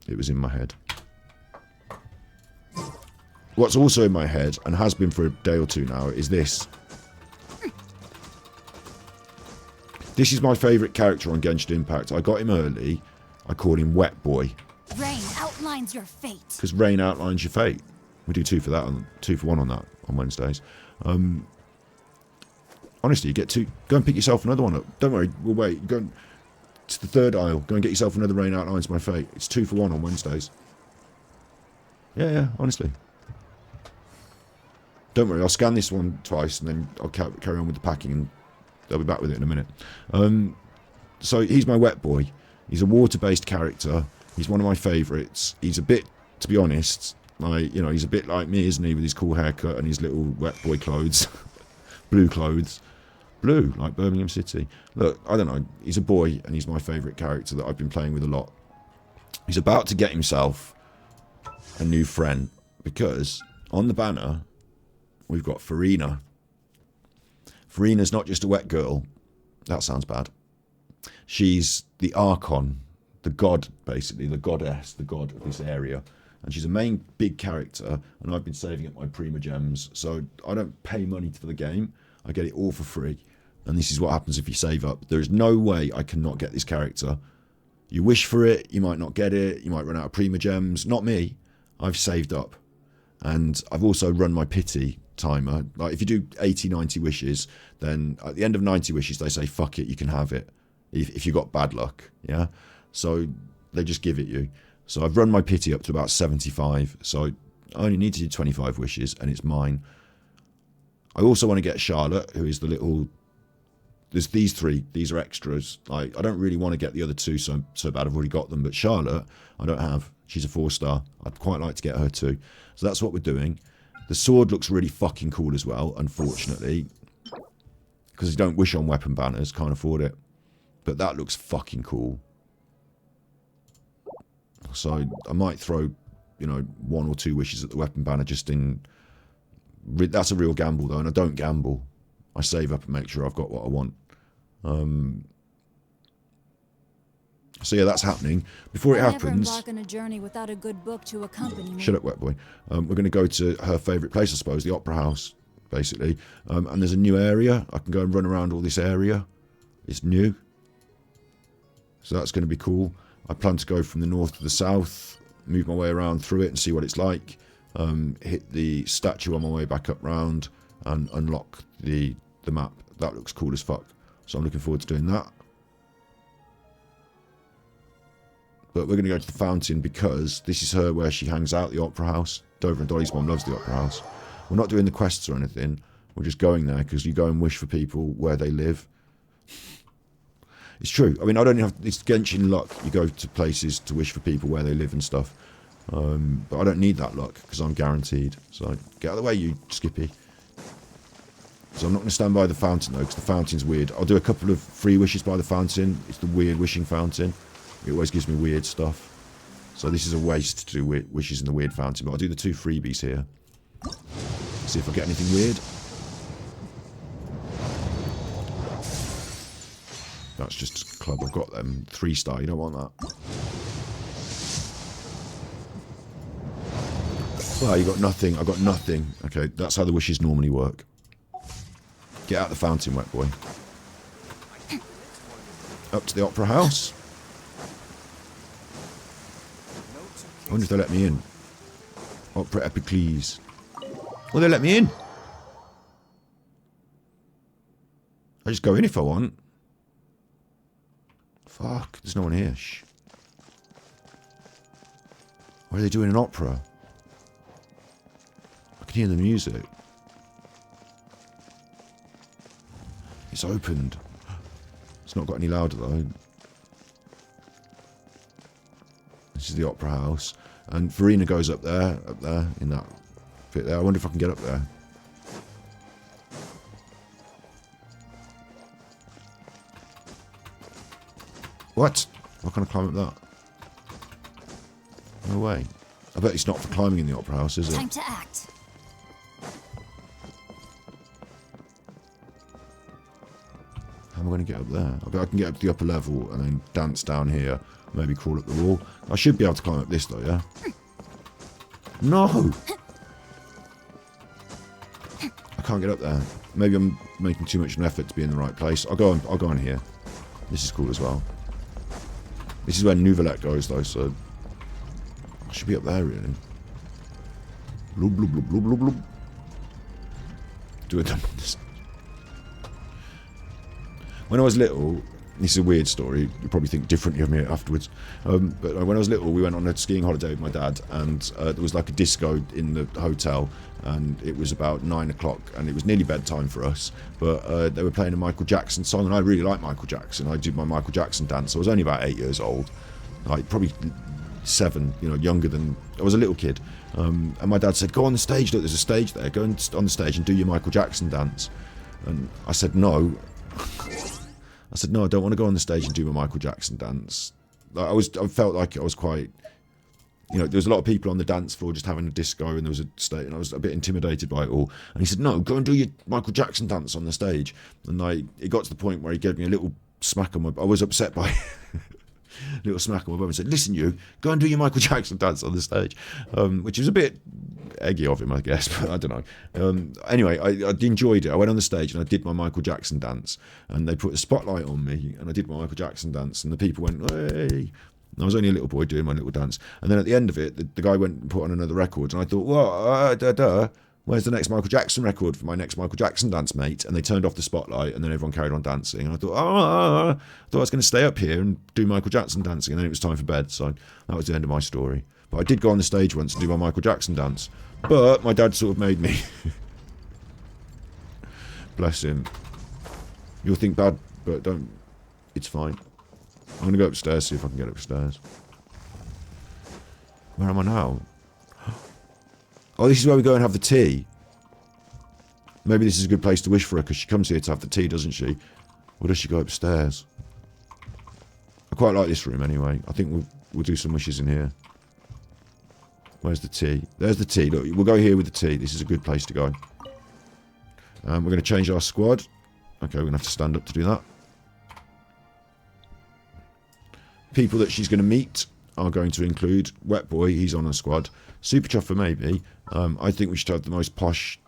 It was in my head. What's also in my head, and has been for a day or two now, is this. This is my favourite character on Genshin Impact. I got him early. I called him Wet Boy. Rain outlines your fate. Because rain outlines your fate. We do 2 for that, 2 for 1 on that on Wednesdays. Honestly, you get 2. Go and pick yourself another one up. Don't worry, we'll wait. Go to the 3rd aisle. Go and get yourself another rain outlines my fate. It's 2 for 1 on Wednesdays. Yeah, honestly. Don't worry, I'll scan this one twice and then I'll carry on with the packing and I'll be back with it in a minute. So he's my Wet Boy. He's a water-based character. He's one of my favourites. He's a bit, to be honest, like, you know, he's a bit like me, isn't he, with his cool haircut and his little Wet Boy clothes. Blue clothes. Blue, like Birmingham City. Look, I don't know. He's a boy and he's my favourite character that I've been playing with a lot. He's about to get himself a new friend because on the banner we've got Furina. Furina's not just a wet girl. That sounds bad. She's the Archon, the god, basically, the goddess, the god of this area. And she's a main big character, and I've been saving up my Prima Gems, so I don't pay money for the game. I get it all for free. And this is what happens if you save up. There's no way I cannot get this character. You wish for it, you might not get it, you might run out of Prima Gems. Not me. I've saved up. And I've also run my pity timer. Like, if you do 80, 90 wishes, then at the end of 90 wishes, they say, fuck it, you can have it. If you got bad luck, yeah? So they just give it you. So I've run my pity up to about 75. So I only need to do 25 wishes, and it's mine. I also want to get Charlotte, who is the little... There's these 3. These are extras. Like, I don't really want to get the other 2 so bad. I've already got them. But Charlotte, I don't have. She's a 4-star. I'd quite like to get her too. So that's what we're doing. The sword looks really fucking cool as well, unfortunately. Because you don't wish on weapon banners. Can't afford it. But that looks fucking cool. So I might throw, you know, 1 or 2 wishes at the weapon banner just in... That's a real gamble, though, and I don't gamble. I save up and make sure I've got what I want. So yeah, that's happening. Before it happens... Never embark on a journey without a good book to accompany me. Shut up, Wet Boy. We're going to go to her favourite place, I suppose, the Opera House, basically. And there's a new area. I can go and run around all this area. It's new. So that's going to be cool. I plan to go from the north to the south, move my way around through it and see what it's like. Hit the statue on my way back up round and unlock the map. That looks cool as fuck. So I'm looking forward to doing that. But we're going to go to the fountain because this is her where she hangs out, the Opera House. Dover and Dolly's mom loves the Opera House. We're not doing the quests or anything. We're just going there because you go and wish for people where they live. It's true. I mean, I don't have... It's Genshin luck. You go to places to wish for people where they live and stuff. But I don't need that luck because I'm guaranteed. So get out of the way, you Skippy. So I'm not going to stand by the fountain, though, because the fountain's weird. I'll do a couple of free wishes by the fountain. It's the weird wishing fountain. It always gives me weird stuff. So this is a waste to do wishes in the weird fountain. But I'll do the 2 freebies here. See if I get anything weird. That's just a club. I've got them 3-star. You don't want that. Well, you got nothing. I got nothing. Okay, that's how the wishes normally work. Get out the fountain, Wet Boy. Up to the Opera House. I wonder if they'll let me in. Opera Epicles. Well, they'll let me in. I just go in if I want. Fuck, there's no one here. Shh. Why are they doing an opera? I can hear the music. It's opened. It's not got any louder though. This is the Opera House. And Furina goes up there, in that bit there. I wonder if I can get up there. What? Why can't I climb up that? No way. I bet it's not for climbing in the Opera House, is it? Time to act. How am I going to get up there? I bet I can get up to the upper level and then dance down here. Maybe crawl up the wall. I should be able to climb up this though, yeah? No! I can't get up there. Maybe I'm making too much of an effort to be in the right place. I'll go on here. This is cool as well. This is where Nouvelette goes though, so I should be up there really. Blub, blub, blub, blub, blub, blub. Do it. When I was little, this is a weird story. You'll probably think differently of me afterwards. But when I was little, we went on a skiing holiday with my dad, and there was like a disco in the hotel, and it was about 9 o'clock, and it was nearly bedtime for us. But they were playing a Michael Jackson song, and I really like Michael Jackson. I did my Michael Jackson dance. I was only about 8 years old, like probably 7, you know, younger than I was a little kid. And my dad said, "Go on the stage. Look, there's a stage there. Go on the stage and do your Michael Jackson dance." And I said, "No." I said, "No, I don't want to go on the stage and do my Michael Jackson dance." I felt like I was quite, you know, there was a lot of people on the dance floor just having a disco, and there was a stage, and I was a bit intimidated by it all. And he said, "No, go and do your Michael Jackson dance on the stage." And it got to the point where he gave me a little smack on my. I was upset by a little smack on my bum and said, "Listen, you go and do your Michael Jackson dance on the stage," which was a bit eggy of him, I guess, but I don't know. Anyway, I enjoyed it. I went on the stage and I did my Michael Jackson dance, and they put a spotlight on me, and I did my Michael Jackson dance, and the people went, "Hey!" And I was only a little boy doing my little dance, and then at the end of it, the guy went and put on another record, and I thought, "Well, where's the next Michael Jackson record for my next Michael Jackson dance, mate?" And they turned off the spotlight, and then everyone carried on dancing, and I thought, I thought I was going to stay up here and do Michael Jackson dancing, and then it was time for bed, so that was the end of my story. But I did go on the stage once and do my Michael Jackson dance. But my dad sort of made me. Bless him. You'll think bad, but don't. It's fine. I'm going to go upstairs, see if I can get upstairs. Where am I now? Oh, this is where we go and have the tea. Maybe this is a good place to wish for her, because she comes here to have the tea, doesn't she? Or does she go upstairs? I quite like this room anyway. I think we'll do some wishes in here. Where's the tea? There's the tea. Look, we'll go here with the tea. This is a good place to go. We're going to change our squad. Okay, we're going to have to stand up to do that. People that she's going to meet are going to include Wet Boy. He's on a squad. Super Chuffer, maybe. I think we should have the most posh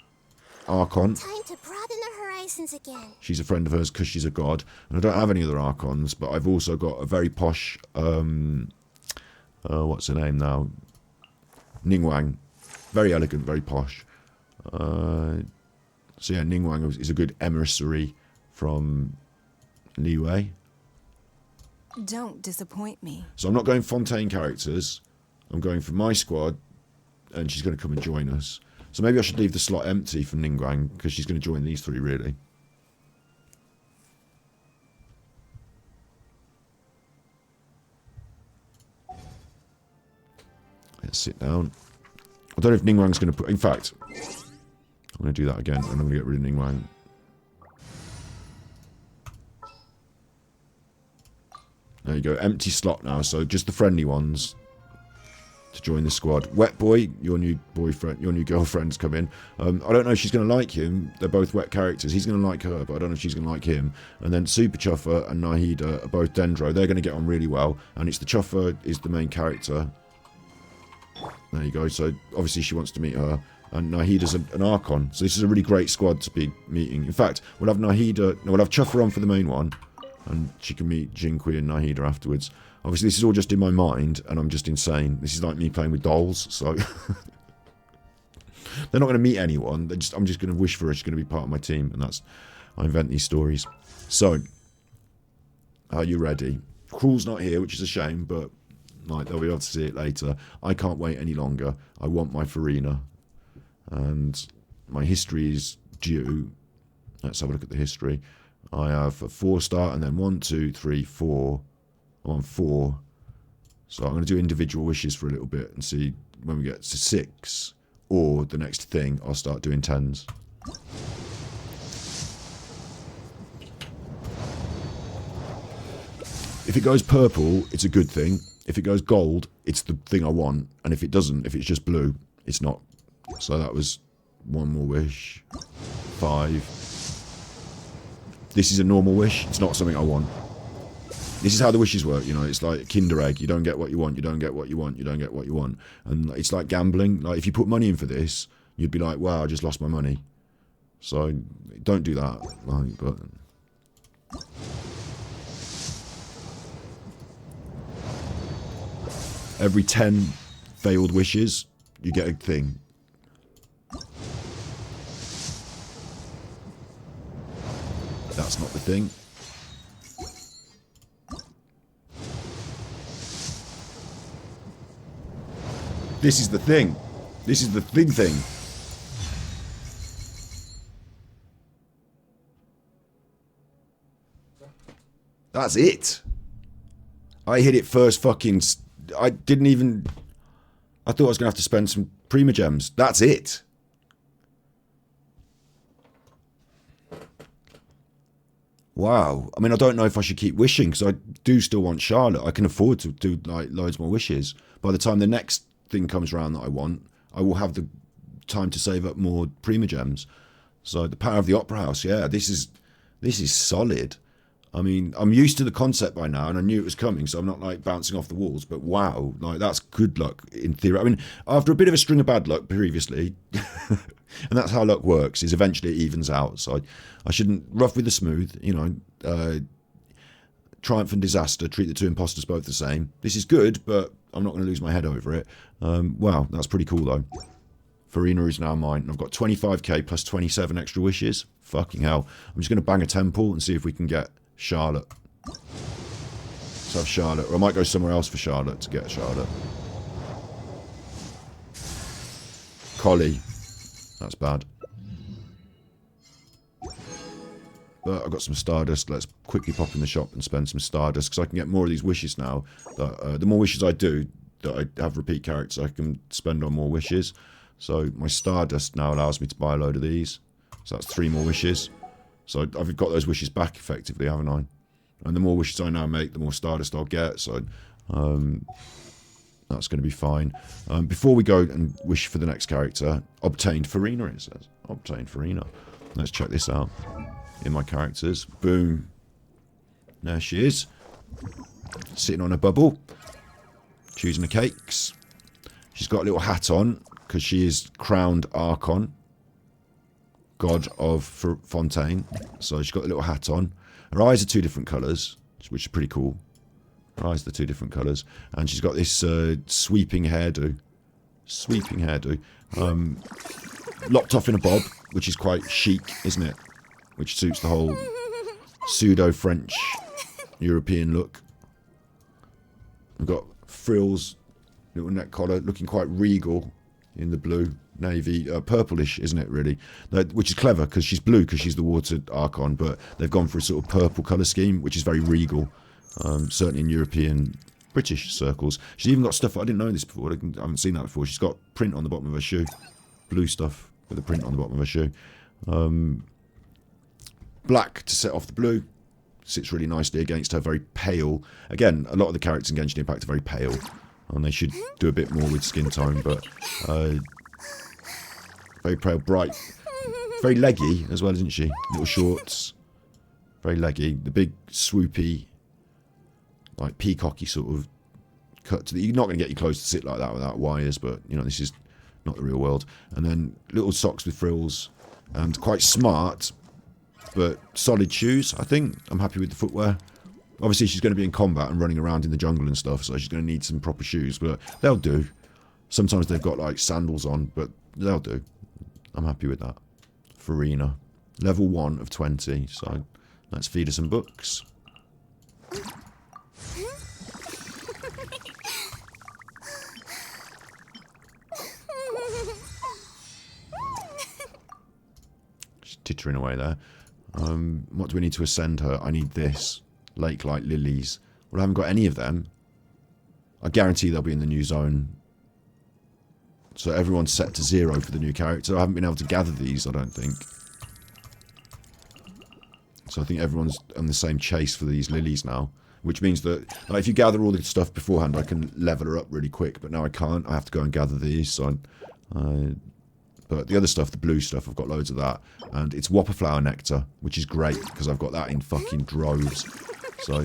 Archon. Time to broaden the horizons again. She's a friend of hers because she's a god. And I don't have any other Archons, but I've also got a very posh... what's her name now? Ningguang. Very elegant, very posh. So yeah, Ningguang is a good emissary from Liyue. Don't disappoint me. So I'm not going Fontaine characters. I'm going for my squad, and she's going to come and join us. So maybe I should leave the slot empty for Ningguang, because she's going to join these 3, really. Let's sit down. I don't know if Ningguang's going to put... In fact, I'm going to do that again, and I'm going to get rid of Ningguang. There you go. Empty slot now, so just the friendly ones to join the squad. Wet Boy, your new boyfriend, your new girlfriend's come in. I don't know if she's going to like him. They're both wet characters. He's going to like her, but I don't know if she's going to like him. And then Super Chuffer and Nahida are both Dendro. They're going to get on really well. And it's the Chuffer is the main character. There you go. So obviously she wants to meet her. And Nahida's an Archon. So this is a really great squad to be meeting. In fact, we'll have Nahida... No, we'll have Chuffer on for the main one. And she can meet Jinqui and Nahida afterwards. Obviously, this is all just in my mind, and I'm just insane. This is like me playing with dolls, so... They're not going to meet anyone. I'm just going to wish for her. She's going to be part of my team, and that's... I invent these stories. So, are you ready? Cruel's not here, which is a shame, but like they'll be able to see it later. I can't wait any longer. I want my Furina. And my history is due. Let's have a look at the history. I have a 4-star, and then 1, 2, 3, 4. I'm on 4. So I'm going to do individual wishes for a little bit and see when we get to 6, or the next thing, I'll start doing 10s. If it goes purple, it's a good thing. If it goes gold, it's the thing I want. And if it doesn't, if it's just blue, it's not. So that was 1 more wish. 5. This is a normal wish. It's not something I want. This is how the wishes work, you know. It's like a Kinder egg. You don't get what you want. You don't get what you want. You don't get what you want. And it's like gambling. Like if you put money in for this, you'd be like, wow, I just lost my money. So don't do that. Like, but every 10 failed wishes, you get a thing. That's not the thing. This is the thing. This is the thing. That's it. I hit it first fucking... I didn't even... I thought I was going to have to spend some Prima Gems. That's it. Wow. I mean, I don't know if I should keep wishing, because I do still want Charlotte. I can afford to do like loads more wishes. By the time the next thing comes around that I want, I will have the time to save up more Prima Gems. So the power of the Opera House, yeah, this is solid. I mean, I'm used to the concept by now, and I knew it was coming, so I'm not like bouncing off the walls. But wow, like that's good luck in theory. I mean, after a bit of a string of bad luck previously, and that's how luck works, is eventually it evens out. So I shouldn't rough with the smooth, you know. Triumph and disaster, treat the two imposters both the same. This is good, but I'm not going to lose my head over it. Wow, that's pretty cool though. Furina is now mine. I've got 25k plus 27 extra wishes. Fucking hell. I'm just going to bang a temple and see if we can get Charlotte. Let's have Charlotte. Or I might go somewhere else for Charlotte to get Charlotte. Collie. That's bad. But I've got some Stardust. Let's quickly pop in the shop and spend some Stardust, because I can get more of these wishes now. The more wishes I do, that I have repeat characters, I can spend on more wishes. So my Stardust now allows me to buy a load of these. So that's 3 more wishes. So I've got those wishes back effectively, haven't I? And the more wishes I now make, the more Stardust I'll get. So that's going to be fine. Before we go and wish for the next character, obtained Furina, it says. Obtained Furina. Let's check this out. In my characters. Boom. There she is. Sitting on a bubble. Choosing the cakes. She's got a little hat on, because she is crowned Archon. God of Fontaine. So she's got a little hat on. Her eyes are 2 different colours, which is pretty cool. Her eyes are 2 different colours. And she's got this sweeping hairdo. Sweeping hairdo. Locked off in a bob, which is quite chic, isn't it? Which suits the whole pseudo-French European look. We've got frills, little neck collar, looking quite regal in the blue, navy, purplish, isn't it, really? Which is clever, because she's blue, because she's the water Archon, but they've gone for a sort of purple colour scheme, which is very regal, certainly in European, British circles. She's even got stuff, I didn't know this before, I haven't seen that before. She's got print on the bottom of her shoe. Blue stuff with a print on the bottom of her shoe. Black to set off the blue. Sits really nicely against her very pale. Again, a lot of the characters in Genshin Impact are very pale, and they should do a bit more with skin tone, but very pale, bright, very leggy as well, isn't she? Little shorts, very leggy. The big swoopy, like peacocky sort of cut to the... You're not going to get your clothes to sit like that without wires, but you know, this is not the real world. And then little socks with frills, and quite smart, but solid shoes, I think. I'm happy with the footwear. Obviously, she's going to be in combat and running around in the jungle and stuff, so she's going to need some proper shoes, but they'll do. Sometimes they've got, like, sandals on, but they'll do. I'm happy with that. Furina. Level 1 of 20, so let's feed her some books. She's tittering away there. What do we need to ascend her? I need this. Lake Light Lilies. Well, I haven't got any of them. I guarantee they'll be in the new zone. So everyone's set to 0 for the new character. I haven't been able to gather these, I don't think. So I think everyone's on the same chase for these lilies now. Which means that like, if you gather all the stuff beforehand, I can level her up really quick. But now I can't. I have to go and gather these. So but the other stuff, the blue stuff, I've got loads of that. And it's Whopper Flower Nectar, which is great, because I've got that in fucking droves. So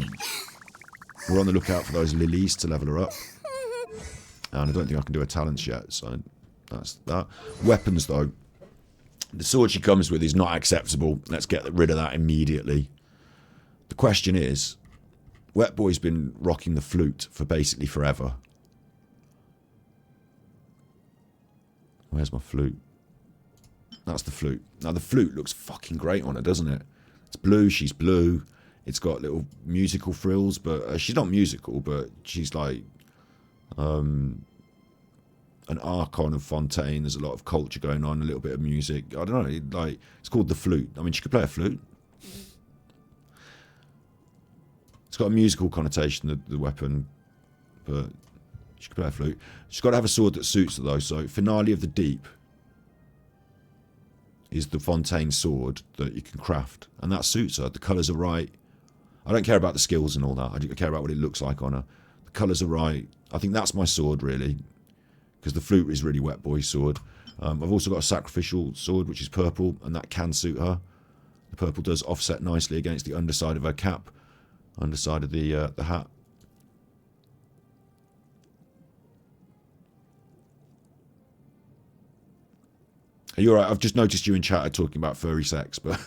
We're on the lookout for those lilies to level her up. And I don't think I can do her talents yet, so that's that. Weapons, though. The sword she comes with is not acceptable. Let's get rid of that immediately. The question is, Wet Boy's been rocking the flute for basically forever. Where's my flute? That's the flute. Now, the flute looks fucking great on her, doesn't it? It's blue, she's blue. It's got little musical frills, but she's not musical, but she's like an Archon of Fontaine. There's a lot of culture going on, a little bit of music. I don't know, like, it's called the flute. I mean, she could play a flute. It's got a musical connotation, the weapon, but she could play a flute. She's got to have a sword that suits her, though. So, Finale of the Deep is the Fontaine sword that you can craft, and that suits her. The colours are right. I don't care about the skills and all that. I care about what it looks like on her. The colours are right. I think that's my sword, really, because the flute is really Wet Boy's sword. I've also got a sacrificial sword, which is purple, and that can suit her. The purple does offset nicely against the underside of her cap, underside of the hat. Are you alright? I've just noticed you in chat are talking about furry sex, but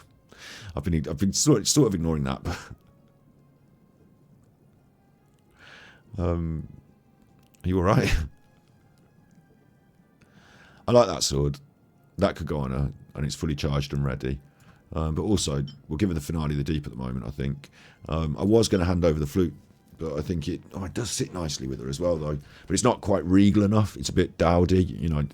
I've been sort of ignoring that. But are you alright? I like that sword. That could go on her, and it's fully charged and ready. But also, we'll give her the Finale of the Deep at the moment, I think. I was going to hand over the flute, but I think it does sit nicely with her as well, though. But it's not quite regal enough. It's a bit dowdy, you know.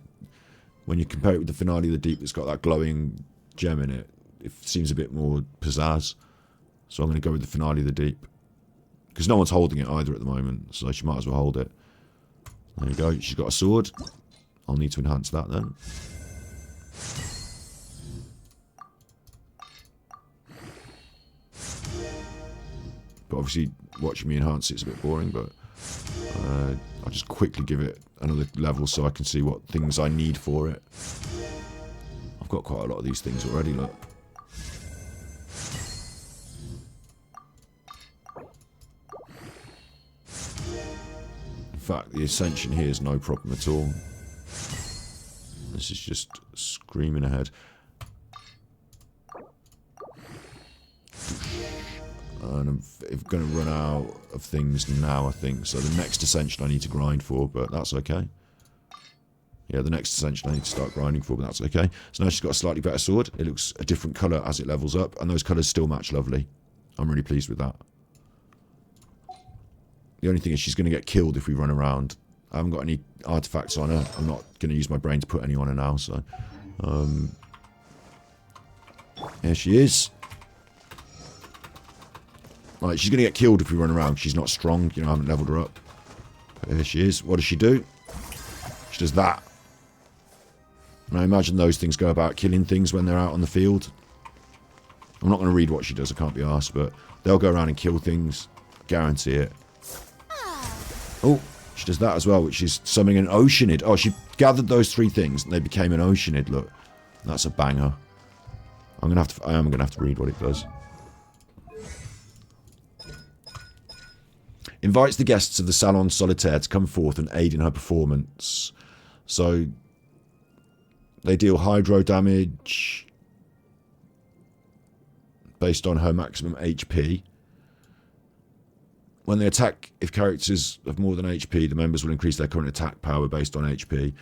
When you compare it with the Finale of the Deep, it's got that glowing gem in it. It seems a bit more pizzazz. So I'm going to go with the Finale of the Deep. Because no one's holding it either at the moment, so she might as well hold it. There you go. She's got a sword. I'll need to enhance that then. But obviously, watching me enhance it's a bit boring, but I'll just quickly give it another level so I can see what things I need for it. I've got quite a lot of these things already, look. In fact, the Ascension here is no problem at all. This is just screaming ahead. And I'm going to run out of things now, I think. So the next Ascension I need to grind for, but that's okay. Yeah, the next Ascension I need to start grinding for, but that's okay. So now she's got a slightly better sword. It looks a different colour as it levels up, and those colours still match lovely. I'm really pleased with that. The only thing is she's going to get killed if we run around. I haven't got any artifacts on her. I'm not going to use my brain to put any on her now, so... here she is. Like, she's going to get killed if we run around. She's not strong. You know, I haven't leveled her up. But here she is. What does she do? She does that. And I imagine those things go about killing things when they're out on the field. I'm not going to read what she does. I can't be asked. But they'll go around and kill things. Guarantee it. Oh, she does that as well, which is summoning an Oceanid. Oh, she gathered those three things and they became an Oceanid. Look, that's a banger. I am going to have to read what it does. Invites the guests of the Salon Solitaire to come forth and aid in her performance. So, they deal hydro damage based on her maximum HP. When they attack, if characters have more than HP, the members will increase their current attack power based on HP.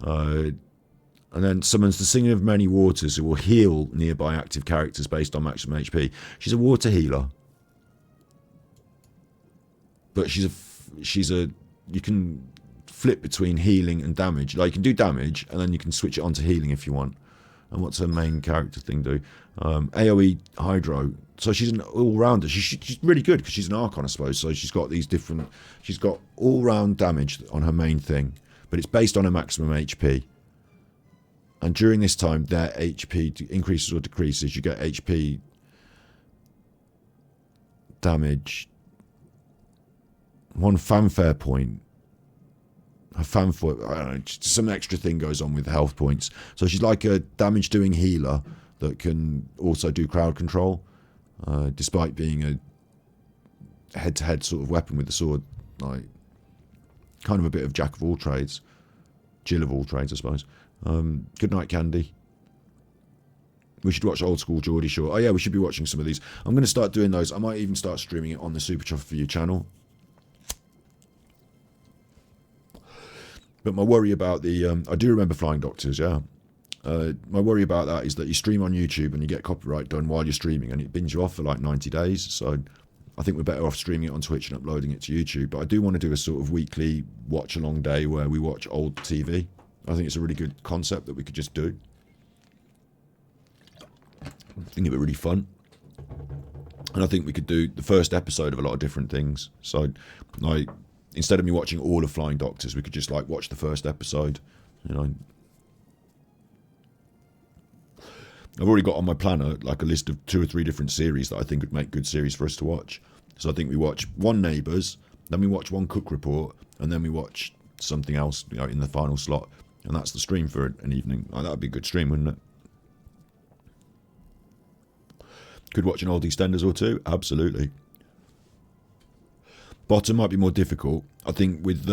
And then summons the Singing of Many Waters, who will heal nearby active characters based on maximum HP. She's a water healer. But you can flip between healing and damage. Like, you can do damage, and then you can switch it on to healing if you want. And what's her main character thing do? AoE Hydro. So she's an all-rounder. She's really good, because she's an Archon, I suppose. So she's got these different... She's got all-round damage on her main thing. But it's based on her maximum HP. And during this time, their HP increases or decreases. You get HP damage... One fanfare point. Her fanfare, I don't know, some extra thing goes on with health points. So she's like a damage-doing healer that can also do crowd control, despite being a head-to-head sort of weapon with the sword. Like, kind of a bit of jack of all trades. Jill of all trades, I suppose. Good night, Candy. We should watch Old School Geordie Shore. Oh yeah, we should be watching some of these. I'm going to start doing those. I might even start streaming it on the Super Chuffer For You channel. But my worry about the... I do remember Flying Doctors, yeah. My worry about that is that you stream on YouTube and you get copyright done while you're streaming and it bins you off for like 90 days. So I think we're better off streaming it on Twitch and uploading it to YouTube. But I do want to do a sort of weekly watch-along day where we watch old TV. I think it's a really good concept that we could just do. I think it'd be really fun. And I think we could do the first episode of a lot of different things. So, like, instead of me watching all of Flying Doctors, we could just, like, watch the first episode, you know. I've already got on my planner like a list of 2 or 3 different series that I think would make good series for us to watch. So I think we watch one Neighbours, then we watch one Cook Report, and then we watch something else, you know, in the final slot. And that's the stream for an evening. Oh, that would be a good stream, wouldn't it? Could watch an old EastEnders or 2, absolutely. Bottom might be more difficult. I think with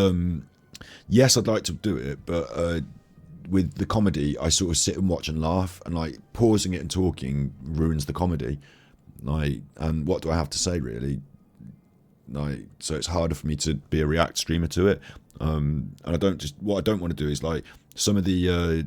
yes, I'd like to do it, but with the comedy, I sort of sit and watch and laugh, and like pausing it and talking ruins the comedy. Like, and what do I have to say really? Like, so it's harder for me to be a React streamer to it. And what I don't want to do is like some of the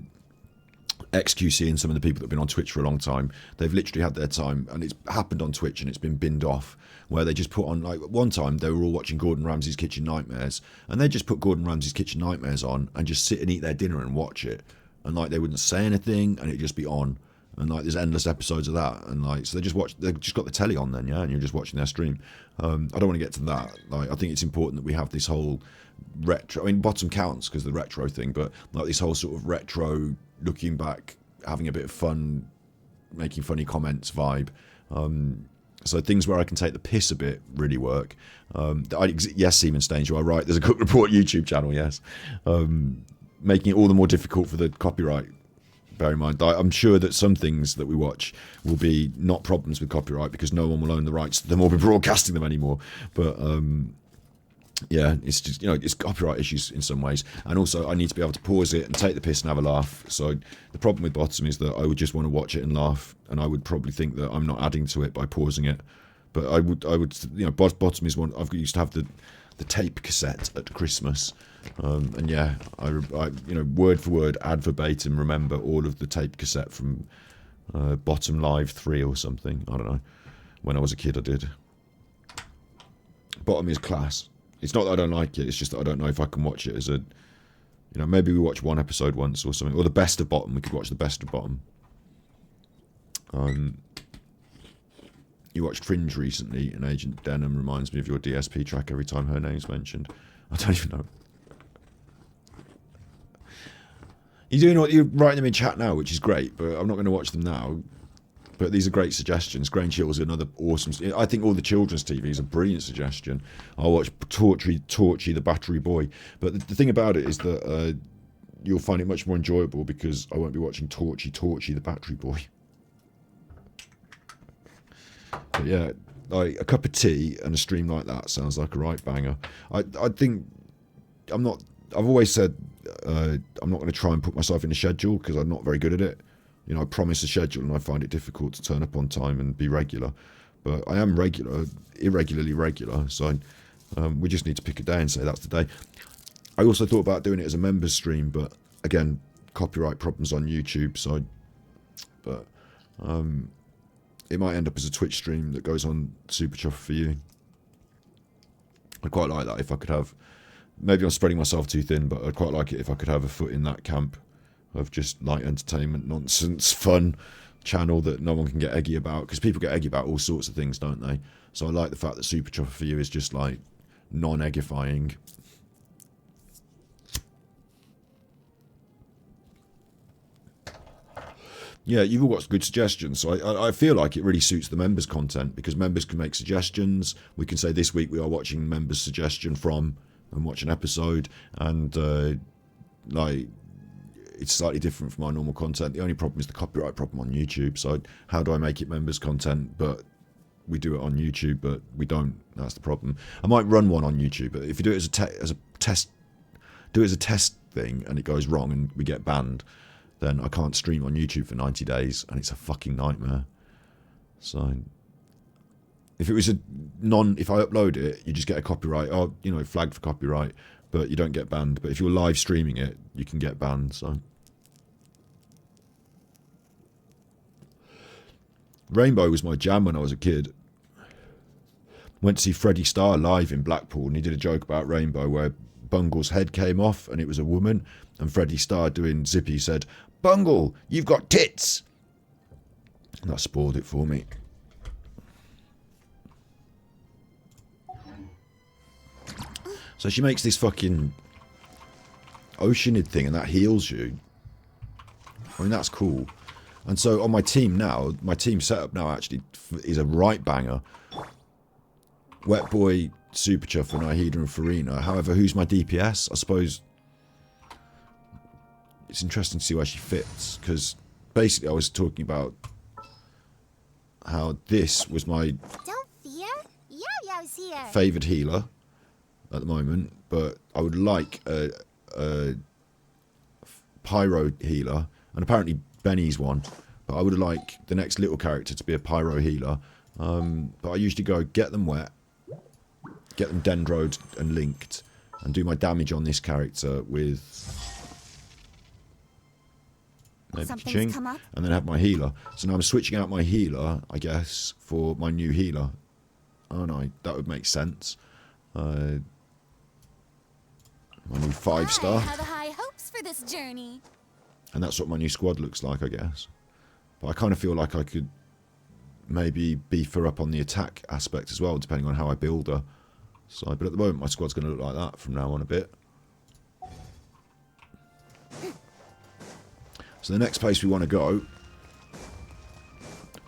XQC and some of the people that have been on Twitch for a long time, they've literally had their time, and it's happened on Twitch and it's been binned off, where they just put on, like, one time they were all watching Gordon Ramsay's Kitchen Nightmares, and they just put Gordon Ramsay's Kitchen Nightmares on and just sit and eat their dinner and watch it, and like they wouldn't say anything and it'd just be on, and like there's endless episodes of that, and like so they've just got the telly on then, yeah, and you're just watching their stream. I don't want to get to that. Like, I think it's important that we have this whole retro, I mean, Bottom counts because of the retro thing, but like this whole sort of retro, looking back, having a bit of fun, making funny comments vibe. So things where I can take the piss a bit really work. Yes, Seaman Staines, you are right. There's a Cook Report YouTube channel, yes. Making it all the more difficult for the copyright. Bear in mind, I'm sure that some things that we watch will be not problems with copyright because no one will own the rights to them or be broadcasting them anymore. But yeah, it's just, you know, it's copyright issues in some ways, and also I need to be able to pause it and take the piss and have a laugh. So the problem with Bottom is that I would just want to watch it and laugh, and I would probably think that I'm not adding to it by pausing it. But I would, you know, Bottom is one I used to have the tape cassette at Christmas, and yeah, I you know, word for word, ad verbatim, remember all of the tape cassette from Bottom Live 3 or something. I don't know. When I was a kid, I did. Bottom is class. It's not that I don't like it, it's just that I don't know if I can watch it as a, you know, maybe we watch one episode once or something, or the best of Bottom. We could watch the best of Bottom. You watched Fringe recently, and Agent Denham reminds me of your DSP track every time her name's mentioned. I don't even know. You're writing them in chat now, which is great, but I'm not going to watch them now. But these are great suggestions. Grain Chill's another awesome... I think all the children's TV is a brilliant suggestion. I'll watch Torchy, the Battery Boy. But the thing about it is that you'll find it much more enjoyable because I won't be watching Torchy, the Battery Boy. But yeah, like a cup of tea and a stream like that sounds like a right banger. I think... I've always said I'm not going to try and put myself in a schedule because I'm not very good at it. You know, I promise a schedule and I find it difficult to turn up on time and be regular. But I am irregularly regular. So we just need to pick a day and say that's the day. I also thought about doing it as a members stream, but again, copyright problems on YouTube. So, but it might end up as a Twitch stream that goes on Super Chuffer For You. I'd quite like that if I could have. Maybe I'm spreading myself too thin, but I'd quite like it if I could have a foot in that camp of just light entertainment, nonsense, fun channel that no one can get eggy about, because people get eggy about all sorts of things, don't they? So I like the fact that Super Chuffer For You is just like non-eggifying. Yeah, you've all got good suggestions, so I feel like it really suits the members' content, because members can make suggestions. We can say this week we are watching members' suggestion from, and watch an episode, and like, it's slightly different from our normal content. The only problem is the copyright problem on YouTube. So how do I make it members content but we do it on YouTube, but we don't. That's the problem. I might run one on YouTube, but if you do it as a test, do it as a test thing, and it goes wrong and we get banned, then I can't stream on YouTube for 90 days, and it's a fucking nightmare. So, if it was if I upload it, you just get a copyright, flagged for copyright, but you don't get banned. But if you're live streaming it, you can get banned. So, Rainbow was my jam when I was a kid. Went to see Freddie Starr live in Blackpool, and he did a joke about Rainbow where Bungle's head came off and it was a woman, and Freddie Starr doing Zippy said, "Bungle, you've got tits." And that spoiled it for me. So she makes this fucking Oceanid thing, and that heals you. I mean, that's cool. And so on my team now, my team setup now actually is a right banger. Wet Boy, Super Chuff, Nihida and Furina. However, who's my DPS? I suppose it's interesting to see where she fits, because basically I was talking about how this was my Don't fear. Yo-yo's here. favoured healer at the moment, but I would like a pyro healer, and apparently Benny's one, but I would like the next little character to be a pyro healer. But I usually go get them wet, get them dendroed and linked, and do my damage on this character with maybe Ka-ching, come up. and then have my healer. So now I'm switching out my healer, I guess, for my new healer. Oh no, that would make sense. My new 5-star. I have high hopes for this journey. And that's what my new squad looks like, I guess. But I kind of feel like I could maybe beef her up on the attack aspect as well, depending on how I build her. So, but at the moment, my squad's going to look like that from now on a bit. So the next place we want to go...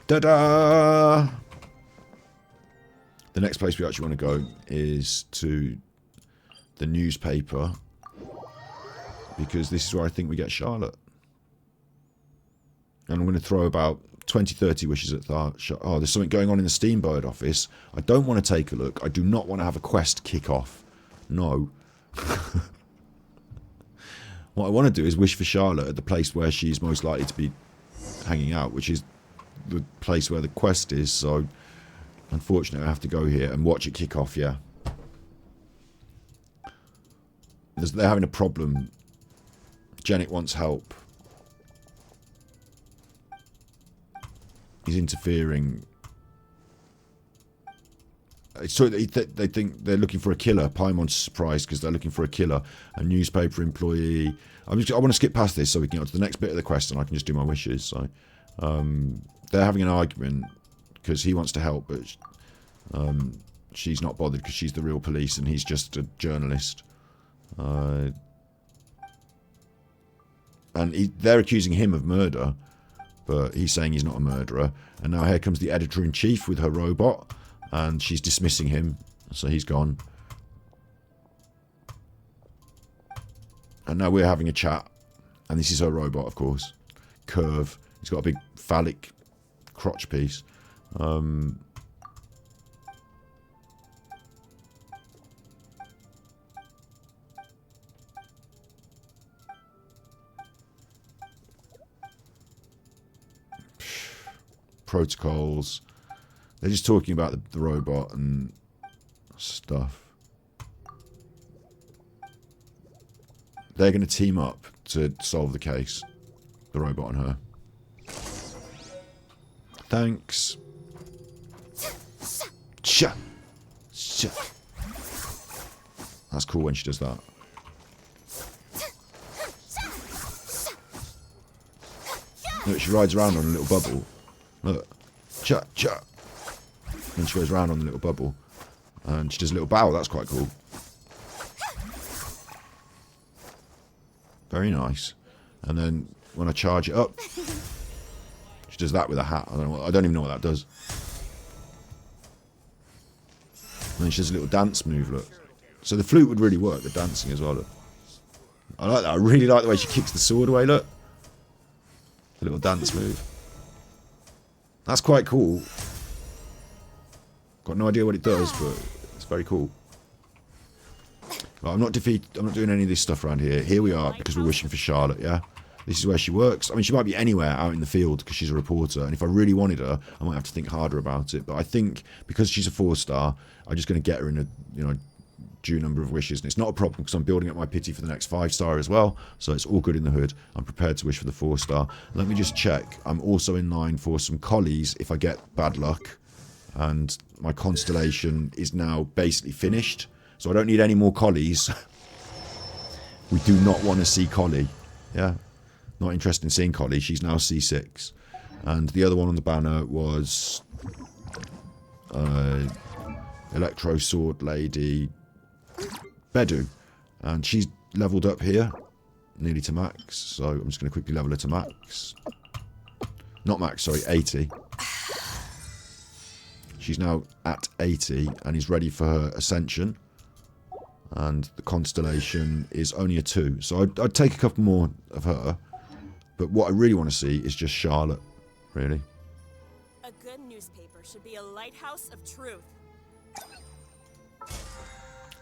Ta-da! The next place we actually want to go is to the newspaper, because this is where I think we get Charlotte. And I'm going to throw about 20-30 wishes at that. Oh, there's something going on in the Steambird office. I don't want to take a look. I do not want to have a quest kick off. No. What I want to do is wish for Charlotte at the place where she's most likely to be hanging out, which is the place where the quest is. So, unfortunately, I have to go here and watch it kick off, yeah. They're having a problem. Janet wants help. He's interfering. So they think they're looking for a killer. Paimon's surprised because they're looking for a killer. A newspaper employee. I want to skip past this so we can get to the next bit of the quest and I can just do my wishes. So they're having an argument because he wants to help, but she's not bothered because she's the real police and he's just a journalist. And they're accusing him of murder, but he's saying he's not a murderer. And now here comes the editor-in-chief with her robot, and she's dismissing him, so he's gone. And now we're having a chat, and this is her robot, of course. Curve. He's got a big phallic crotch piece. Protocols. They're just talking about the robot and stuff. They're going to team up to solve the case. The robot and her. Thanks. Cha. Cha. That's cool when she does that. Look, she rides around on a little bubble. Look. Cha, cha. And she goes around on the little bubble. And she does a little bow. That's quite cool. Very nice. And then when I charge it up, she does that with a hat. I don't even know what that does. And then she does a little dance move, look. So the flute would really work, the dancing as well, look. I like that. I really like the way she kicks the sword away, look. The little dance move. That's quite cool. Got no idea what it does, but it's very cool. Right, I'm not doing any of this stuff around here. Here we are, because we're wishing for Charlotte, yeah? This is where she works. I mean, she might be anywhere out in the field because she's a reporter. And if I really wanted her, I might have to think harder about it. But I think because she's a 4-star, I'm just going to get her in a, due number of wishes. And it's not a problem because I'm building up my pity for the next 5-star as well. So it's all good in the hood. I'm prepared to wish for the 4-star. Let me just check. I'm also in line for some collies if I get bad luck. And my constellation is now basically finished. So I don't need any more collies. We do not want to see Collie. Yeah. Not interested in seeing Collie. She's now C6. And the other one on the banner was Electro Sword Lady Bedu. And she's leveled up here. Nearly to max. So I'm just going to quickly level her to max. Not max, sorry, 80. She's now at 80 and is ready for her ascension. And the constellation is only a 2. So I'd take a couple more of her. But what I really want to see is just Charlotte, really. A good newspaper should be a lighthouse of truth.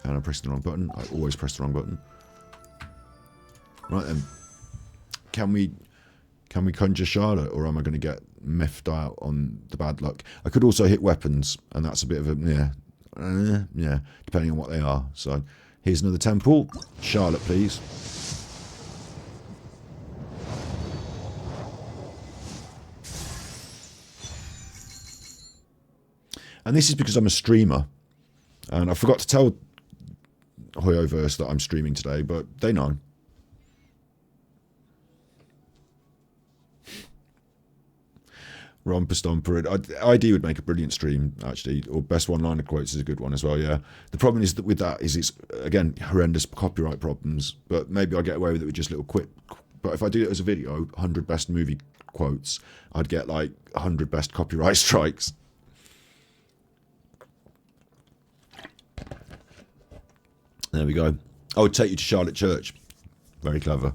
And I pressed the wrong button. I always press the wrong button. Right then. Can we conjure Charlotte, or am I going to get miffed out on the bad luck? I could also hit weapons, and that's a bit of a, yeah, depending on what they are. So here's another temple. Charlotte, please. And this is because I'm a streamer. And I forgot to tell Hoyoverse that I'm streaming today, but they know. Romper Stomper. ID would make a brilliant stream, actually. Or Best One-Liner Quotes is a good one as well, yeah. The problem is that with that is it's, again, horrendous copyright problems. But maybe I'll get away with it with just little quick. But if I do it as a video, 100 best movie quotes, I'd get like 100 best copyright strikes. There we go. I would take you to Charlotte Church. Very clever.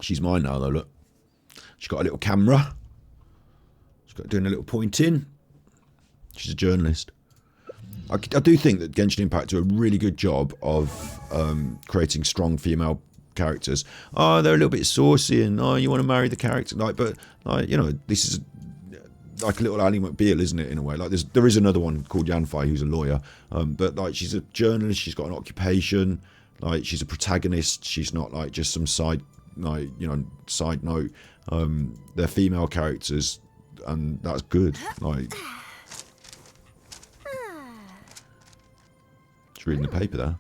She's mine now, though, look. She's got a little camera. She's got doing a little pointing. She's a journalist. I do think that Genshin Impact do a really good job of creating strong female characters. Oh, they're a little bit saucy and, oh, you want to marry the character. Like, but, like, this is like a little Ally McBeal, isn't it, in a way? Like, there is another one called Yanfei who's a lawyer, but like she's a journalist, she's got an occupation, like she's a protagonist, she's not like just some side, like, side note. They're female characters, and that's good. Like, she's reading the paper there.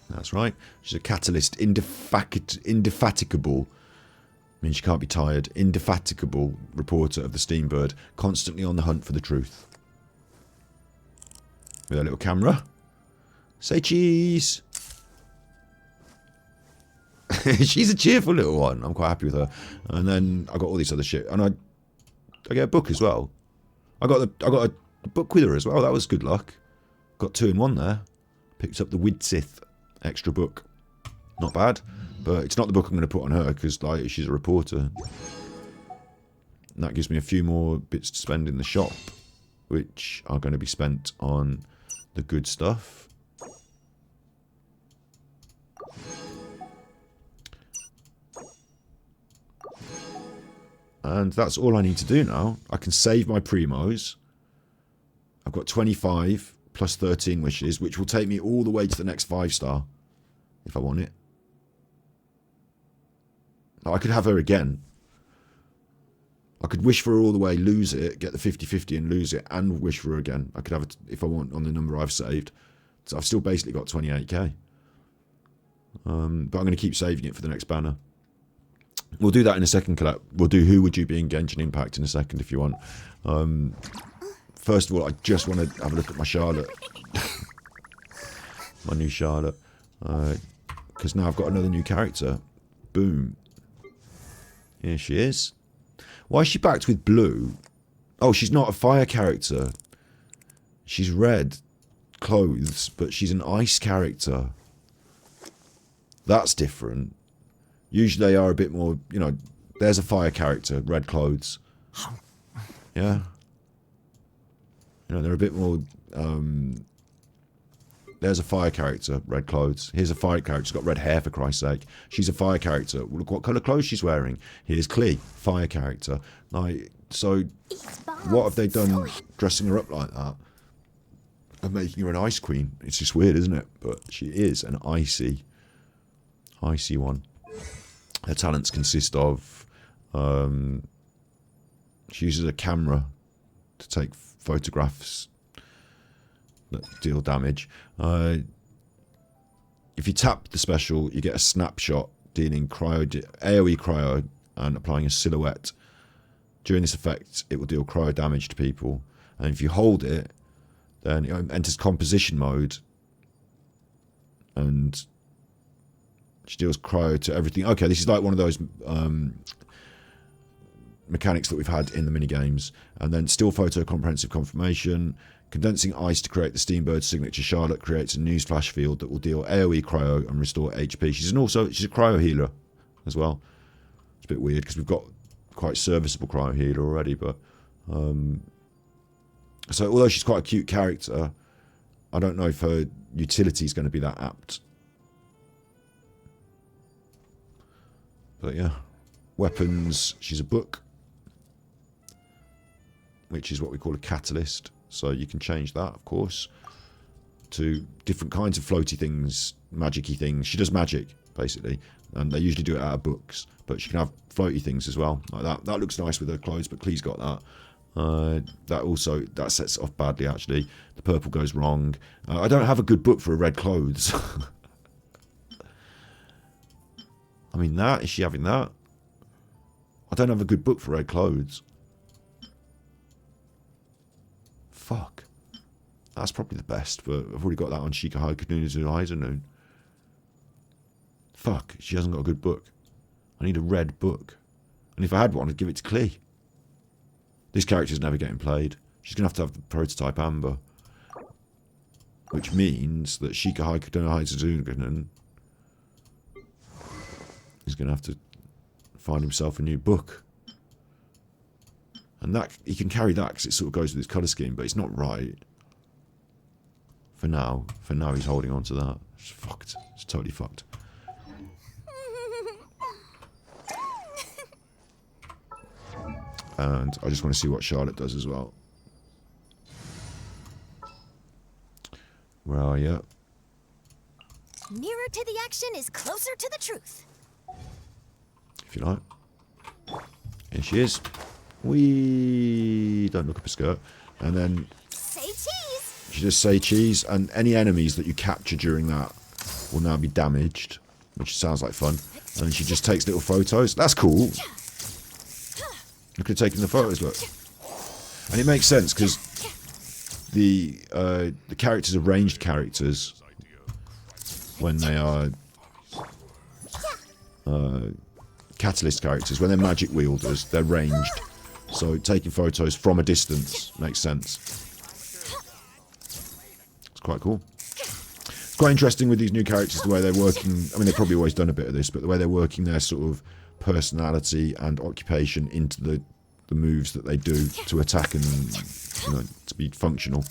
That's right. She's a catalyst, indefatigable. Means she can't be tired. Indefatigable reporter of the Steambird, constantly on the hunt for the truth. With her little camera. Say cheese. She's a cheerful little one. I'm quite happy with her. And then I got all this other shit, and I get a book as well. I got a book with her as well. That was good luck. Got 2 in 1 there. Picked up the Widsith extra book. Not bad, but it's not the book I'm going to put on her because, like, she's a reporter. And that gives me a few more bits to spend in the shop, which are going to be spent on the good stuff. And that's all I need to do now. I can save my primos. I've got 25 plus 13 wishes, which will take me all the way to the next 5-star, if I want it. Now, I could have her again. I could wish for her all the way, lose it, get the 50-50 and lose it, and wish for her again. I could have it if I want on the number I've saved. So I've still basically got 28k. But I'm going to keep saving it for the next banner. We'll do that in a second collab. We'll do Who Would You Be in Genshin Impact in a second if you want. First of all, I just want to have a look at my Charlotte. My new Charlotte. Because now I've got another new character. Boom. Here she is. Why is she backed with blue? Oh, she's not a fire character. She's red clothes, but she's an ice character. That's different. Usually they are a bit more, There's a fire character, red clothes. Yeah. You know, they're a bit more... there's a fire character, red clothes. Here's a fire character, she's got red hair for Christ's sake. She's a fire character. Look what colour clothes she's wearing. Here's Klee, fire character. Like, so what have they done dressing her up like that? And making her an ice queen. It's just weird, isn't it? But she is an icy one. Her talents consist of she uses a camera to take photographs that deal damage. If you tap the special, you get a snapshot dealing AoE cryo and applying a silhouette. During this effect, it will deal cryo damage to people. And if you hold it, then it enters composition mode. And she deals cryo to everything. Okay, this is like one of those mechanics that we've had in the minigames. And then still photo comprehensive confirmation. Condensing ice to create the Steambird signature. Charlotte creates a newsflash field that will deal AoE cryo and restore HP. She's a cryo healer as well. It's a bit weird because we've got quite serviceable cryo healer already, but so although she's quite a cute character, I don't know if her utility is going to be that apt. But yeah, weapons. She's a book, which is what we call a catalyst. So you can change that, of course, to different kinds of floaty things, magic-y things. She does magic, basically, and they usually do it out of books. But she can have floaty things as well, like that. That looks nice with her clothes, but Klee's got that. That sets it off badly, actually. The purple goes wrong. I don't have a good book for her red clothes. I mean, is she having that? I don't have a good book for red clothes. Fuck. That's probably the best, but I've already got that on Shikahai Kanuna's Aizenun. Fuck, she hasn't got a good book. I need a red book. And if I had one, I'd give it to Klee. This character's never getting played. She's going to have the prototype Amber. Which means that Shikahai Kanuna's is going to have to find himself a new book. And that he can carry that because it sort of goes with his colour scheme, but it's not right. For now he's holding on to that. It's fucked. It's totally fucked. And I just want to see what Charlotte does as well. Where are you? Nearer to the action is closer to the truth. If you like. Here she is. We don't look up her skirt. And then Say cheese. she just say cheese, and any enemies that you capture during that will now be damaged, which sounds like fun. And then she just takes little photos. That's cool. Look at her taking the photos, look. And it makes sense because the characters are ranged characters when they are catalyst characters. When they're magic wielders, they're ranged. So taking photos from a distance makes sense. It's quite cool. It's quite interesting with these new characters, the way they're working. I mean, they've probably always done a bit of this, but the way they're working their sort of personality and occupation into the moves that they do to attack and, you know, to be functional.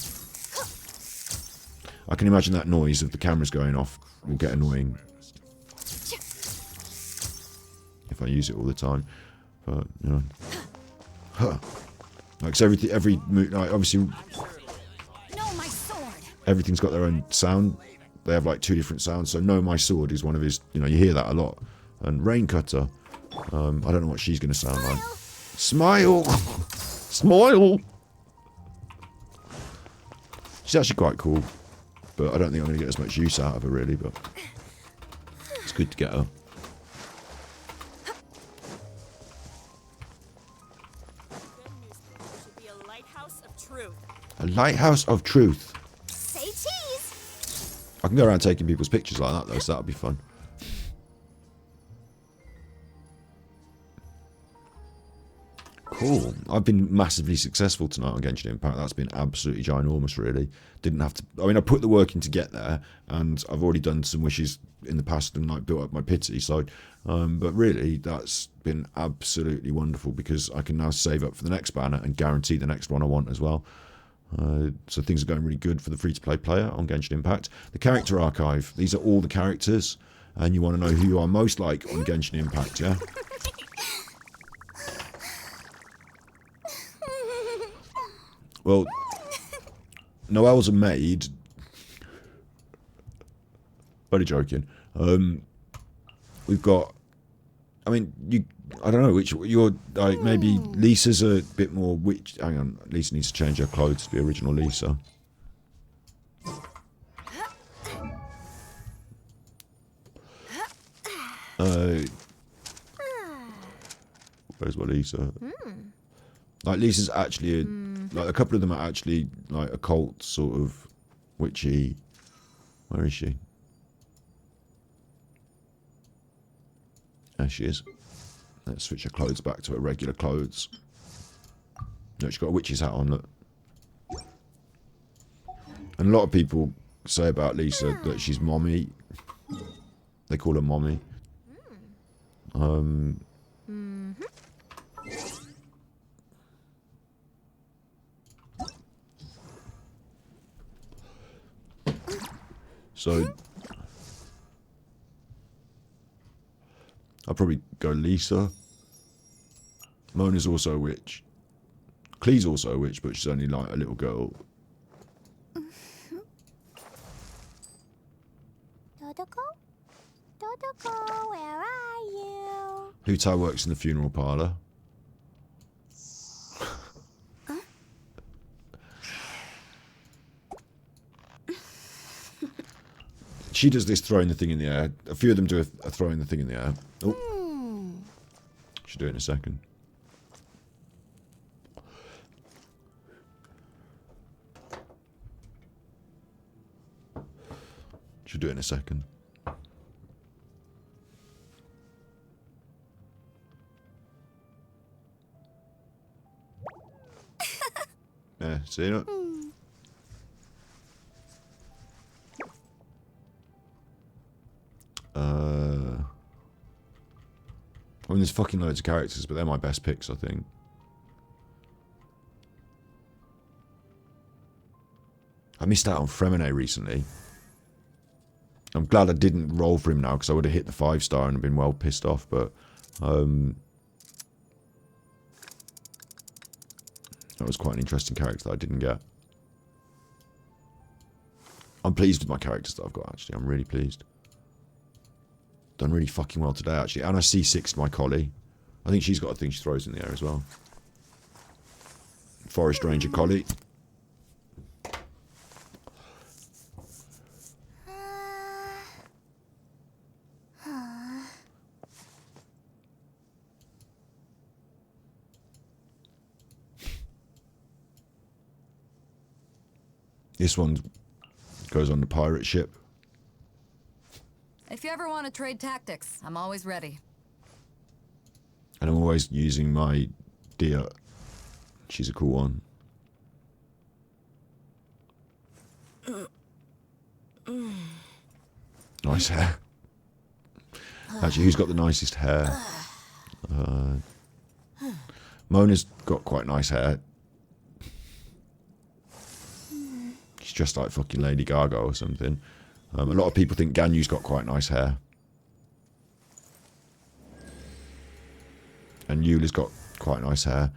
I can imagine that noise of the cameras going off will get annoying if I use it all the time. But, you know. Like, so every move, like, obviously No, my sword. everything's got their own sound. They have like 2 different sounds. So "No, my sword" is one of his, you know, you hear that a lot. And "Rain Cutter," I don't know what she's going to sound like. Smile! Smile! She's actually quite cool. But I don't think I'm going to get as much use out of her, really. But it's good to get her. Should be a lighthouse of truth. A lighthouse of truth. Say cheese. I can go around taking people's pictures like that, though, so that'll be fun. Cool. I've been massively successful tonight on Genshin Impact. That's been absolutely ginormous, really. Didn't have to... I mean, I put the work in to get there, and I've already done some wishes in the past and like built up my pity. So, but really, that's been absolutely wonderful because I can now save up for the next banner and guarantee the next one I want as well. So things are going really good for the free-to-play player on Genshin Impact. The character archive. These are all the characters, and you want to know who you are most like on Genshin Impact, yeah? Well, Noelle's a maid. Only joking. We've got... I mean, I don't know which... You're... Like, maybe Lisa's a bit more... Hang on. Lisa needs to change her clothes to be original Lisa. Where's my Lisa? Like, Lisa's actually... Like, a couple of them are actually, like, occult, sort of, witchy. Where is she? There she is. Let's switch her clothes back to her regular clothes. No, she's got a witch's hat on, look. And a lot of people say about Lisa that she's mommy. They call her mommy. So, I'll probably go Lisa. Mona's also a witch. Klee's also a witch, but she's only like a little girl. Dodoko? Dodoko, where are you? Hutai works in the funeral parlour. She does this throwing the thing in the air. A few of them do a throwing the thing in the air. Oh. Should do it in a second. Should do it in a second. Yeah, see it? I mean, there's fucking loads of characters, but they're my best picks, I think. I missed out on Fremine recently. I'm glad I didn't roll for him now, because I would have hit the 5-star and been well pissed off, but... that was quite an interesting character that I didn't get. I'm pleased with my characters that I've got, actually. I'm really pleased. Done really fucking well today, actually. And I C6'd my collie. I think she's got a thing she throws in the air as well. Forest Ranger collie. This one goes on the pirate ship. If you ever want to trade tactics, I'm always ready. And I'm always using my deer. She's a cool one. Nice hair. Actually, who's got the nicest hair? Mona's got quite nice hair. She's dressed like fucking Lady Gaga or something. A lot of people think Ganyu's got quite nice hair. And Yuli's got quite nice hair.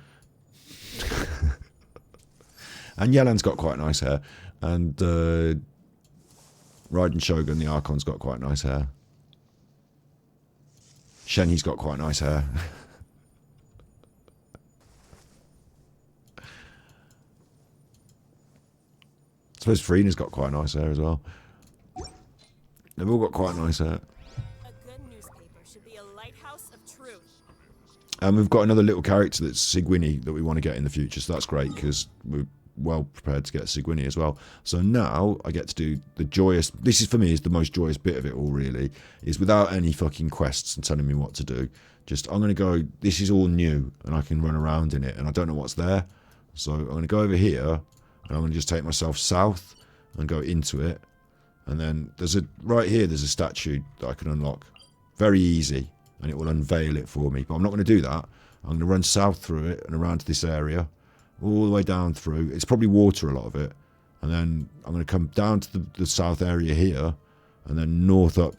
And Yelan's got quite nice hair. And Raiden Shogun, the Archon's got quite nice hair. Shenhi's got quite nice hair. I suppose Furina's got quite nice hair as well. They've all got quite nice hair. A good newspaper should be a lighthouse of truth. And we've got another little character that's Sigwini that we want to get in the future, so that's great because we're well prepared to get Seguini as well. So now I get to do the joyous, this is for me is the most joyous bit of it all really, is without any fucking quests and telling me what to do. Just, I'm going to go, this is all new and I can run around in it and I don't know what's there. So I'm going to go over here and I'm going to just take myself south and go into it. And then right here there's a statue that I can unlock. Very easy. And it will unveil it for me. But I'm not going to do that. I'm going to run south through it and around to this area. All the way down through. It's probably water, a lot of it. And then I'm going to come down to the south area here. And then north up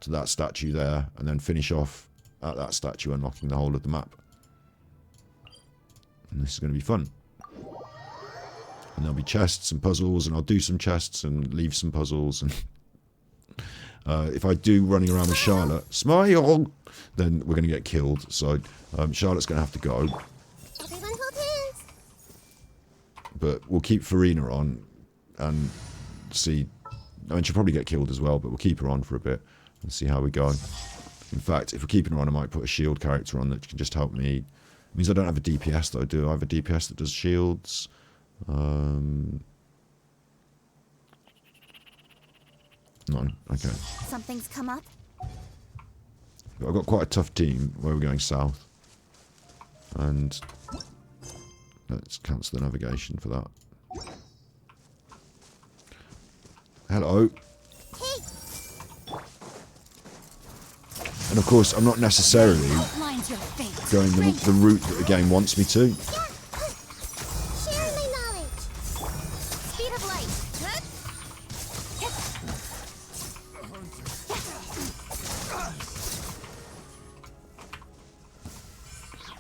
to that statue there. And then finish off at that statue, unlocking the whole of the map. And this is going to be fun. And there'll be chests and puzzles. And I'll do some chests and leave some puzzles. And if I do running around with Charlotte, smile, then we're going to get killed. So Charlotte's going to have to go. Everyone hold hands. But we'll keep Furina on and see. I mean, she'll probably get killed as well, but we'll keep her on for a bit and see how we go. In fact, if we're keeping her on, I might put a shield character on that can just help me. It means I don't have a DPS though, do I? I have a DPS that does shields. No, okay. Something's come up. But I've got quite a tough team where we're going south. And let's cancel the navigation for that. Hello. Hey, And of course, I'm not necessarily Outlines your fate. going the route that the game wants me to. share my knowledge. Speed of light.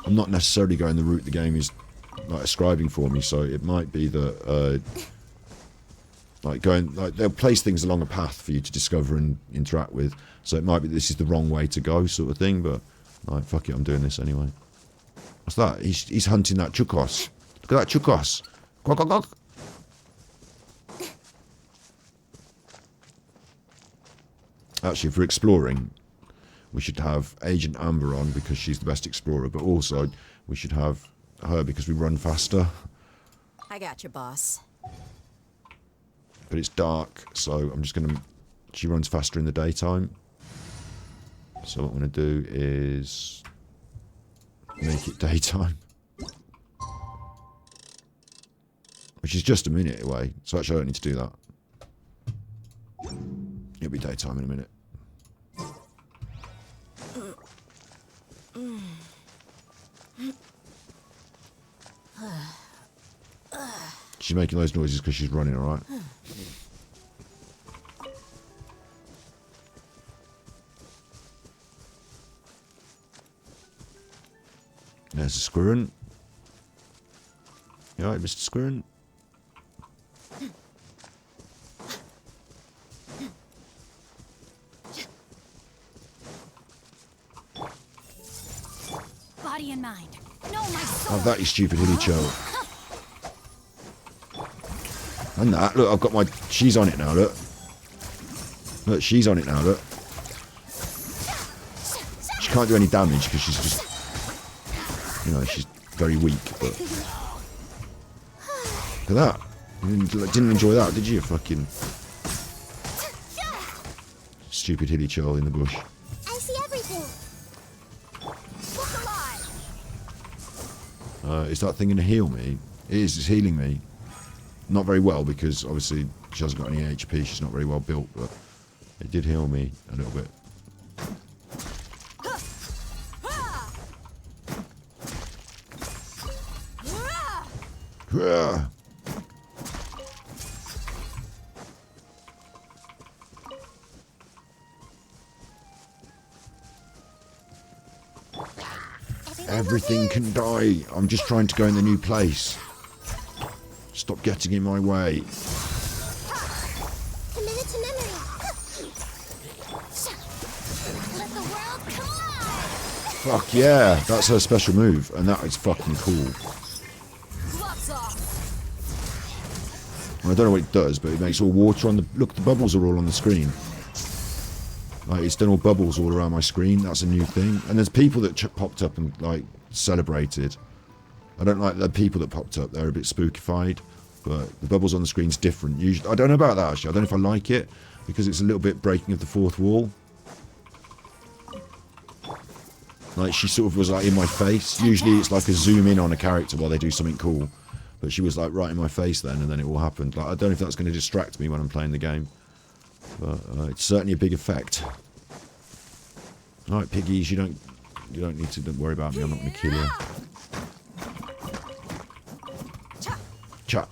I'm not necessarily going the route the game is like ascribing for me, so it might be that they'll place things along a path for you to discover and interact with. So it might be this is the wrong way to go, sort of thing. But like, fuck it, I'm doing this anyway. What's that? He's hunting that chukos. Look at that chukos. Quack, quack, quack. Actually, if we're exploring, we should have Agent Amber on because she's the best explorer, but also we should have her because we run faster. I got you, boss. But it's dark, so I'm just going to... She runs faster in the daytime. So what I'm going to do is make it daytime. Which is just a minute away, so actually I don't need to do that. It'll be daytime in a minute. She's making those noises because she's running, alright? There's a squirrel. You alright, Mr. Squirrel? Body and mind. No, my soul. Oh, that you stupid hilly cho. And that, look, I've got my... She's on it now, look. Look, she's on it now, look. She can't do any damage because she's just... You know, she's very weak, but... Look at that. You didn't enjoy that, did you? Fucking... Stupid hilly cho in the bush. I see everything. Look alive. Is that thing going to heal me? It is, it's healing me. Not very well, because obviously she hasn't got any HP, she's not very well built, but it did heal me a little bit. Yeah. Everything can die. I'm just trying to go in the new place. Stop getting in my way. Committed to memory. Let the world collide. Fuck yeah, that's her special move, and that is fucking cool. Gloves off. I don't know what it does, but it makes all water on the... Look, the bubbles are all on the screen. Like, it's done all bubbles all around my screen. That's a new thing. And there's people that popped up and, like, celebrated. I don't like the people that popped up. They're a bit spookified. but the bubbles on the screen's different. Usually, I don't know about that actually. I don't know if I like it because it's a little bit breaking of the fourth wall. Like she sort of was like in my face. Usually it's like a zoom in on a character while they do something cool, but she was like right in my face then, and then it all happened. Like I don't know if that's going to distract me when I'm playing the game, but it's certainly a big effect. All right, piggies, you don't need to worry about me. I'm not going to kill you. Cha.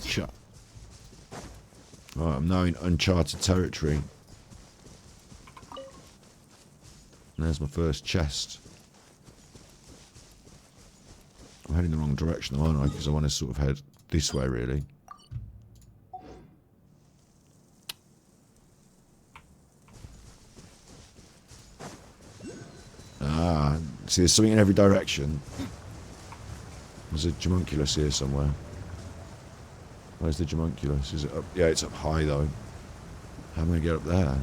Cha. Right, I'm now in uncharted territory. And there's my first chest. I'm heading the wrong direction, aren't I? Because I want to sort of head this way, really. Ah, see, there's something in every direction. There's a homunculus here somewhere. Where's the homunculus? Is it up? Yeah, it's up high, though. How am I going to get up there?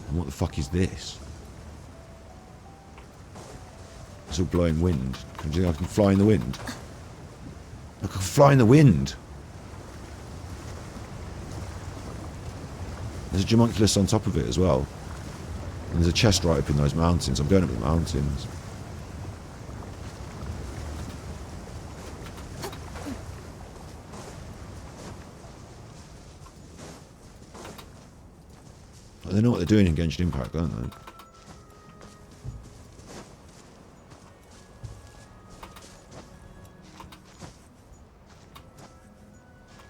And what the fuck is this? It's all blowing wind. Do you think I can fly in the wind? I can fly in the wind! There's a homunculus on top of it as well. And there's a chest right up in those mountains. I'm going up the mountains. They know what they're doing in Genshin Impact, don't they?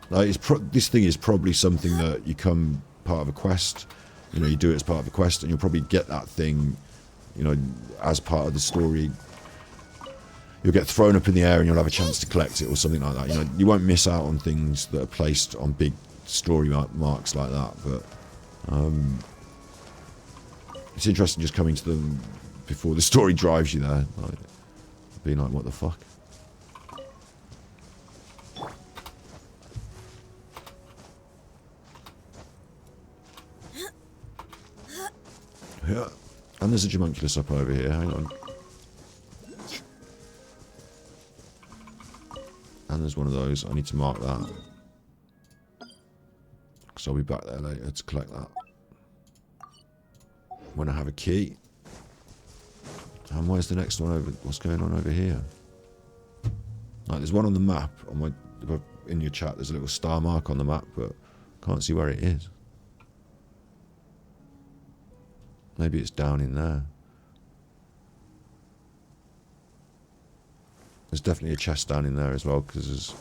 Like this thing is probably something that you come part of a quest. You know, you do it as part of a quest, and you'll probably get that thing, you know, as part of the story. You'll get thrown up in the air, and you'll have a chance to collect it or something like that. You know, you won't miss out on things that are placed on big story marks like that. But it's interesting just coming to them before the story drives you there, like, being like, what the fuck? Yeah. And there's a homunculus up over here, hang on. And there's one of those, I need to mark that. Because I'll be back there later to collect that. When I have a key. And where's the next one over? What's going on over here? Like, there's one on the map. On my, in your chat, there's a little star mark on the map, but can't see where it is. Maybe it's down in there. There's definitely a chest down in there as well, because there's...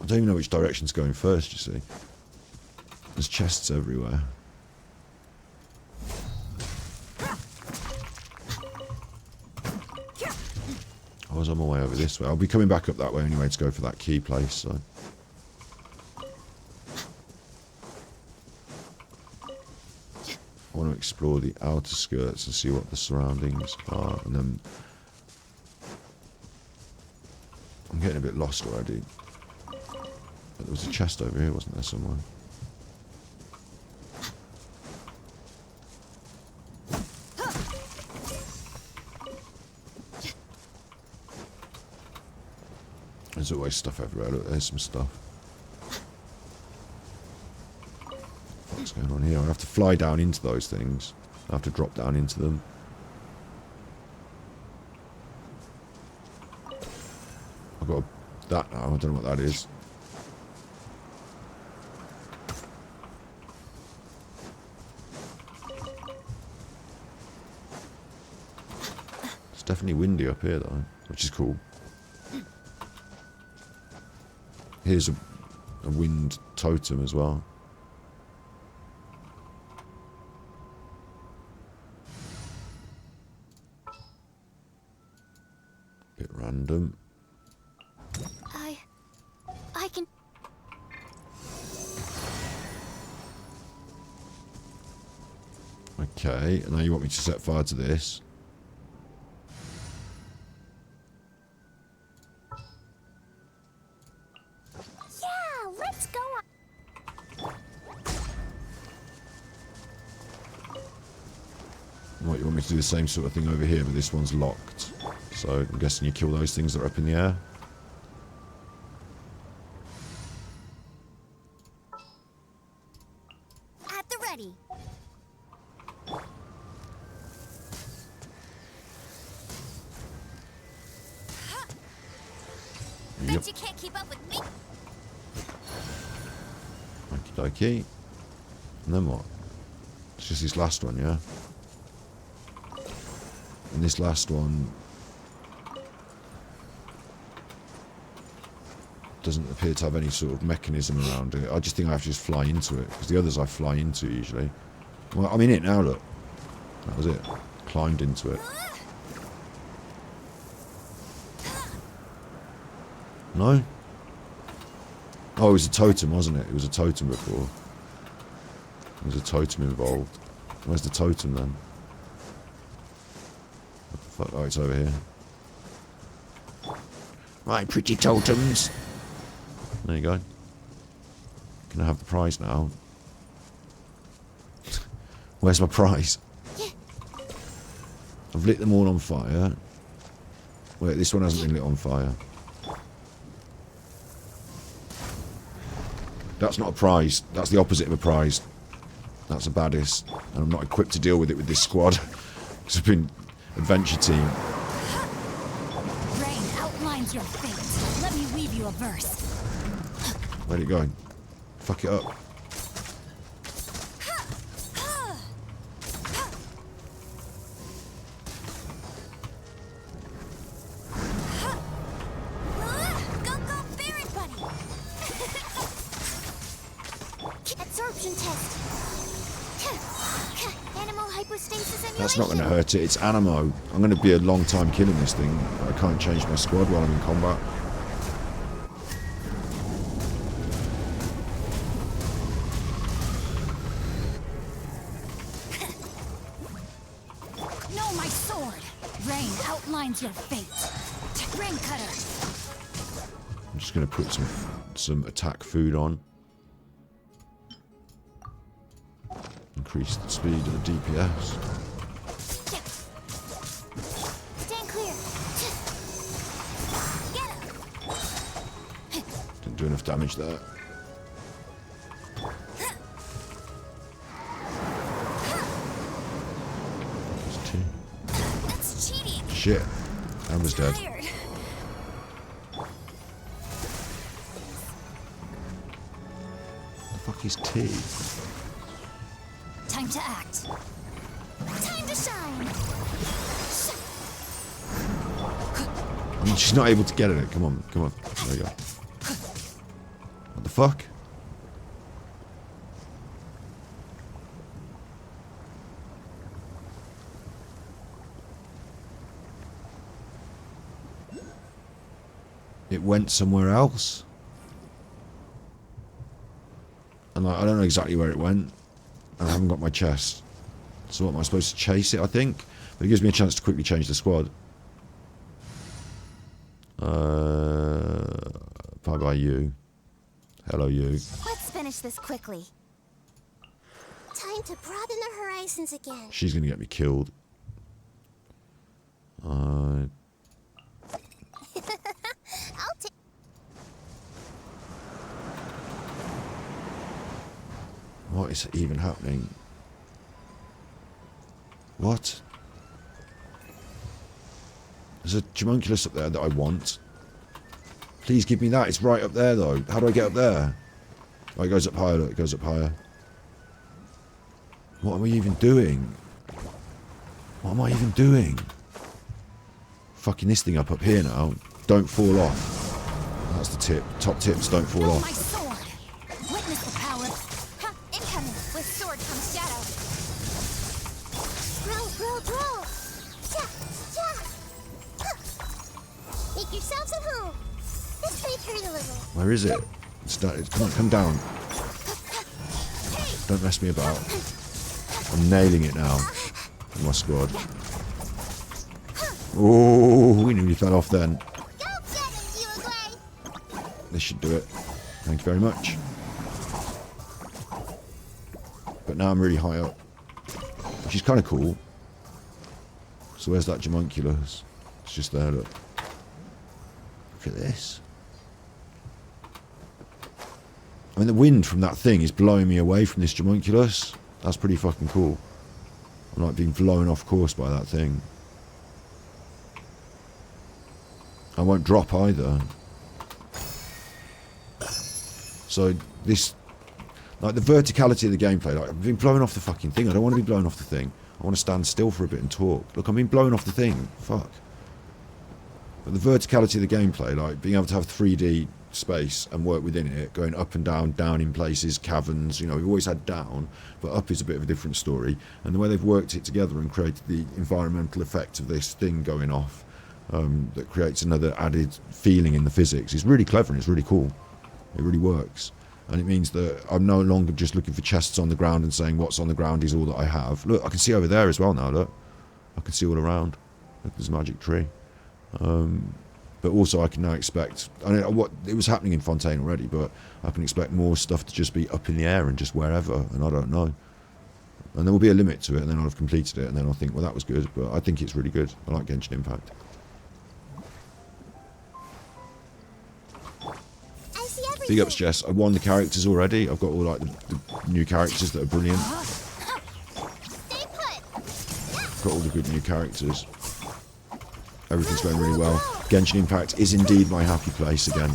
I don't even know which direction's going first, you see. There's chests everywhere. I was on my way over this way. I'll be coming back up that way anyway to go for that key place, so... I want to explore the outer skirts and see what the surroundings are, and then... I'm getting a bit lost already. But there was a chest over here, wasn't there, somewhere? There's always stuff everywhere. Look, there's some stuff. What's going on here? I have to fly down into those things. I have to drop down into them. I've got that now. I don't know what that is. It's definitely windy up here though, which is cool. Here's a wind totem as well. Bit random. I can... Okay, and now you want me to set fire to this. Yeah, let's go on. Let's do the same sort of thing over here, but this one's locked. So I'm guessing you kill those things that are up in the air. At the ready. Yep. Bet you can't keep up with me. Okie dokie. And then what? It's just this last one, yeah? And this last one doesn't appear to have any sort of mechanism around it. I just think I have to just fly into it, because the others I fly into usually. Well, I'm in it now, look. That was it. Climbed into it. No? Oh, it was a totem, wasn't it? It was a totem before. There was a totem involved. Where's the totem then? What the fuck? Oh, it's over here. Right, pretty totems. There you go. Can I have the prize now? Where's my prize? I've lit them all on fire. Wait, this one hasn't been lit on fire. That's not a prize. That's the opposite of a prize. That's a baddest. And I'm not equipped to deal with it with this squad. Because I've been adventure team. Rain outlines your fate. Let me weave you a verse. Where'd it go? Fuck it up. Go, Baron Buddy! Absorption test. Animal hypostasis emulation. That's not going to hurt it. It's Animo. I'm going to be a long time killing this thing. I can't change my squad while I'm in combat. No, my sword. Rain outlines your fate. Rain cutter. I'm just going to put some attack food on. Increase the speed of the DPS. Stand clear. Get him. Didn't do enough damage there. There's two. That's cheating. Shit. Amber's dead. Tired. The fuck is T? Time to act. Time to shine. I mean, she's not able to get at it. Come on, come on. There you go. What the fuck? It went somewhere else. And I don't know exactly where it went. I haven't got my chest. So what, am I supposed to chase it, I think? But it gives me a chance to quickly change the squad. Bye-bye, you. Hello, you. Let's finish this quickly. Time to broaden the horizons again. She's going to get me killed. I'll take. What is even happening? What? There's a homunculus up there that I want. Please give me that. It's right up there, though. How do I get up there? Oh, it goes up higher. Look, it goes up higher. What am I even doing? What am I even doing? Fucking this thing up here now. Don't fall off. That's the tip. Top tips, don't fall No, off. my sword. Witness the power. Ha! Incoming! With sword comes shadow. Roll! Cha! Make yourselves at home. This might hurt a little. Where is it? Come on, come down. Don't mess me about. I'm nailing it now. My squad. Oh, we nearly fell off then. Go get him, you away. This should do it. Thank you very much. But now I'm really high up. Which is kind of cool. So where's that Homunculus? It's just there, look. Look at this. I mean, the wind from that thing is blowing me away from this Homunculus. That's pretty fucking cool. I'm like being blown off course by that thing. I won't drop either. So this, like the verticality of the gameplay, like I've been blown off the fucking thing. I don't want to be blown off the thing. I want to stand still for a bit and talk. Look, I'm being blown off the thing. Fuck. But the verticality of the gameplay, like being able to have 3D space and work within it, going up and down in places, caverns, you know, we've always had down, but up is a bit of a different story. And the way they've worked it together and created the environmental effect of this thing going off, that creates another added feeling in the physics is really clever and it's really cool. It really works. And it means that I'm no longer just looking for chests on the ground and saying what's on the ground is all that I have. Look, I can see over there as well now, look. I can see all around. Look, there's a magic tree. But also I can now expect, I mean, what it was happening in Fontaine already, but I can expect more stuff to just be up in the air and just wherever, and I don't know. And there will be a limit to it, and then I'll have completed it, and then I'll think, well, that was good, but I think it's really good. I like Genshin Impact. Big ups, Jess. I won the characters already. I've got all like the new characters that are brilliant. Got all the good new characters. Everything's going really well. Genshin Impact is indeed my happy place again.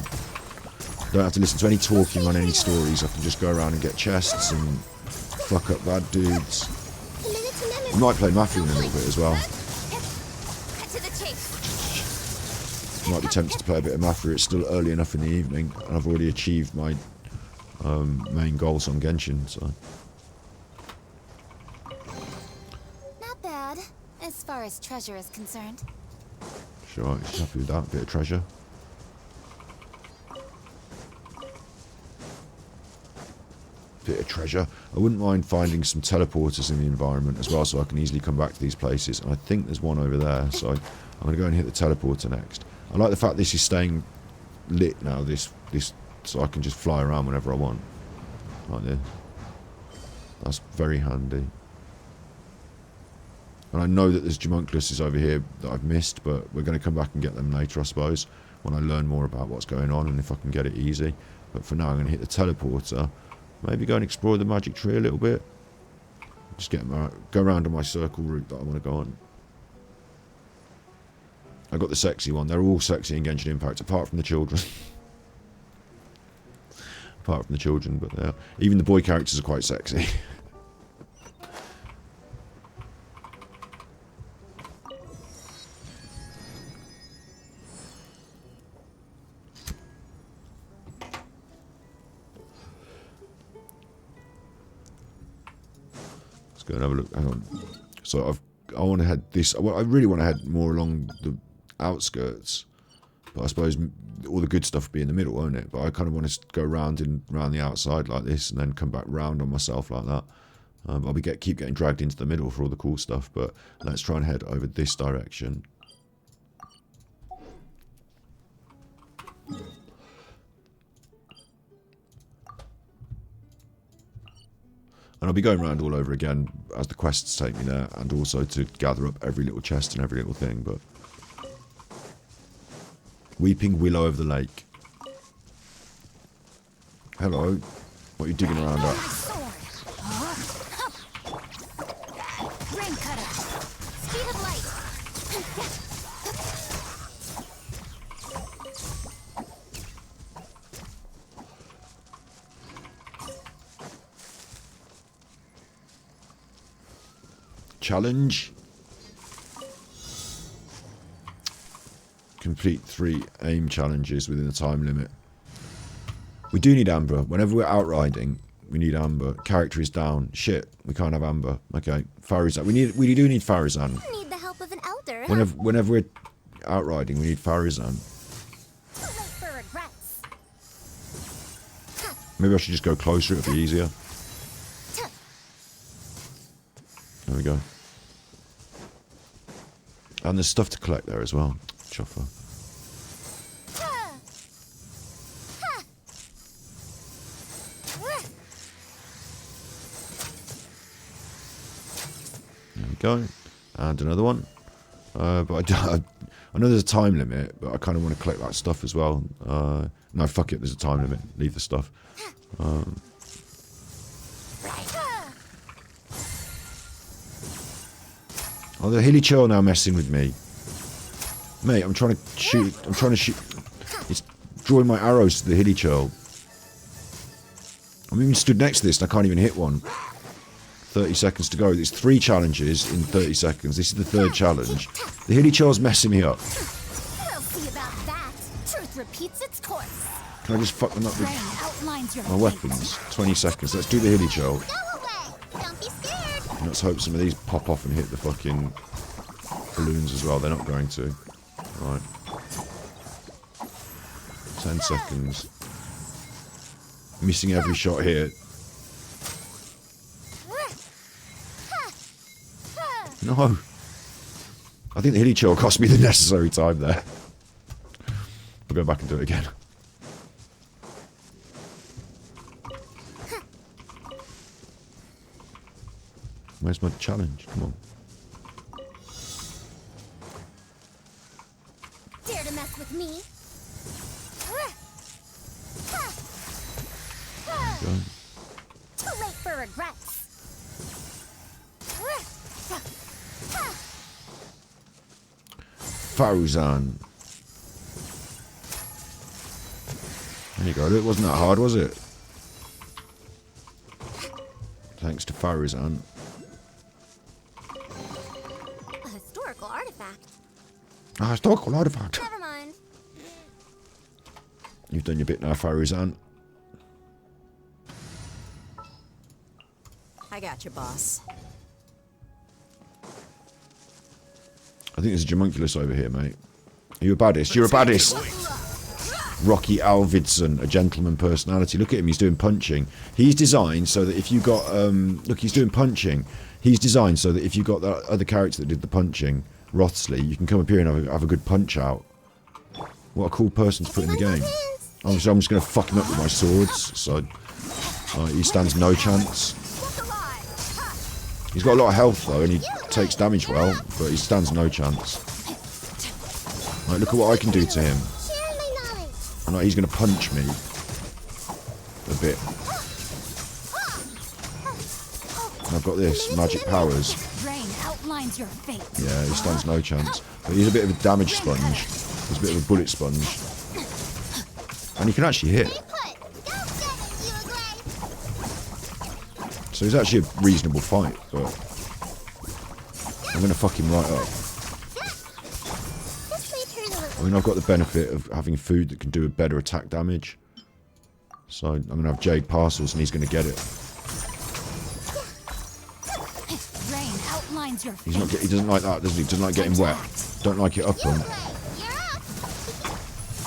Don't have to listen to any talking on any stories. I can just go around and get chests and fuck up bad dudes. I might play Mafia in a little bit as well. Might be tempted to play a bit of Mafia. It's still early enough in the evening, and I've already achieved my main goals on Genshin. So Not bad, as far as treasure is concerned. sure, she's happy with that bit of treasure. Bit of treasure. I wouldn't mind finding some teleporters in the environment as well, so I can easily come back to these places. And I think there's one over there, so I'm going to go and hit the teleporter next. I like the fact this is staying lit now, this so I can just fly around whenever I want. Like this. That's very handy. And I know that there's Homunculuses over here that I've missed, but we're going to come back and get them later, I suppose, when I learn more about what's going on and if I can get it easy. But for now, I'm going to hit the teleporter. Maybe go and explore the magic tree a little bit. Just go around on my circle route that I want to go on. I got the sexy one. They're all sexy in Genshin Impact, apart from the children. Apart from the children, but even the boy characters are quite sexy. Let's go and have a look. Hang on. So I want to head this. I really want to head more along the outskirts, but I suppose all the good stuff will be in the middle, won't it? But I kind of want to go round the outside like this, and then come back round on myself like that. I'll keep getting dragged into the middle for all the cool stuff. But let's try and head over this direction. And I'll be going around all over again as the quests take me there, and also to gather up every little chest and every little thing, but... Weeping Willow of the Lake. Hello. What are you digging around at? Rain cutter. Speed of light. Challenge. Complete 3 aim challenges within a time limit. We do need Amber. Whenever we're out riding, we need Amber. Character is down. Shit, we can't have Amber. Okay, Farizan. We do need Farizan. Need the help of an elder. Whenever we're out riding, we need Farizan. Too late for regrets. Maybe I should just go closer. It'll be easier. There we go. And there's stuff to collect there as well. Chopper. There we go. And another one. But I know there's a time limit, but I kind of want to collect that stuff as well. No, fuck it, there's a time limit. Leave the stuff. Oh, the hilly chill now messing with me. Mate, I'm trying to shoot. It's drawing my arrows to the hilly chill. I'm even stood next to this and I can't even hit one. 30 seconds to go. There's 3 challenges in 30 seconds. This is the 3rd challenge. The hilly chill's messing me up. We'll see about that. Truth repeats its course. Can I just fuck them up with Rain outlines your my weapons? 20 seconds. Let's do the hilly chill. Go away. Don't be scared. Let's hope some of these pop off and hit the fucking balloons as well. They're not going to. Right. 10 seconds. Missing every shot here. No. I think the hilly chill cost me the necessary time there. I'll go back and do it again. Where's my challenge? Come on. Dare to mess with me? Go. Too late for regrets. Fauzan. There you go. It wasn't that hard, was it? Thanks to Fauzan. A historical artifact. A historical artifact. Never mind. You've done your bit now, Fauzan. I got you, boss. I think there's a Jamunculus over here, mate. Are you a baddest? You're a baddest! Rocky Alvidson, a gentleman personality. Look at him, he's doing punching. He's designed so that if you got... look, he's doing punching. He's designed so that if you got that other character that did the punching, Rothsley, you can come up here and have a good punch out. What a cool person to put in the game. Obviously, I'm just going to fuck him up with my swords, so... he stands no chance. He's got a lot of health though, and he takes damage well, but he stands no chance. Right, look at what I can do to him. Share my knowledge. And he's going to punch me a bit. And I've got this, magic powers. Rain outlines your fate. Yeah, he stands no chance. But he's a bit of a damage sponge. He's a bit of a bullet sponge. And he can actually hit. Stay put. Don't get it, you agree. So it's actually a reasonable fight, but I'm going to fuck him right up. This may turn a little. I mean, I've got the benefit of having food that can do a better attack damage. So I'm going to have Jade Parcels and he's going to get it. Rain outlines your He fate. doesn't like that, does he? Doesn't like getting wet. Don't like it up him. You're up.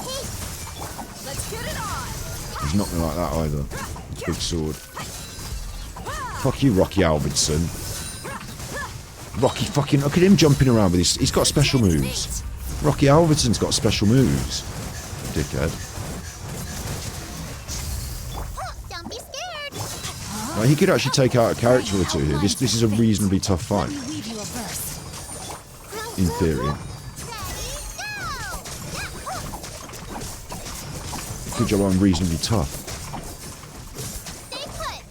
Hey, Let's get it on! He's not going to like that either. It's a big sword. Fuck you, Rocky Alvidson. Rocky fucking... Look at him jumping around with his... He's got special moves. Rocky Alvidson's got special moves. Dickhead. don't be scared. Now, he could actually take out a character or two here. This is a reasonably tough fight. Let me weave you a verse. In theory. Good job, I'm reasonably tough. Stay put.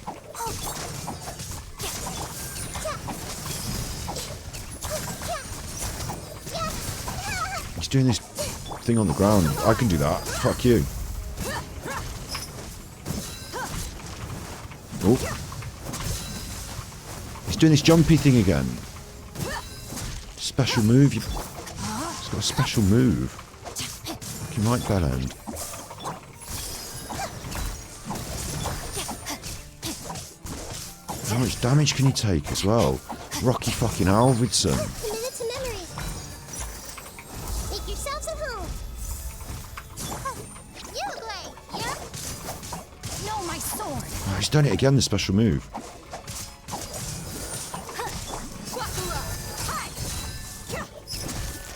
He's doing this thing on the ground. I can do that. Fuck you. Oh. He's doing this jumpy thing again. Special move. He's got a special move. Fucking right, Bellend. How much damage can he take as well? Rocky fucking Alvidson. Committed to memory. Make yourselves at home. You play. Yep. No, my sword. Oh, he's done it again, the special move.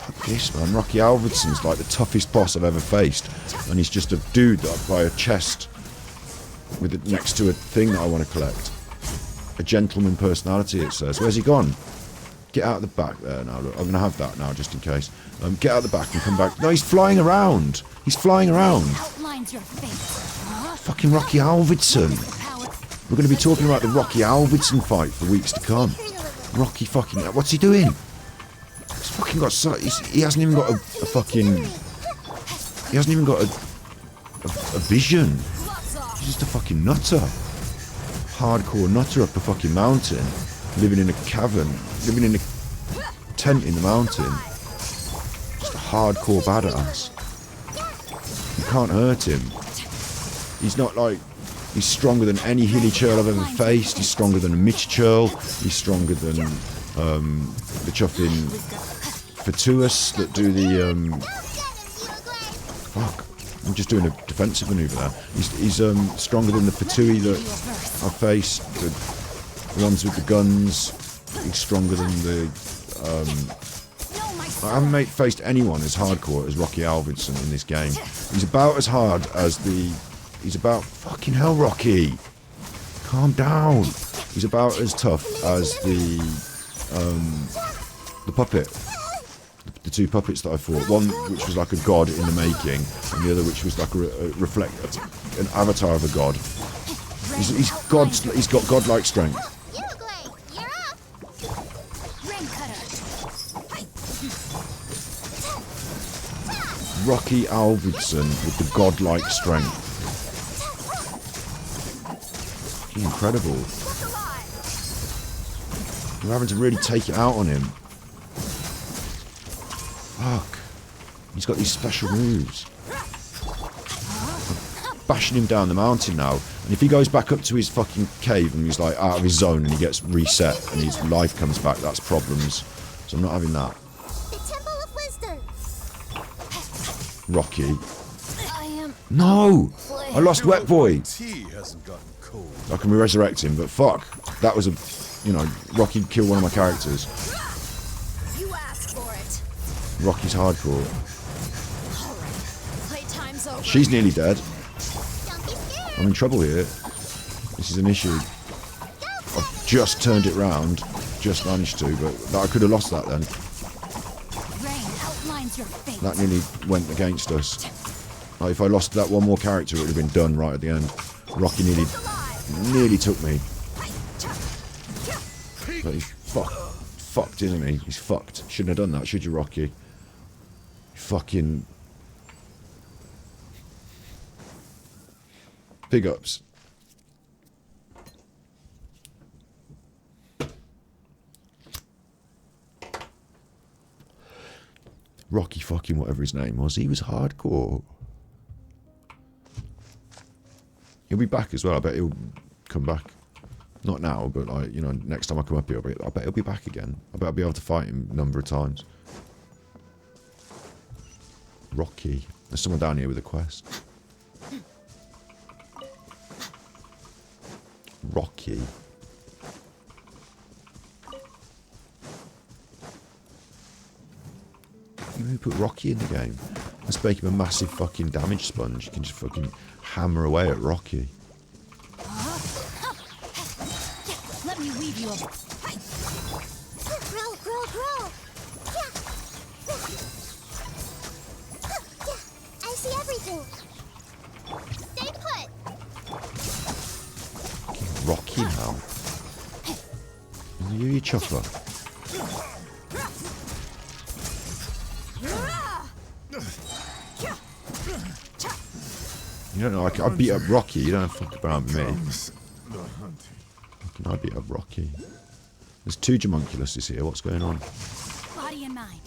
Fuck this, man. Rocky Alvidson's like the toughest boss I've ever faced. And he's just a dude up by a chest with it next to a thing that I want to collect. A gentleman personality, it says. Where's he gone? Get out of the back there now. Look, I'm going to have that now just in case. Get out of the back and come back. No, he's flying around. He's flying around. Outlines your fate. Fucking Rocky Alvidson. We're going to be talking about the Rocky Alvidson fight for weeks to come. Rocky fucking... What's he doing? He's fucking got... he hasn't even got a fucking... He hasn't even got a vision. He's just a fucking nutter. Hardcore nutter up a fucking mountain. Living in a cavern. Living in a tent in the mountain. Just a hardcore badass. You can't hurt him. He's not like... He's stronger than any hilly churl I've ever faced. He's stronger than a Mitch churl. He's stronger than the chuffing Fatuous that do the... Fuck. I'm just doing a defensive manoeuvre there. He's stronger than the Fatui that I faced. The ones with the guns. He's stronger than the... I haven't faced anyone as hardcore as Rocky Alvidson in this game. He's about as hard as the... He's about... Fucking hell, Rocky! Calm down! He's about as tough as the puppet. The two puppets that I fought. One which was like a god in the making, and the other which was like an avatar of a god. He's got godlike strength. Rocky Alvidson with the godlike strength. Incredible. We're having to really take it out on him. Fuck. He's got these special moves. I'm bashing him down the mountain now. And if he goes back up to his fucking cave and he's like out of his zone and he gets reset and his life comes back, that's problems. So I'm not having that. The Temple of Wisdom. Rocky. I am... No! I lost Wet Boy. Tea hasn't gotten cold. I can resurrect him, but fuck. That was a... You know, Rocky killed one of my characters. You asked for it. Rocky's hardcore. Playtime's over. She's nearly dead. Don't be scared. I'm in trouble here. This is an issue. I've just turned it round. Just managed to, but I could have lost that then. Rain outlines your fate. That nearly went against us. Like, if I lost that one more character, it would have been done right at the end. Rocky nearly took me. But he's fucked, isn't he? He's fucked. Shouldn't have done that, should you, Rocky? Fucking... Big ups. Rocky fucking whatever his name was, he was hardcore. He'll be back as well, I bet he'll come back. Not now, but like, you know, next time I come up here, I bet he'll be back again. I bet I'll be able to fight him a number of times. Rocky. There's someone down here with a quest. Rocky. You put Rocky in the game. Let's make him a massive fucking damage sponge. You can just fucking hammer away at Rocky. Let me weave you a... Grow, grow, grow. Yeah. I see everything. Stay put. Rocky now. You chopper. You don't know, I beat up Rocky, you don't have to fuck about with me. I beat up Rocky. There's two Jamunculuses here, what's going on? Body and mind.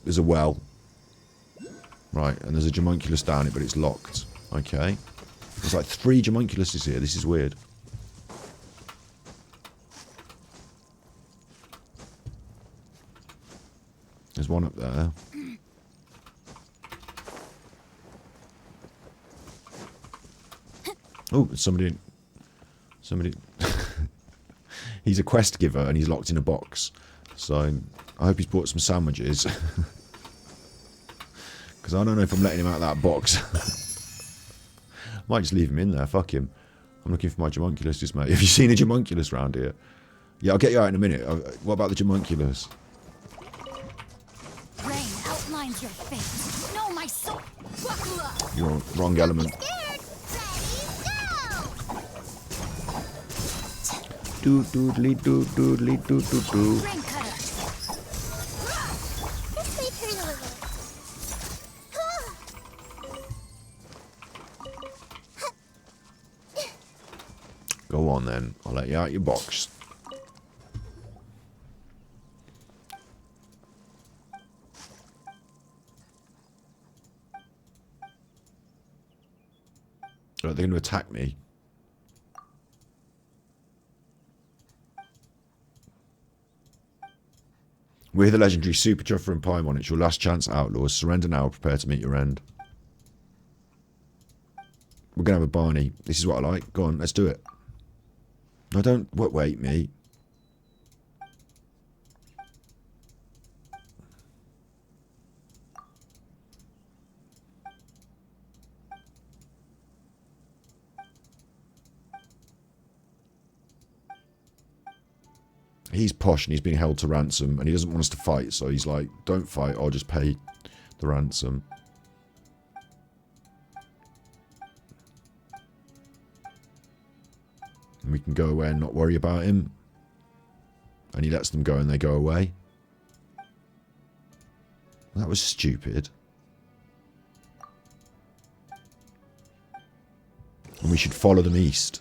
There's a well. Right, and there's a Jamunculus down it, but it's locked. Okay. There's like 3 Jamunculuses here, this is weird. There's one up there. Oh, somebody... He's a quest giver and he's locked in a box. So, I hope he's bought some sandwiches. Because I don't know if I'm letting him out of that box. Might just leave him in there, fuck him. I'm looking for my homunculus, mate. Have you seen a homunculus around here? Yeah, I'll get you out in a minute. What about the homunculus? Rain outlines your fate. No, my soul. Buckle up. You're on wrong element. Scared. Ready, go! Doodly doo doodly doo doo doo. Rain cutter. This may hurt a little. Go on then. I'll let you out your box. They're going to attack me. We're the legendary Super Juffer and Paimon. It's your last chance, outlaws. Surrender now. Prepare to meet your end. We're going to have a Barney. This is what I like. Go on, let's do it. No, don't wait me. He's posh and he's being held to ransom and he doesn't want us to fight, so he's like, don't fight, I'll just pay the ransom. And we can go away and not worry about him. And he lets them go and they go away. That was stupid. And we should follow them east.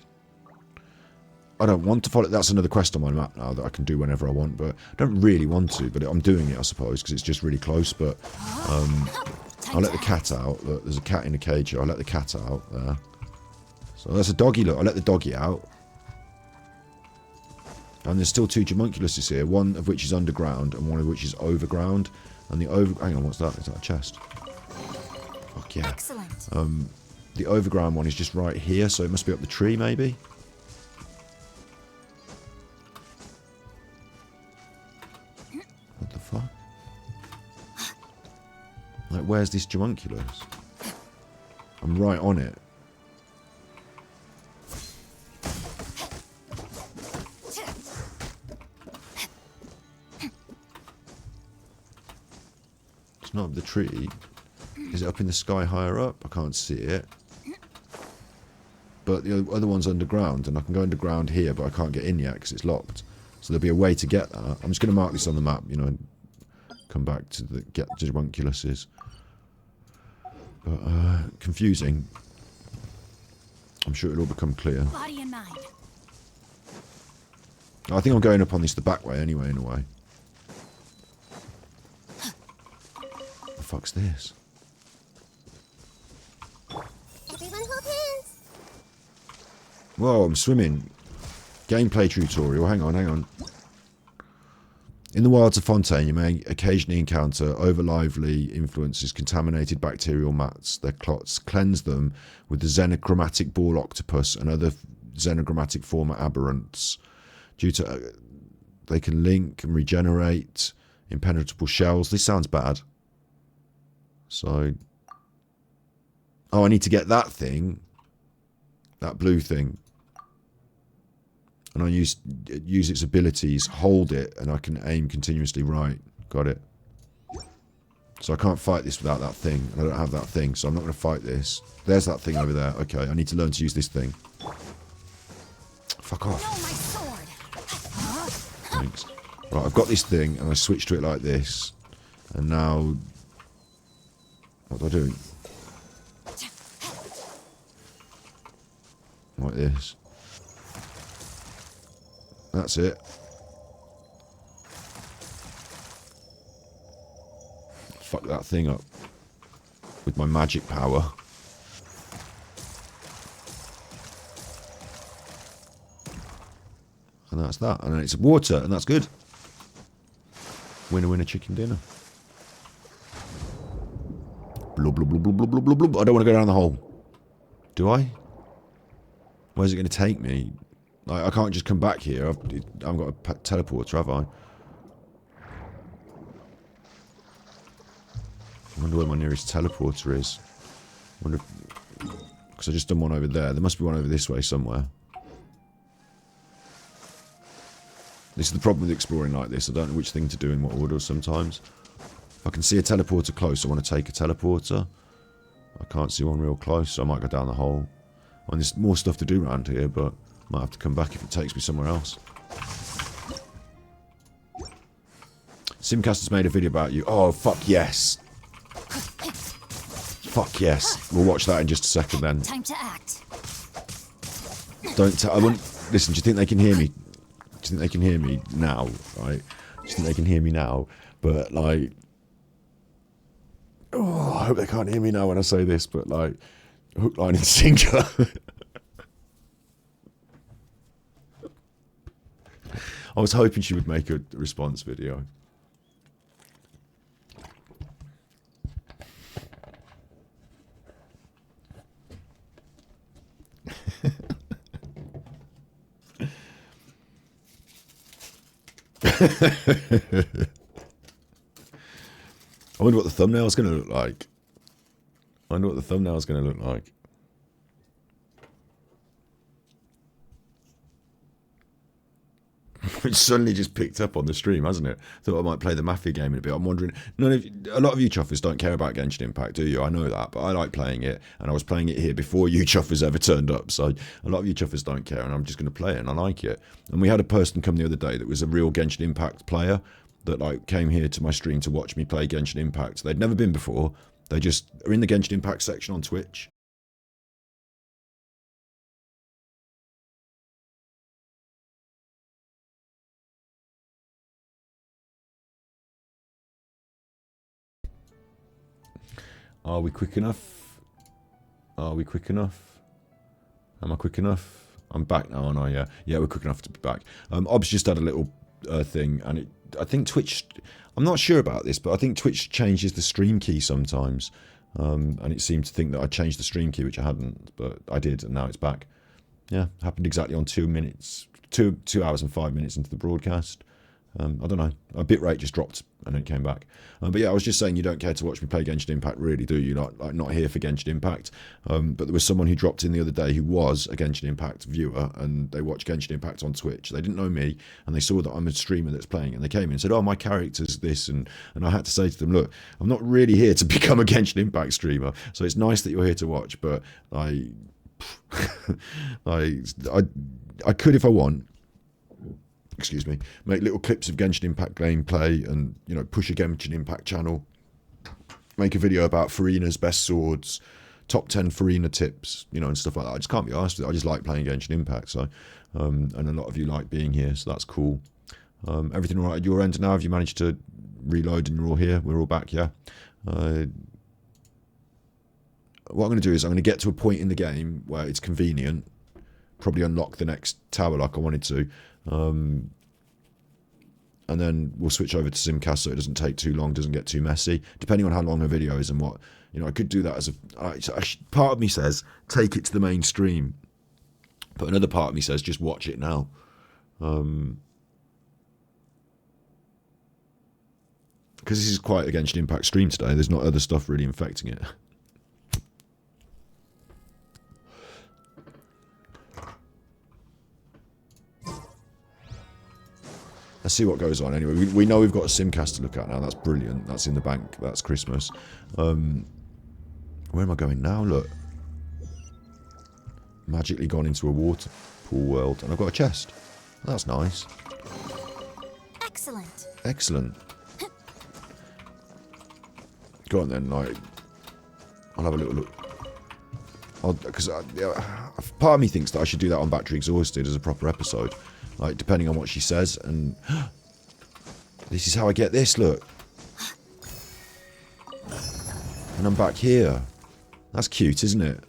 I don't want to follow. That's another quest on my map now that I can do whenever I want, but I don't really want to. But I'm doing it, I suppose, because it's just really close. But I'll let the cat out. Look, there's a cat in a cage here. I'll let the cat out there. So that's a doggy. Look, I'll let the doggy out. And there's still two homunculuses here, one of which is underground and one of which is overground. And the hang on, what's that? Is that a chest? Fuck yeah. Excellent. The overground one is just right here, so it must be up the tree, maybe. What the fuck? Like, where's this homunculus? I'm right on it. It's not up the tree. Is it up in the sky higher up? I can't see it. But the other one's underground, and I can go underground here, but I can't get in yet because it's locked. So there'll be a way to get that. I'm just going to mark this on the map, you know, and come back to the get to homunculuses. But confusing. I'm sure it'll all become clear. Body and mind. I think I'm going up on this the back way anyway, in a way. What the fuck's this? Everyone hold hands. Whoa, I'm swimming. Gameplay tutorial. Hang on. In the wilds of Fontaine, you may occasionally encounter over-lively influences, contaminated bacterial mats. Their clots cleanse them with the xenochromatic ball octopus and other xenogrammatic former aberrants. Due to they can link and regenerate impenetrable shells. This sounds bad. So, oh, I need to get that thing, that blue thing, and I use its abilities. Hold it, and I can aim continuously right. Got it. So I can't fight this without that thing. I don't have that thing, so I'm not going to fight this. There's that thing over there. Okay, I need to learn to use this thing. Fuck off. No, my sword. Thanks. Right, I've got this thing, and I switch to it like this. And now... what do I do? Like this. That's it. Fuck that thing up. With my magic power. And that's that. And then it's water, and that's good. Winner, winner, chicken dinner. Blub, blub, blub, blub, blub, blub, blub, blub. I don't want to go down the hole. Do I? Where's it going to take me? Like, I can't just come back here. I haven't got a teleporter, have I? I wonder where my nearest teleporter is. I wonder if Because I just done one over there. There must be one over this way somewhere. This is the problem with exploring like this. I don't know which thing to do in what order sometimes. If I can see a teleporter close, I want to take a teleporter. I can't see one real close, so I might go down the hole. And there's more stuff to do around here, but I might have to come back if it takes me somewhere else. Simcaster's made a video about you. Oh, fuck yes. Fuck yes. We'll watch that in just a second then. Time to act. I wouldn't... Listen, do you think they can hear me? Do you think they can hear me now, right? Do you think they can hear me now? But, like... Oh, I hope they can't hear me now when I say this, but, like... Hook, line and sinker. I was hoping she would make a response video. I wonder what the thumbnail's going to look like. I wonder what the thumbnail's going to look like. Which suddenly just picked up on the stream, hasn't it? Thought I might play the Mafia game in a bit. I'm wondering, a lot of you chuffers don't care about Genshin Impact, do you? I know that, but I like playing it, and I was playing it here before you chuffers ever turned up, so a lot of you chuffers don't care, and I'm just going to play it, and I like it. And we had a person come the other day that was a real Genshin Impact player that like came here to my stream to watch me play Genshin Impact. They'd never been before. They just are in the Genshin Impact section on Twitch. Are we quick enough? Are we quick enough? Am I quick enough? I'm back now, aren't I? Yeah. Yeah, we're quick enough to be back. Ob's just had a little thing, and I think Twitch... I'm not sure about this, but I think Twitch changes the stream key sometimes. And it seemed to think that I changed the stream key, which I hadn't, but I did, and now it's back. Yeah, happened exactly on 2 minutes, 2 hours and 5 minutes into the broadcast. I don't know, a bitrate just dropped and then it came back. But yeah, I was just saying you don't care to watch me play Genshin Impact, really, do you? Like not here for Genshin Impact. But there was someone who dropped in the other day who was a Genshin Impact viewer, and they watched Genshin Impact on Twitch. They didn't know me, and they saw that I'm a streamer that's playing, and they came in and said, oh, my character's this, and I had to say to them, look, I'm not really here to become a Genshin Impact streamer, so it's nice that you're here to watch, but I could, if I want, excuse me, make little clips of Genshin Impact gameplay and, you know, push a Genshin Impact channel, make a video about Furina's best swords, top 10 Furina tips, you know, and stuff like that. I just can't be arsed with it. I just like playing Genshin Impact, so, and a lot of you like being here, so that's cool. Everything all right at your end now? Have you managed to reload and you're all here? We're all back, yeah? What I'm going to do is I'm going to get to a point in the game where it's convenient, probably unlock the next tower like I wanted to, and then we'll switch over to Simcast so it doesn't take too long, doesn't get too messy, depending on how long a video is and what, you know, I could do that as a, part of me says, take it to the main stream, but another part of me says, just watch it now. Because this is quite a Genshin Impact stream today, there's not other stuff really infecting it. Let's see what goes on anyway. We know we've got a Simcast to look at now. That's brilliant. That's in the bank. That's Christmas. Where am I going now? Look. Magically gone into a water pool world. And I've got a chest. That's nice. Excellent. Excellent. Go on then, like... I'll have a little look. Because part of me thinks that I should do that on Battery Exhausted as a proper episode. Like, depending on what she says, and this is how I get this, look. And I'm back here. That's cute, isn't it?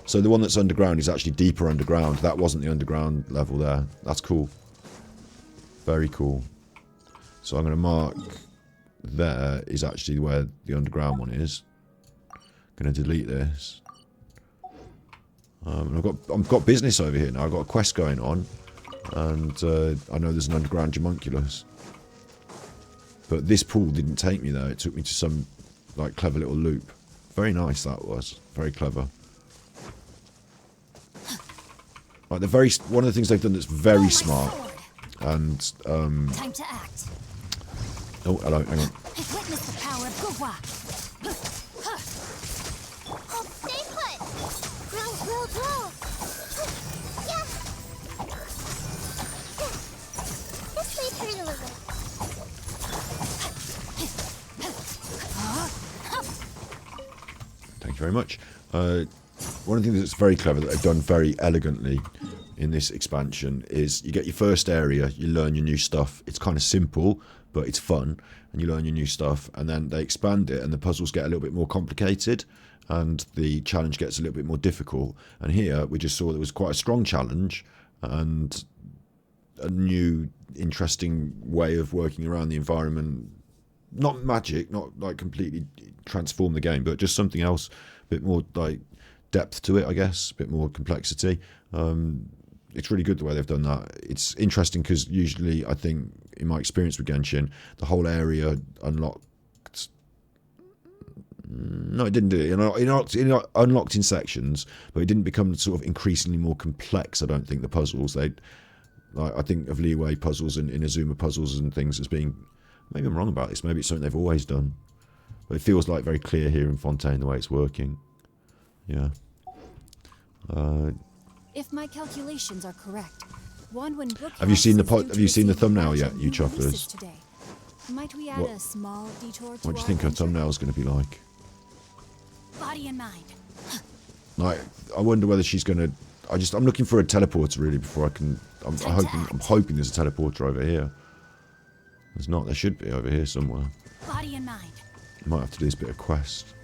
So the one that's underground is actually deeper underground. That wasn't the underground level there. That's cool. Very cool. So I'm going to mark there is actually where the underground one is. Going to delete this. And I've got business over here now. I've got a quest going on, and I know there's an underground homunculus. But this pool didn't take me there. It took me to some like clever little loop. Very nice that was. Very clever. Like one of the things they've done that's very smart, and Time to act. oh, hello, hang on. Witness the power of Gugwa. Oh, stay put. Grow. Yeah. This way, turn a little. Thank you very much. One of the things that's very clever that they've done very elegantly in this expansion is you get your first area, you learn your new stuff. It's kind of simple, but it's fun, and you learn your new stuff, and then they expand it, and the puzzles get a little bit more complicated, and the challenge gets a little bit more difficult. And here we just saw there was quite a strong challenge and a new, interesting way of working around the environment. Not magic, not like completely transform the game, but just something else, a bit more like depth to it, I guess, a bit more complexity. It's really good the way they've done that. It's interesting because usually, I think, in my experience with Genshin, the whole area unlocked. No, it didn't do it. It unlocked in sections, but it didn't become sort of increasingly more complex. I don't think the puzzles. I think of Leeway puzzles and Inazuma puzzles and things as being. Maybe I'm wrong about this. Maybe it's something they've always done, but it feels like very clear here in Fontaine the way it's working. Yeah. If my calculations are correct, Wanwen Book Have you seen the House is due have to you seen the receive thumbnail batch yet, of you new releases choppers? today. Might we add What- a small detour to What do you our think her adventure? thumbnail's going to be like? Body and mind. Like, I wonder whether she's going to. I'm looking for a teleporter really before I can. I'm hoping there's a teleporter over here. There's not. There should be over here somewhere. Body and mind. Might have to do this bit of quest.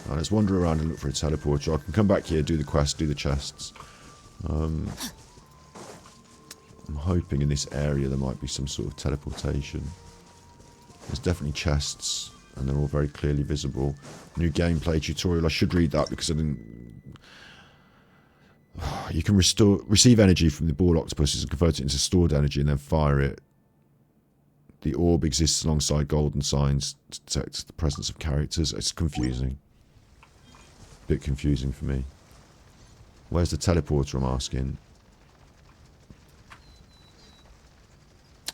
Right, let's wander around and look for a teleporter. I can come back here, do the quest, do the chests. I'm hoping in this area there might be some sort of teleportation. There's definitely chests, and they're all very clearly visible. New gameplay tutorial. I should read that because I didn't. You can receive energy from the ball octopuses and convert it into stored energy and then fire it. The orb exists alongside golden signs to detect the presence of characters. It's confusing. Bit confusing for me. Where's the teleporter, I'm asking?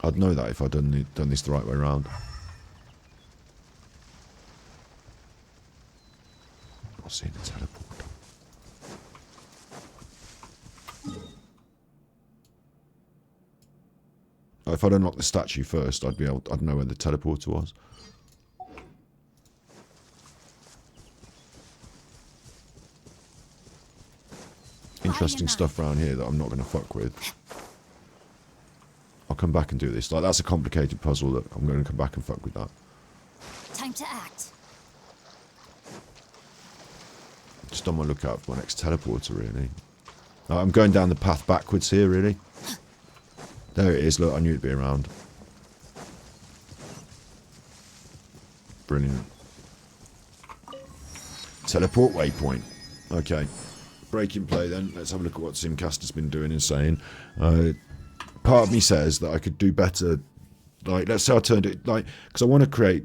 I'd know that if I'd done this the right way around. Not seeing the teleporter. If I'd unlocked the statue first, I'd know where the teleporter was. Interesting stuff around here that I'm not going to fuck with. I'll come back and do this. Like, that's a complicated puzzle that I'm going to come back and fuck with that. Time to act. Just on my lookout for my next teleporter, really. I'm going down the path backwards here, really. There it is. Look, I knew it'd be around. Brilliant. Teleport waypoint. Okay. Breaking play then. Let's have a look at what Simcast has been doing and saying. Part of me says that I could do better. Like, let's say I turned it like, because I want to create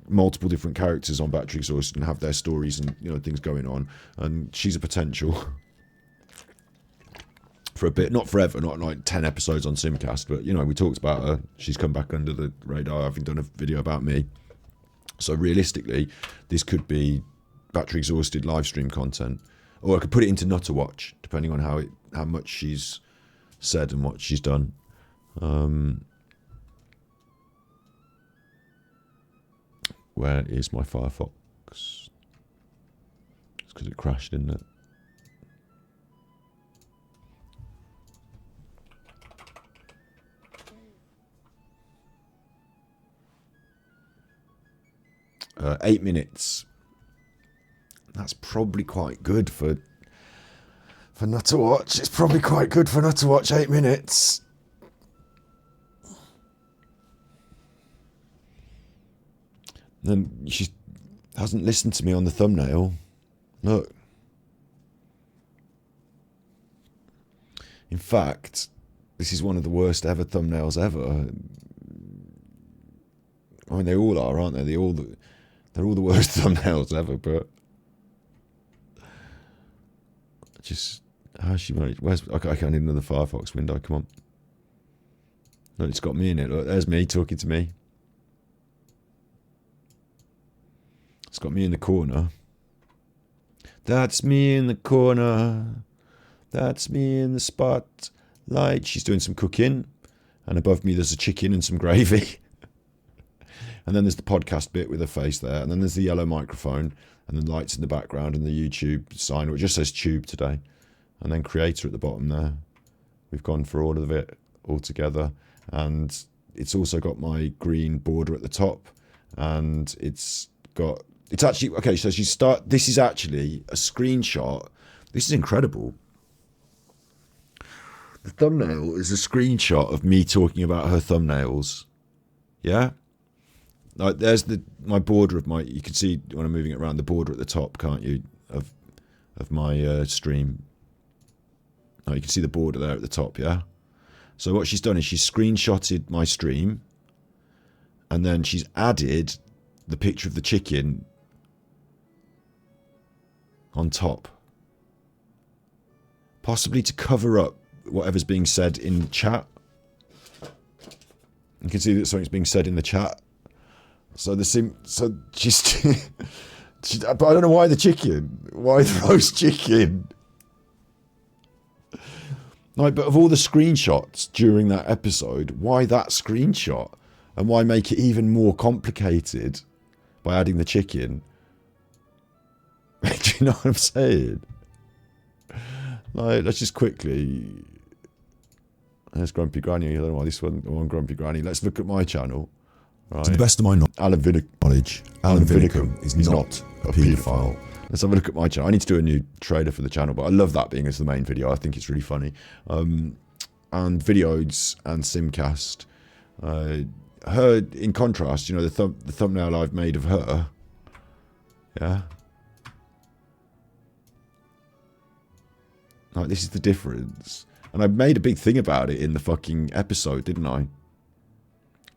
multiple different characters on Battery Exhausted and have their stories and things going on. And she's a potential for a bit, not forever, not like 10 episodes on Simcast, but we talked about her. She's come back under the radar, having done a video about me. So realistically, this could be Battery Exhausted live stream content, or I could put it into Nutter Watch, depending on how much she's said and what she's done. Where is my Firefox? It's because it crashed, didn't it? Uh, 8 minutes. That's probably quite good for Nutter Watch. It's probably quite good for Nutter Watch. 8 minutes. Then she hasn't listened to me on the thumbnail. Look. In fact, this is one of the worst ever thumbnails ever. I mean, they all are, aren't they? They're all the worst thumbnails ever, but just how she managed. I can't need another Firefox window. Come on. No, it's got me in it. Look, there's me talking to me. It's got me in the corner. That's me in the corner. That's me in the spotlight. She's doing some cooking. And above me there's a chicken and some gravy. And then there's the podcast bit with her face there. And then there's the yellow microphone. And then lights in the background and the YouTube sign. It just says tube today. And then creator at the bottom there. We've gone for all of it all together. And it's also got my green border at the top. And it's actually, okay, so this is actually a screenshot. This is incredible. The thumbnail is a screenshot of me talking about her thumbnails. Yeah? Like, there's my border of you can see when I'm moving it around, the border at the top, can't you, of my stream. Oh, you can see the border there at the top, yeah? So what she's done is she's screenshotted my stream, and then she's added the picture of the chicken on top. Possibly to cover up whatever's being said in chat. You can see that something's being said in the chat. So she's but I don't know why the chicken. Why the roast chicken? Like, but of all the screenshots during that episode, why that screenshot? And why make it even more complicated by adding the chicken? Do you know what I'm saying? Like, let's just quickly... There's Grumpy Granny. I don't know why this one... I'm on Grumpy Granny. Let's look at my channel. Right. To the best of my knowledge, Alan Vinicum is not a paedophile. Let's have a look at my channel. I need to do a new trailer for the channel, but I love that being as the main video. I think it's really funny. And videos and Simcast. Her, in contrast, you know, the thumbnail I've made of her. Yeah. Like, this is the difference. And I made a big thing about it in the fucking episode, didn't I?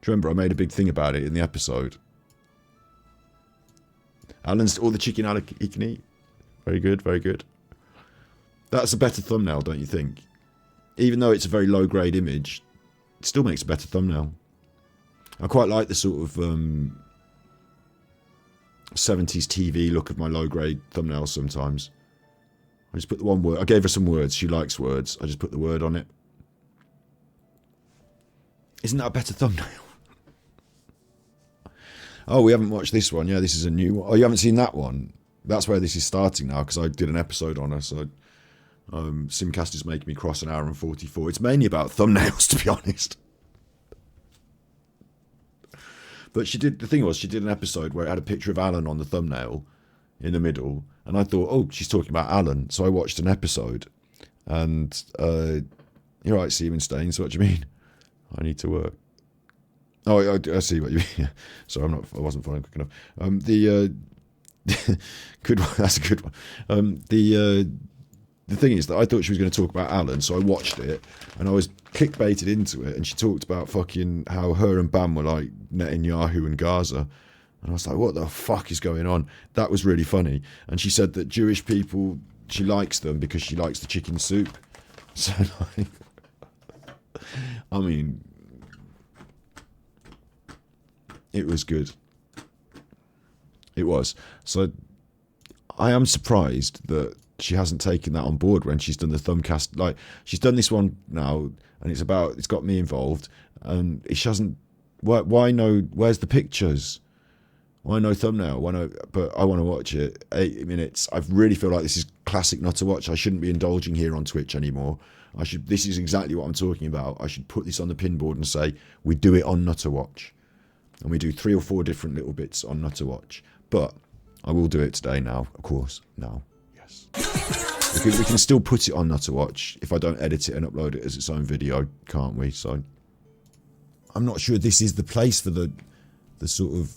Do you remember I made a big thing about it in the episode? Alan's all the chicken Alan he can eat. Very good, very good. That's a better thumbnail, don't you think? Even though it's a very low-grade image, it still makes a better thumbnail. I quite like the sort of 70s TV look of my low-grade thumbnails sometimes. I just put the one word. I gave her some words. She likes words. I just put the word on it. Isn't that a better thumbnail? Oh, we haven't watched this one. Yeah, this is a new one. Oh, you haven't seen that one? That's where this is starting now, because I did an episode on her. So Simcast is making me cross an hour and 44. It's mainly about thumbnails, to be honest. But the thing was, she did an episode where it had a picture of Alan on the thumbnail in the middle. And I thought, oh, she's talking about Alan. So I watched an episode. And, you're right, Seaman Staines, what do you mean? I need to work. Oh, I see what you mean. Sorry, I wasn't following quick enough. Good one. That's a good one. The thing is that I thought she was going to talk about Alan, so I watched it, and I was clickbaited into it, and she talked about fucking how her and Bam were like Netanyahu and Gaza. And I was like, what the fuck is going on? That was really funny. And she said that Jewish people, she likes them because she likes the chicken soup. So, like, I mean... It was good. It was. So I am surprised that she hasn't taken that on board when she's done the thumbcast. Like, she's done this one now, and it's got me involved, and she hasn't. Why no? Where's the pictures? Why no thumbnail? Why no? But I want to watch it. 8 minutes. I really feel like this is classic not to watch. I shouldn't be indulging here on Twitch anymore. This is exactly what I'm talking about. I should put this on the pinboard and say we do it on not to watch. And we do 3 or 4 different little bits on not to watch. But I will do it today now, of course. Now, yes. We can still put it on not to watch if I don't edit it and upload it as its own video, can't we? So I'm not sure this is the place for the sort of...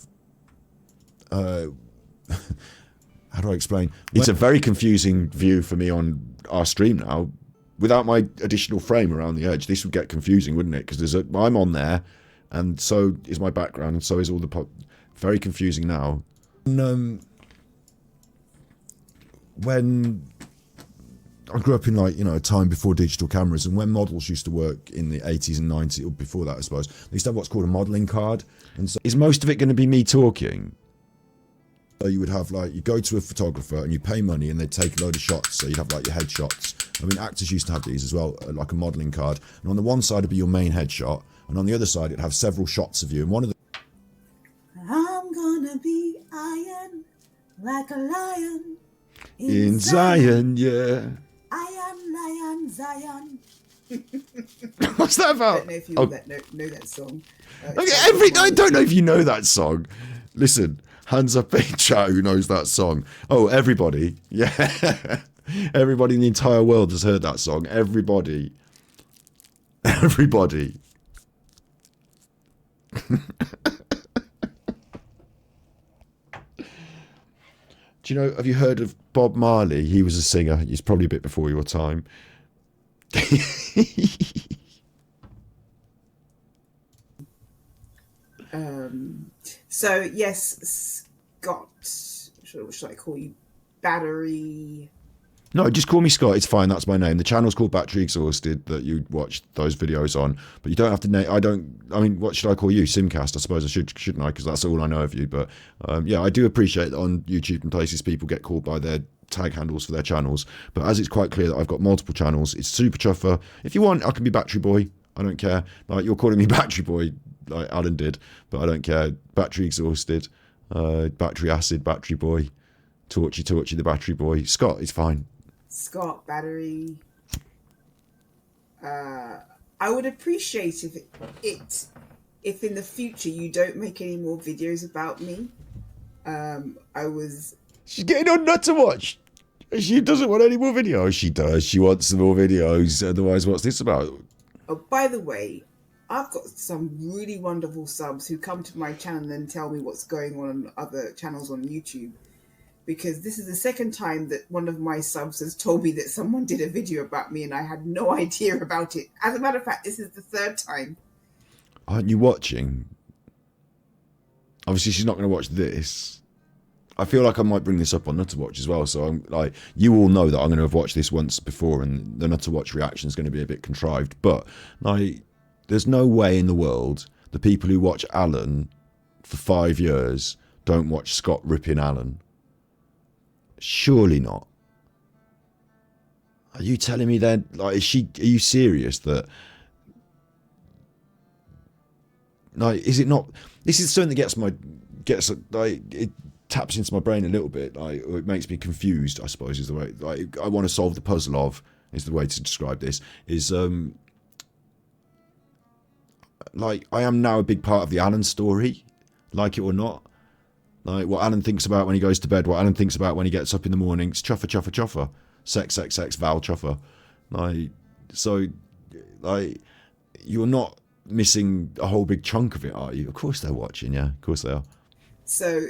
how do I explain? It's a very confusing view for me on our stream now. Without my additional frame around the edge, this would get confusing, wouldn't it? Because I'm on there, and so is my background, and so is all the very confusing now. And, when I grew up in, like, you know, a time before digital cameras, and when models used to work in the 80s and 90s, or before that I suppose, they used to have what's called a modelling card. And so is most of it going to be me talking? So you would have, like, you go to a photographer and you pay money and they'd take a load of shots, so you'd have like your headshots. I mean, actors used to have these as well, like a modelling card, and on the one side would be your main headshot, and on the other side it'd have several shots of you, and one of the I'm gonna be iron like a lion in Zion, yeah. I am lion Zion. What's that about? I don't know if you know that song. Okay, I don't know if you know that song. Listen, hands up in chat who knows that song. Oh, everybody. Yeah. Everybody in the entire world has heard that song. Everybody. Everybody. Do you know, have you heard of Bob Marley? He was a singer. He's probably a bit before your time. So yes, Scott, what should I call you? Battery. No, just call me Scott. It's fine. That's my name. The channel's called Battery Exhausted that you watched those videos on. But you don't have to name. I mean, what should I call you? Simcast. I suppose I shouldn't I? Because that's all I know of you. But yeah, I do appreciate that on YouTube and places people get called by their tag handles for their channels. But as it's quite clear that I've got multiple channels, it's super chuffer. If you want, I can be Battery Boy. I don't care. Like, you're calling me Battery Boy, like Alan did, but I don't care. Battery Exhausted, Battery Acid, Battery Boy, Torchy the Battery Boy. Scott, it's fine. Scott, Battery. I would appreciate if in the future you don't make any more videos about me. She's getting on not to watch. She doesn't want any more videos. She does. She wants some more videos. Otherwise, what's this about? Oh, by the way, I've got some really wonderful subs who come to my channel and tell me what's going on other channels on YouTube. Because this is the second time that one of my subs has told me that someone did a video about me and I had no idea about it. As a matter of fact, this is the third time. Aren't you watching? Obviously, she's not going to watch this. I feel like I might bring this up on Not to Watch as well. So I'm like, you all know that I'm going to have watched this once before, and the Not to Watch reaction is going to be a bit contrived. But like, there's no way in the world the people who watch Alan for 5 years don't watch Scott ripping Alan. Surely not. Are you telling me then? Like, are you serious that? Like, is it not? This is something that gets like, it taps into my brain a little bit. Like, or it makes me confused, I suppose, is the way. Like, I want to solve the puzzle of, is the way to describe this. Is like, I am now a big part of the Alan story, like it or not. Like, what Alan thinks about when he goes to bed, what Alan thinks about when he gets up in the morning, it's chuffer, chuffer, chuffer. Sex, sex, sex, Val, chuffer. Like, so, like, you're not missing a whole big chunk of it, are you? Of course they're watching, yeah. Of course they are. So,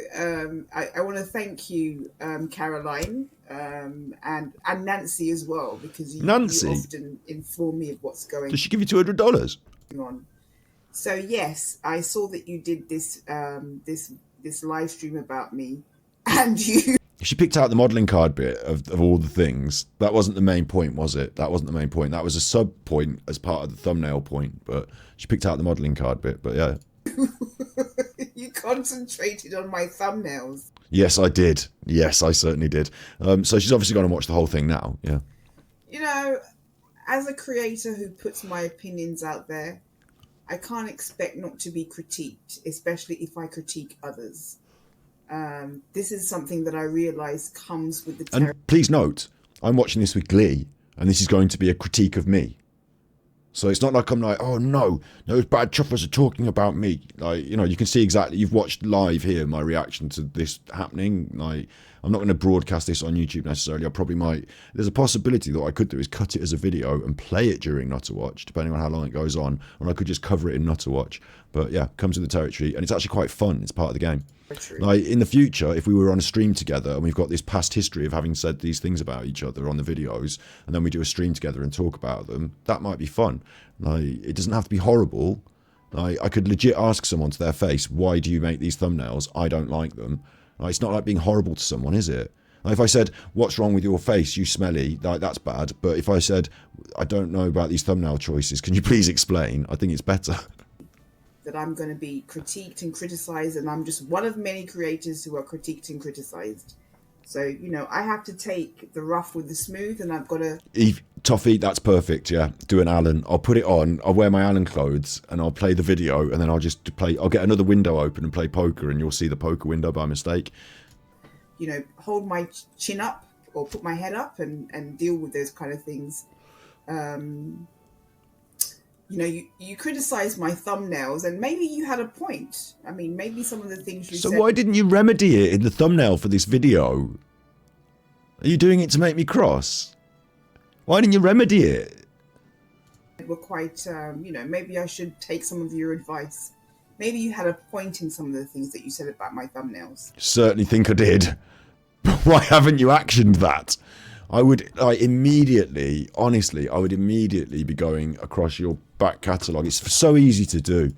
I want to thank you, Caroline, and Nancy as well, because you often inform me of what's going on. Does she give you $200? So, yes, I saw that you did this this live stream about me, and you... She picked out the modelling card bit of all the things. That wasn't the main point, was it? That wasn't the main point. That was a sub point as part of the thumbnail point, but she picked out the modelling card bit, but yeah. You concentrated on my thumbnails. Yes, I did. Yes, I certainly did. So she's obviously going to watch the whole thing now, yeah. You know, as a creator who puts my opinions out there, I can't expect not to be critiqued, especially if I critique others. This is something that I realise comes with the... And please note, I'm watching this with glee, and this is going to be a critique of me. So it's not like I'm like, oh no, those bad chuffers are talking about me. Like, you know, you can see exactly, you've watched live here my reaction to this happening. Like, I'm not going to broadcast this on YouTube necessarily. I probably might. There's a possibility that what I could do is cut it as a video and play it during Not to Watch, depending on how long it goes on. Or I could just cover it in Not to Watch. But yeah, comes with the territory. And it's actually quite fun. It's part of the game. Like, in the future, if we were on a stream together and we've got this past history of having said these things about each other on the videos, and then we do a stream together and talk about them, that might be fun. Like, it doesn't have to be horrible. I could legit ask someone to their face, why do you make these thumbnails? I don't like them. It's not like being horrible to someone, is it? If I said, what's wrong with your face, you smelly, that's bad. But if I said, I don't know about these thumbnail choices, can you please explain? I think it's better. That I'm going to be critiqued and criticized, and I'm just one of many creators who are critiqued and criticized. So, you know, I have to take the rough with the smooth, and I've got to... Eve, Toffee, that's perfect, yeah. Do an Alan. I'll put it on, I'll wear my Alan clothes, and I'll play the video, and then I'll just play... I'll get another window open and play poker, and you'll see the poker window by mistake. You know, hold my chin up, or put my head up, and deal with those kind of things. You know, you criticise my thumbnails, and maybe you had a point. I mean, maybe some of the things you said... So why didn't you remedy it in the thumbnail for this video? Are you doing it to make me cross? Why didn't you remedy it? Were quite, you know, maybe I should take some of your advice. Maybe you had a point in some of the things that you said about my thumbnails. Certainly think I did. But why haven't you actioned that? I would immediately, honestly, I would immediately be going across your back catalogue. It's so easy to do.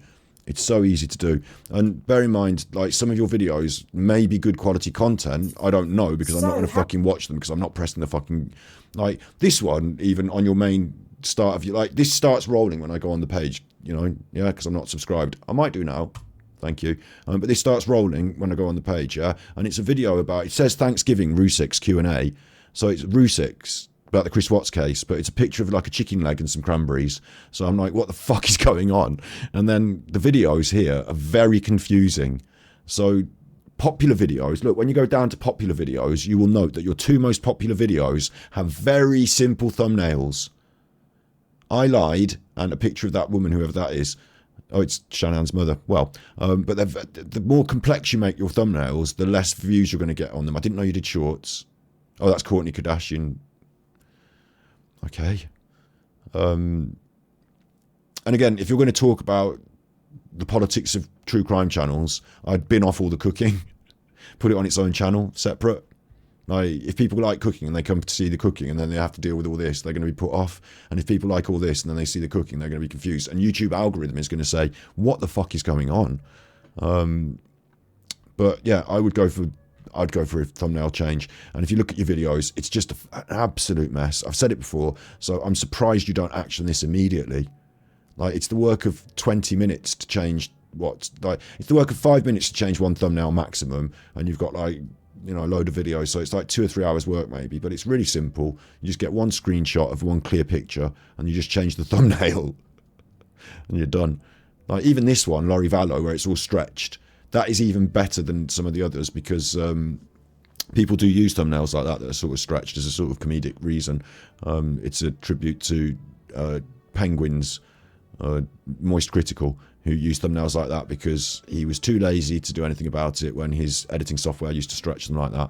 It's so easy to do. And bear in mind, like, some of your videos may be good quality content. I don't know, because I'm not going to fucking watch them, because I'm not pressing the fucking... Like, this one, even on your main start of your... Like, this starts rolling when I go on the page, you know? Yeah, because I'm not subscribed. I might do now. Thank you. But this starts rolling when I go on the page, yeah? And it's a video about... It says Thanksgiving Rusix Q&A. So it's Rusix, about the Chris Watts case, but it's a picture of like a chicken leg and some cranberries. So I'm like, what the fuck is going on? And then the videos here are very confusing. So popular videos, look, when you go down to popular videos, you will note that your two most popular videos have very simple thumbnails. I lied, and a picture of that woman, whoever that is. Oh, it's Shannon's mother. Well, but the more complex you make your thumbnails, the less views you're going to get on them. I didn't know you did shorts. Oh, that's Kourtney Kardashian. Okay. And again, if you're going to talk about the politics of true crime channels, I'd bin off all the cooking. Put it on its own channel, separate. Like, if people like cooking and they come to see the cooking and then they have to deal with all this, they're going to be put off. And if people like all this and then they see the cooking, they're going to be confused. And YouTube algorithm is going to say, what the fuck is going on? But yeah, I'd go for a thumbnail change. And if you look at your videos, it's just an absolute mess. I've said it before, so I'm surprised you don't action this immediately. Like, it's the work of 20 minutes to change it's the work of 5 minutes to change one thumbnail maximum, and you've got, like, you know, a load of videos, so it's like 2 or 3 hours work maybe, but it's really simple. You just get one screenshot of one clear picture, and you just change the thumbnail, and you're done. Like, even this one, Laurie Vallow, where it's all stretched, that is even better than some of the others, because people do use thumbnails like that are sort of stretched as a sort of comedic reason. It's a tribute to Penguin's Moist Critical, who used thumbnails like that because he was too lazy to do anything about it when his editing software used to stretch them like that.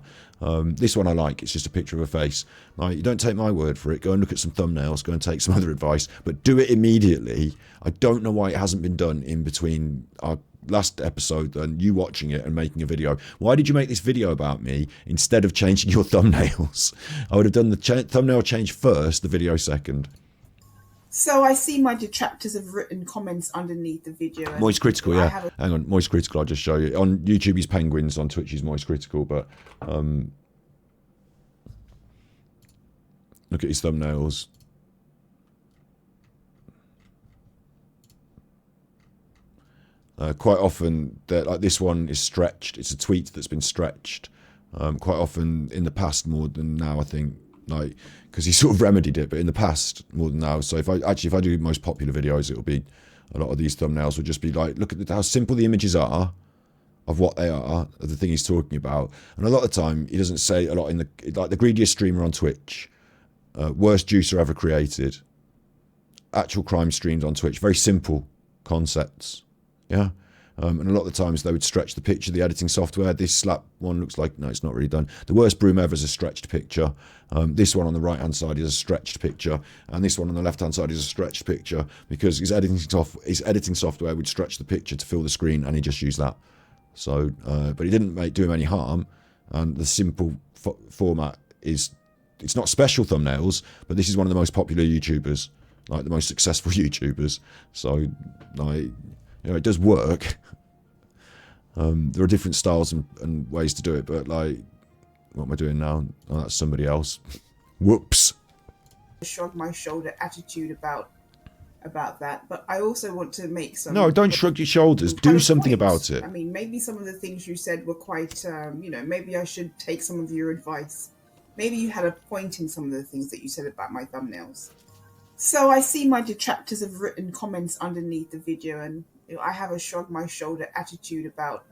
This one I like. It's just a picture of a face. Like, you don't take my word for it. Go and look at some thumbnails. Go and take some other advice. But do it immediately. I don't know why it hasn't been done in between our last episode and you watching it and making a video. Why did you make this video about me instead of changing your thumbnails? I would have done the thumbnail change first, the video second. So I see my detractors have written comments underneath the video. Moist Critical, yeah. Hang on, Moist Critical, I'll just show you. On YouTube he's Penguins, on Twitch he's Moist Critical, but look at his thumbnails. Quite often, like, this one is stretched. It's a tweet that's been stretched. Quite often in the past more than now, I think. Like, because he sort of remedied it, but in the past more than now. So if I do most popular videos, it'll be a lot of these thumbnails will just be like, look at how simple the images are of what they are, of the thing he's talking about. And a lot of the time he doesn't say a lot in like the greediest streamer on Twitch, worst juicer ever created, actual crime streamed on Twitch, very simple concepts. Yeah. And a lot of the times they would stretch the picture, the editing software. This slap one looks like, no, it's not really done. The worst broom ever is a stretched picture. This one on the right hand side is a stretched picture, and this one on the left hand side is a stretched picture because his editing software would stretch the picture to fill the screen, and he just used that. So, but he didn't do him any harm. And the simple format is, it's not special thumbnails, but this is one of the most popular YouTubers, like the most successful YouTubers. So, like, You know, it does work. There are different styles and ways to do it, but like, what am I doing now? Oh, that's somebody else. Whoops. Shrug my shoulder attitude about that, but I also want to make some. No, don't shrug your shoulders. Do something about it. I mean, maybe some of the things you said were quite, you know, maybe I should take some of your advice. Maybe you had a point in some of the things that you said about my thumbnails. So I see my detractors have written comments underneath the video, and you know, I have a shrug my shoulder attitude about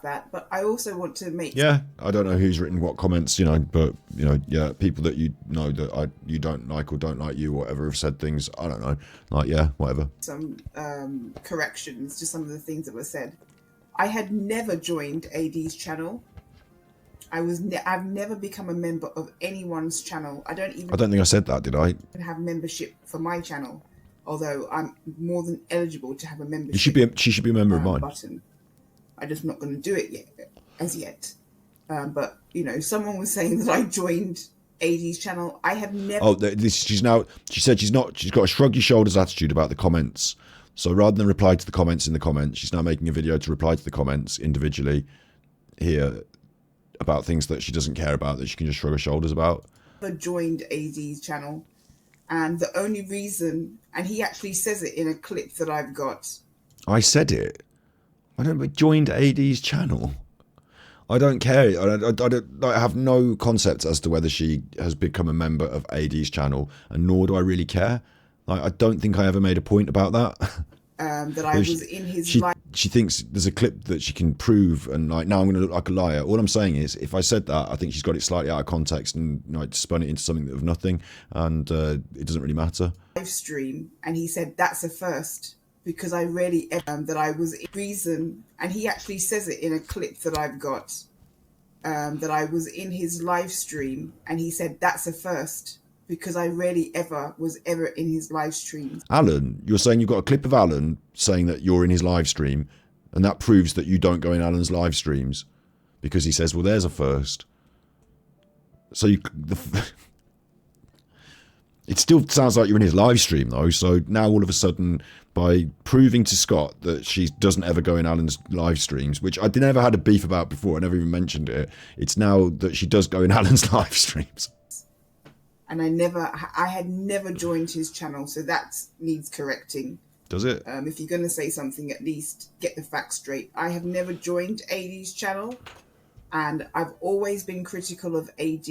that, but I also want to make. Yeah, I don't know who's written what comments, you know, but you know, yeah, people that you know that you don't like or don't like you, or whatever, have said things. I don't know, like, yeah, whatever. Some corrections to some of the things that were said. I had never joined AD's channel. I've never become a member of anyone's channel. I don't think I said that, did I? Have membership for my channel, although I'm more than eligible to have a membership. She should be a member of mine. Button. I'm just not going to do it yet. But you know, someone was saying that I joined AD's channel. I have never. Oh, she said she's got a shrug your shoulders attitude about the comments. So rather than reply to the comments in the comments, she's now making a video to reply to the comments individually here about things that she doesn't care about, that she can just shrug her shoulders about. I joined AD's channel, and the only reason, and he actually says it in a clip that I've got. I said it. I don't joined AD's channel. I don't care. I have no concept as to whether she has become a member of AD's channel, and nor do I really care. I don't think I ever made a point about that. That I was in his life. She thinks there's a clip that she can prove, and like, now I'm going to look like a liar. All I'm saying is, if I said that, I think she's got it slightly out of context and spun it into something of nothing, and it doesn't really matter. Live stream, and he said that's a first, because I really that I was in reason, and he actually says it in a clip that I've got. That I was in his live stream, and he said that's a first, because I rarely was ever in his live stream. Alan, you're saying you've got a clip of Alan saying that you're in his live stream, and that proves that you don't go in Alan's live streams, because he says, well, there's a first. So it still sounds like you're in his live stream, though. So now all of a sudden, by proving to Scott that she doesn't ever go in Alan's live streams, which I never had a beef about before, I never even mentioned it, it's now that she does go in Alan's live streams. And I had never joined his channel, so that needs correcting. Does it? If you're going to say something, at least get the facts straight. I have never joined AD's channel, and I've always been critical of AD.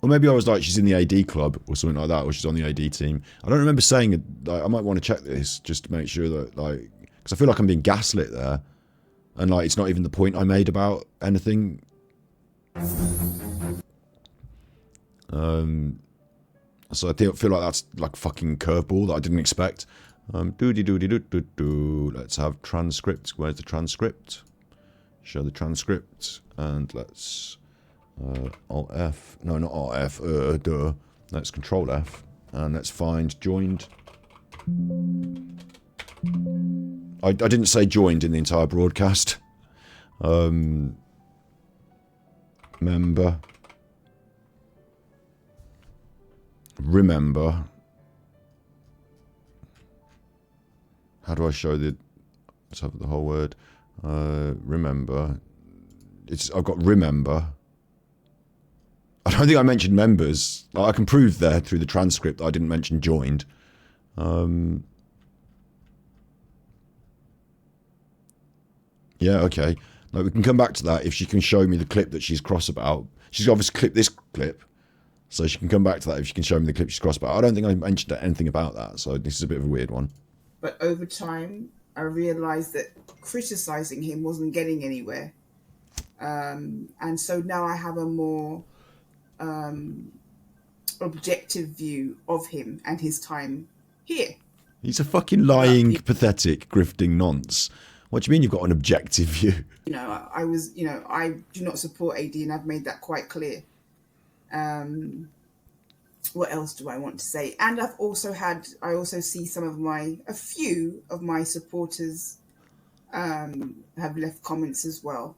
Or maybe I was like, she's in the AD club or something like that, or she's on the AD team. I don't remember saying it. Like, I might want to check this just to make sure that, like, because I feel like I'm being gaslit there, and like it's not even the point I made about anything. So I feel like that's like a fucking curveball that I didn't expect. Let's have transcript. Where's the transcript? Show the transcript, and let's Alt F. No, not Alt F. Let's Control F, and let's find joined. I didn't say joined in the entire broadcast. Member. Remember. How do I show the? Let's have the whole word. Remember. I've got remember. I don't think I mentioned members. I can prove there through the transcript that I didn't mention joined. Yeah, okay. Like, we can come back to that if she can show me the clip that she's cross about. She's obviously clipped this clip, so she can come back to that if she can show me the clip she's cross about. I don't think I mentioned anything about that, so this is a bit of a weird one. But over time, I realised that criticising him wasn't getting anywhere. And so now I have a more objective view of him and his time here. He's a fucking lying, pathetic, grifting nonce. What do you mean you've got an objective view? You know, I do not support AD, and I've made that quite clear. What else do I want to say? And I also see a few of my supporters have left comments as well.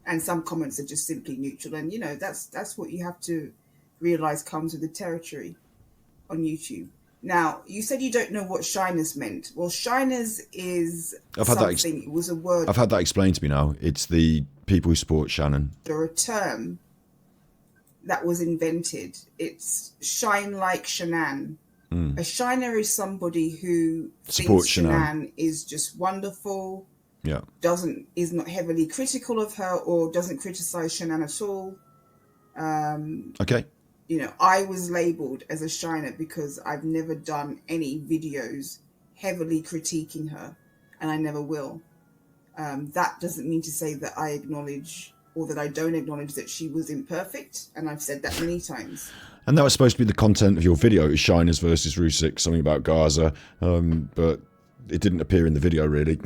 And some comments are just simply neutral. And, you know, that's what you have to realise comes with the territory on YouTube. Now, you said you don't know what shyness meant. Well, shyness is I've had that something, it was a word I've had that explained to me now. It's the people who support Shannon. or a term that was invented. It's shine like Shanann. A shiner is somebody who Supports thinks Shanann. Shanann is just wonderful, Yeah. is not heavily critical of her, or doesn't criticize Shanann at all. Okay. You know, I was labeled as a shiner because I've never done any videos heavily critiquing her, and I never will. That doesn't mean to say that I acknowledge or that I don't acknowledge that she was imperfect, and I've said that many times. And that was supposed to be the content of your video, is Shiners versus Rusik, something about Gaza, but it didn't appear in the video, really.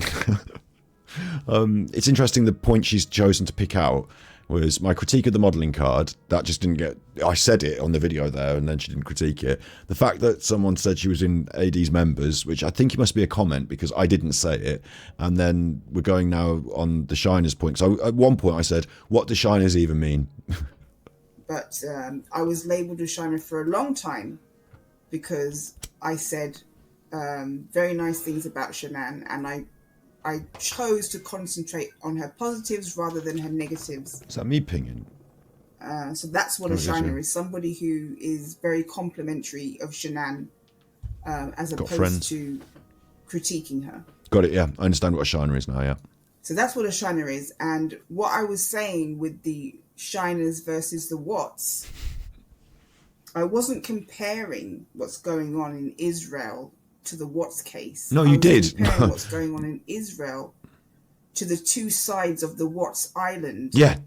It's interesting, the point she's chosen to pick out was my critique of the modelling card. That just didn't get... I said it on the video there, and then she didn't critique it. The fact that someone said she was in AD's members, which I think it must be a comment, because I didn't say it, and then we're going now on the Shiners point. So at one point I said, what do Shiners even mean? But I was labelled a shiner for a long time because I said very nice things about Shanann, and I chose to concentrate on her positives rather than her negatives. Is that me pinging? So that's what a shiner is, somebody who is very complimentary of Shanann as opposed to critiquing her. Got it, yeah. I understand what a shiner is now, yeah. So that's what a shiner is. And what I was saying with the shiners versus the Watts, I wasn't comparing what's going on in Israel to the Watts case. No, you did. Comparing what's going on in Israel to the two sides of the Watts Island. Yeah.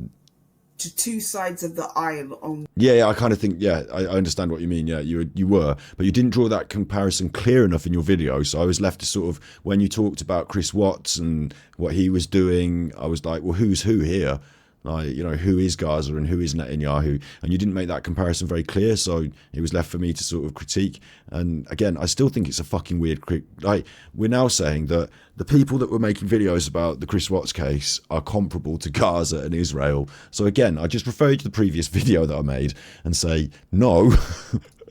To two sides of the isle on. Yeah, I kind of think, yeah, I understand what you mean. Yeah, you were, but you didn't draw that comparison clear enough in your video. So I was left to sort of, when you talked about Chris Watts and what he was doing, I was like, well, who's who here? Like, you know, who is Gaza and who is Netanyahu? And you didn't make that comparison very clear, so it was left for me to sort of critique. And again, I still think it's a fucking weird... Like, we're now saying that the people that were making videos about the Chris Watts case are comparable to Gaza and Israel. So again, I just refer you to the previous video that I made and say, no.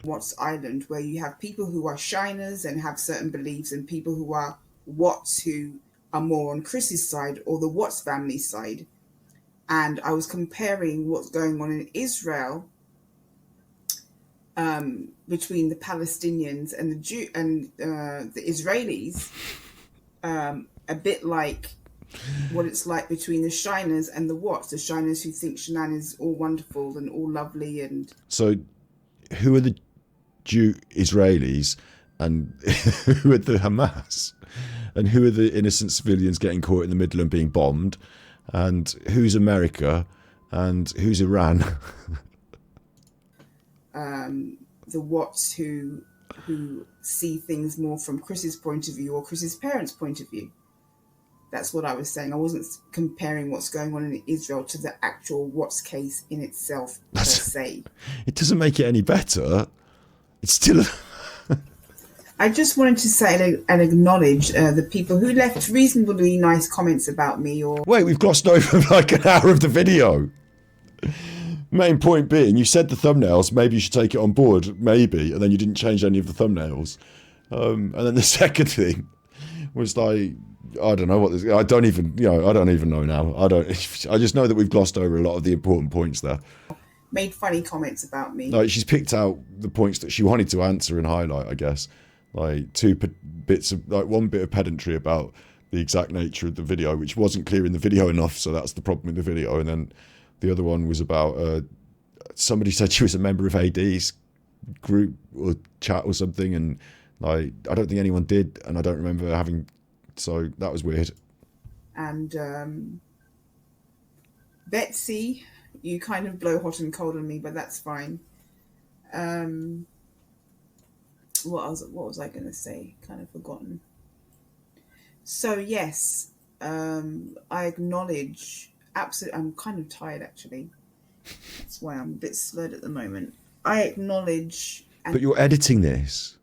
Watts Island, where you have people who are shiners and have certain beliefs, and people who are Watts who are more on Chris's side or the Watts family side. And I was comparing what's going on in Israel between the Palestinians and the Israelis, a bit like what it's like between the shiners and the Watts. The shiners who think Shanann is all wonderful and all lovely. And so, who are the Jew Israelis, and who are the Hamas, and who are the innocent civilians getting caught in the middle and being bombed? And who's America, and who's Iran? The Watts who see things more from Chris's point of view or Chris's parents' point of view. That's what I was saying. I wasn't comparing what's going on in Israel to the actual Watts case in itself per se. It doesn't make it any better. It's still... I just wanted to say and acknowledge the people who left reasonably nice comments about me. Or wait, we've glossed over like an hour of the video. Main point being, you said the thumbnails, maybe you should take it on board, maybe, and then you didn't change any of the thumbnails. And then the second thing was like, I don't know what this... I don't even know now. I just know that we've glossed over a lot of the important points there. Made funny comments about me. Like, she's picked out the points that she wanted to answer and highlight, I guess. Like one bit of pedantry about the exact nature of the video, which wasn't clear in the video enough, so that's the problem with the video. And then the other one was about somebody said she was a member of AD's group or chat or something, and like I don't think anyone did, and I don't remember having. So that was weird. And Betsy, you kind of blow hot and cold on me, but that's fine. What was I going to say? Kind of forgotten. So yes, I acknowledge absolutely. I'm kind of tired actually. That's why I'm a bit slurred at the moment. I acknowledge. But you're editing this.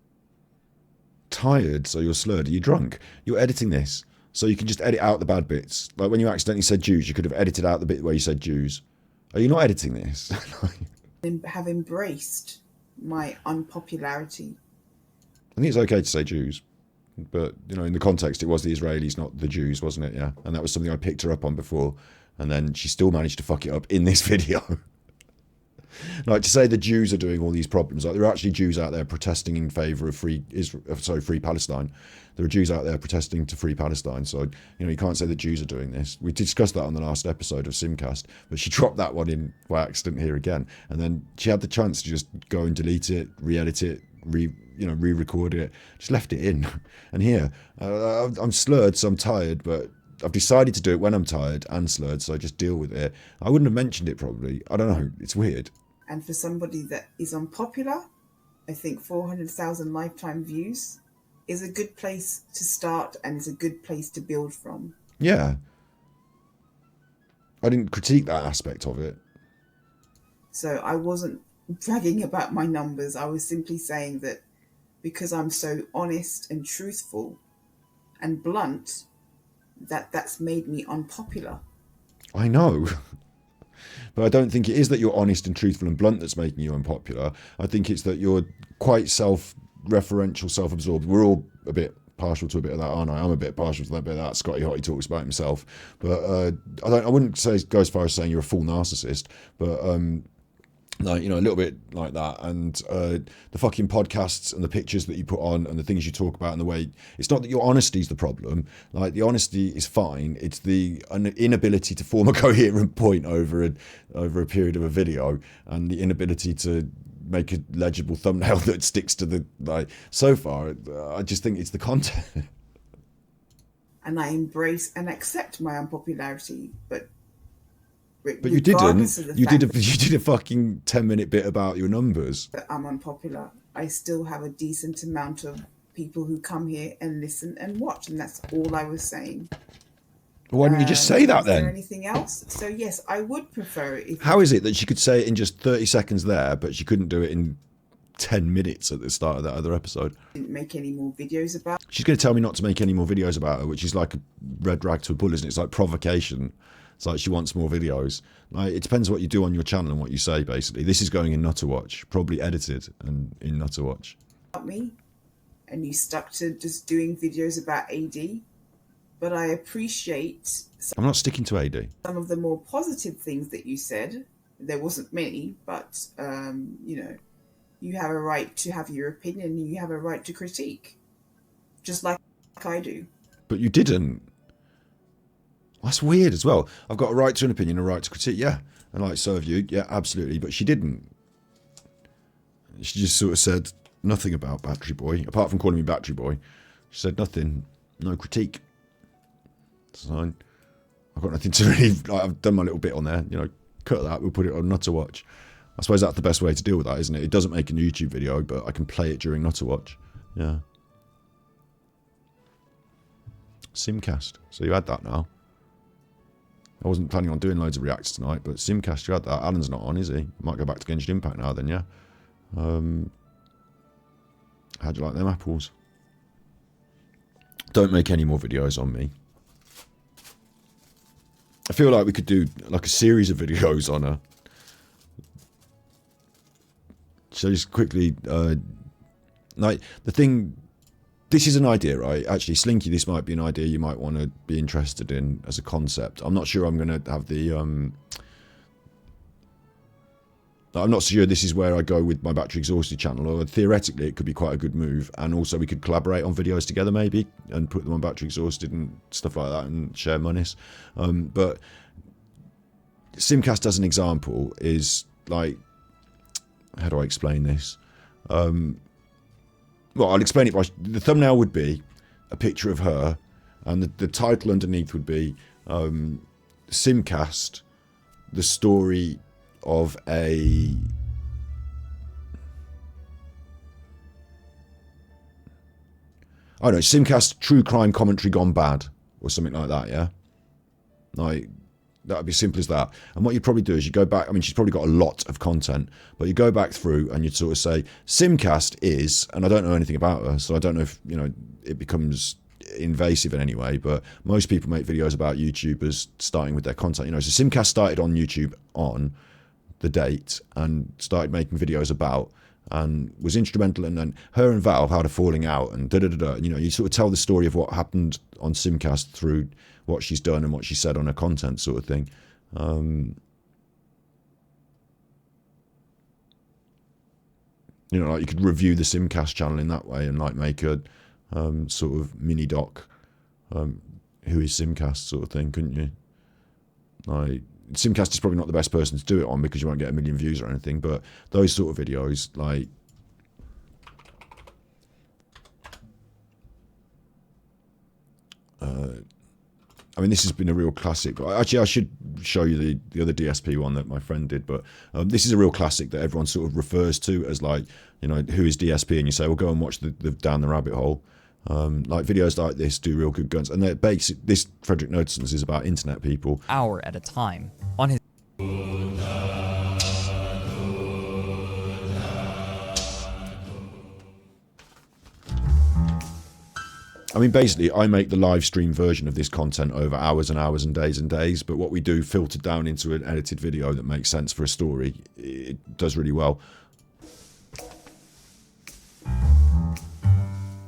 Tired, so you're slurred. Are you drunk? You're editing this, so you can just edit out the bad bits. Like when you accidentally said Jews, you could have edited out the bit where you said Jews. Are you not editing this? Have embraced my unpopularity. I think it's okay to say Jews, but you know, in the context, it was the Israelis, not the Jews, wasn't it? Yeah, and that was something I picked her up on before, and then she still managed to fuck it up in this video. Like, to say the Jews are doing all these problems, like there are actually Jews out there protesting in favour of free Palestine. There are Jews out there protesting to free Palestine. So, you know, you can't say the Jews are doing this. We discussed that on the last episode of Simcast, but she dropped that one in by accident here again. And then she had the chance to just go and delete it, re-edit it, re-record it. Just left it in. And here, I'm slurred, so I'm tired, but I've decided to do it when I'm tired and slurred, so I just deal with it. I wouldn't have mentioned it probably. I don't know. It's weird. And for somebody that is unpopular, I think 400,000 lifetime views is a good place to start and is a good place to build from. Yeah. I didn't critique that aspect of it. So I wasn't bragging about my numbers. I was simply saying that because I'm so honest and truthful and blunt, that's made me unpopular. I know. But I don't think it is that you're honest and truthful and blunt that's making you unpopular. I think it's that you're quite self-referential, self-absorbed. We're all a bit partial to a bit of that, aren't I? I'm a bit partial to that bit of that. Scotty Hottie talks about himself. But I wouldn't say go as far as saying you're a full narcissist. But like, you know, a little bit like that. And the fucking podcasts and the pictures that you put on and the things you talk about and the way, it's not that your honesty is the problem. Like, the honesty is fine. It's the inability to form a coherent point over a period of a video, and the inability to make a legible thumbnail that sticks to the, like, so far, I just think it's the content. And I embrace and accept my unpopularity, but you didn't. You did a fucking 10-minute bit about your numbers. That I'm unpopular. I still have a decent amount of people who come here and listen and watch, and that's all I was saying. Why didn't you just say that then? Is there anything else? So yes, I would prefer it. How is it that she could say it in just 30 seconds there, but she couldn't do it in 10 minutes at the start of that other episode? Didn't make any more videos about. She's going to tell me not to make any more videos about her, which is like a red rag to a bull, isn't it? It's like provocation. It's like she wants more videos. Like, it depends what you do on your channel and what you say, basically. This is going in Nutter Watch, probably edited and in Nutter Watch. Me, and you stuck to just doing videos about AD, but I appreciate I'm not sticking to AD. Some of the more positive things that you said. There wasn't many, but you know, you have a right to have your opinion and you have a right to critique, just like I do. But you didn't. That's weird as well. I've got a right to an opinion, a right to critique, yeah. And like, so have you, yeah, absolutely. But she didn't. She just sort of said nothing about Battery Boy, apart from calling me Battery Boy. She said nothing, no critique. So I've got nothing to really, like, I've done my little bit on there, you know, cut that, we'll put it on Nutter Watch. I suppose that's the best way to deal with that, isn't it? It doesn't make a YouTube video, but I can play it during Nutter Watch. Yeah. Simcast. So you had that now. I wasn't planning on doing loads of reacts tonight, but Simcast, you had that. Alan's not on, is he? Might go back to Genshin Impact now then, yeah? How'd you like them apples? Don't make any more videos on me. I feel like we could do like a series of videos on her. So just quickly, like, the thing, this is an idea, right? Actually, Slinky, this might be an idea you might want to be interested in as a concept. I'm not sure I'm going to have the, I'm not sure this is where I go with my Battery Exhausted channel, or theoretically it could be quite a good move, and also we could collaborate on videos together maybe, and put them on Battery Exhausted and stuff like that, and share monies. But Simcast as an example is like, how do I explain this? Well, I'll explain it by, the thumbnail would be a picture of her, and the title underneath would be Simcast, the story of a Simcast true crime commentary gone bad, or something like that, yeah? Like, that would be simple as that. And what you'd probably do is you go back, I mean, she's probably got a lot of content, but you go back through and you'd sort of say, Simcast is, and I don't know anything about her, so I don't know if, you know, it becomes invasive in any way, but most people make videos about YouTubers starting with their content, you know, so Simcast started on YouTube on the date and started making videos about and was instrumental, and then her and Val had a falling out, and you know, you sort of tell the story of what happened on Simcast through what she's done and what she said on her content, sort of thing. You know, like you could review the Simcast channel in that way and like make a sort of mini doc, who is Simcast sort of thing, couldn't you? Like, Simcast is probably not the best person to do it on because you won't get 1 million views or anything, but those sort of videos, like, I mean, this has been a real classic. Actually, I should show you the other DSP one that my friend did, but this is a real classic that everyone sort of refers to as, like, you know, who is DSP, and you say, well, go and watch the Down the Rabbit Hole. Like, videos like this do real good guns, and they're basic. This Frederick Notison's is about internet people. Hour at a time on his. I mean, basically, I make the live stream version of this content over hours and hours and days, but what we do filtered down into an edited video that makes sense for a story. It does really well.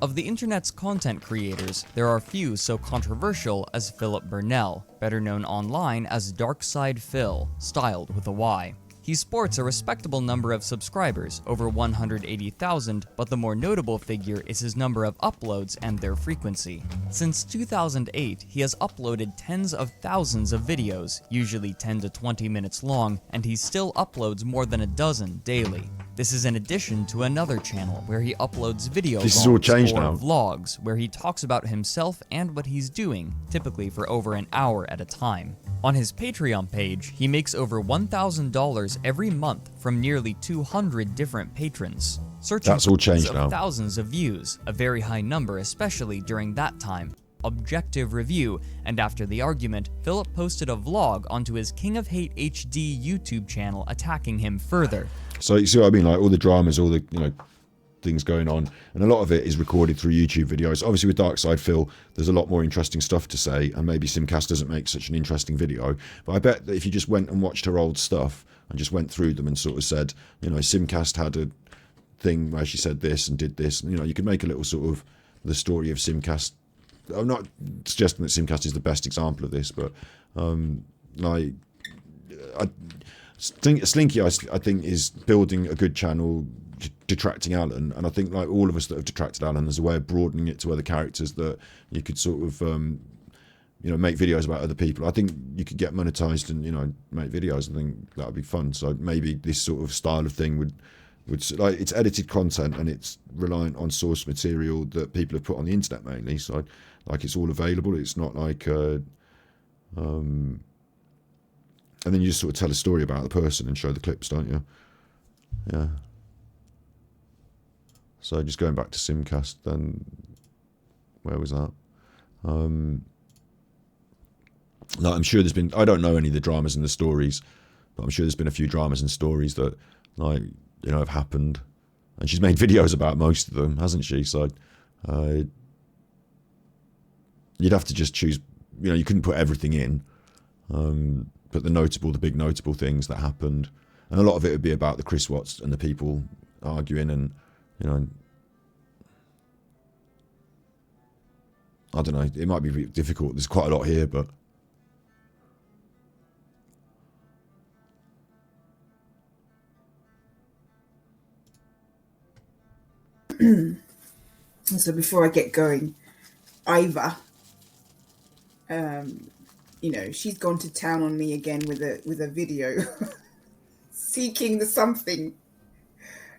Of the internet's content creators, there are few so controversial as Philip Burnell, better known online as Darkside Phil, styled with a Y. He sports a respectable number of subscribers, over 180,000, but the more notable figure is his number of uploads and their frequency. Since 2008, he has uploaded tens of thousands of videos, usually 10 to 20 minutes long, and he still uploads more than a dozen daily. This is in addition to another channel where he uploads video vlogs where he talks about himself and what he's doing, typically for over an hour at a time. On his Patreon page, he makes over $1,000 every month from nearly 200 different patrons. That's all changed now. Thousands of views, a very high number especially during that time. Objective review, and after the argument, Philip posted a vlog onto his King of Hate HD YouTube channel attacking him further. So you see what I mean, like all the dramas, all the, you know, things going on, and a lot of it is recorded through YouTube videos. Obviously with Darkside Phil, there's a lot more interesting stuff to say, and maybe Simcast doesn't make such an interesting video, but I bet that if you just went and watched her old stuff and just went through them and sort of said, you know, Simcast had a thing where she said this and did this, and, you know, you could make a little sort of the story of Simcast. I'm not suggesting that Simcast is the best example of this, but like, Slinky, I think, is building a good channel, detracting Alan, and I think, like all of us that have detracted Alan, there's a way of broadening it to other characters that you could sort of, you know, make videos about other people. I think you could get monetized and, you know, make videos. I think that would be fun. So maybe this sort of style of thing would like, it's edited content and it's reliant on source material that people have put on the internet mainly. So like, it's all available. It's not like and then you just sort of tell a story about the person and show the clips, don't you? Yeah. So just going back to Simcast, then where was that? Like, I'm sure there's been, I don't know any of the dramas and the stories, but I'm sure there's been a few dramas and stories that, like, you know, have happened, and she's made videos about most of them, hasn't she? So you'd have to just choose, you know, you couldn't put everything in, but the big notable things that happened, and a lot of it would be about the Chris Watts and the people arguing, and, you know, I don't know, it might be difficult. There's quite a lot here, but so before I get going, Iva, you know, she's gone to town on me again with a video seeking the something,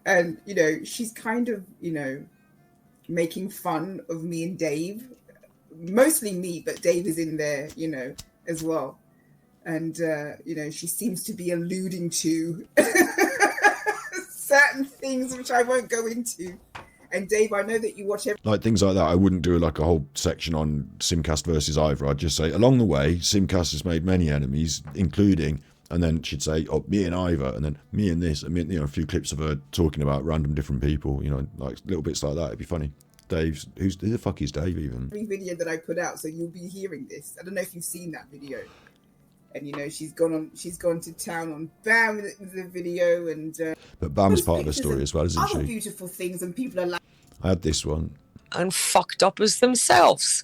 and, you know, she's kind of, you know, making fun of me and Dave, mostly me, but Dave is in there, you know, as well, and you know, she seems to be alluding to certain things which I won't go into. And Dave, I know that you watch like things like that. I wouldn't do like a whole section on Simcast versus Ivor. I'd just say, along the way, Simcast has made many enemies, including, and then she'd say, oh, me and Ivor, and then me and this, and me, you know, a few clips of her talking about random different people, you know, like little bits like that. It'd be funny. Dave's, who the fuck is Dave even? Every video that I put out, so you'll be hearing this. I don't know if you've seen that video. and you know she's gone to town on Bam with the video, and But Bam's post part of the pictures story as well, isn't other she? beautiful things, and people are like, I had this one. And fucked up as themselves.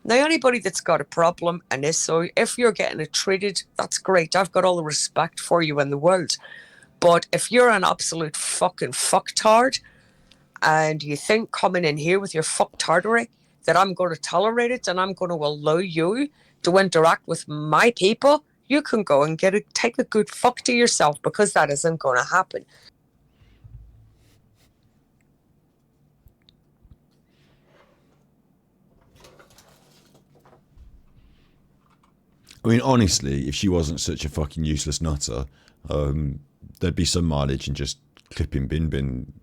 Now, anybody that's got a problem, and so if you're getting it treated, that's great. I've got all the respect for you in the world. But if you're an absolute fucking fucktard, and you think coming in here with your fucktardery that I'm going to tolerate it and I'm going to allow you to interact with my people, you can go and take a good fuck to yourself, because that isn't going to happen. I mean, honestly, if she wasn't such a fucking useless nutter, there'd be some mileage in just clipping bin.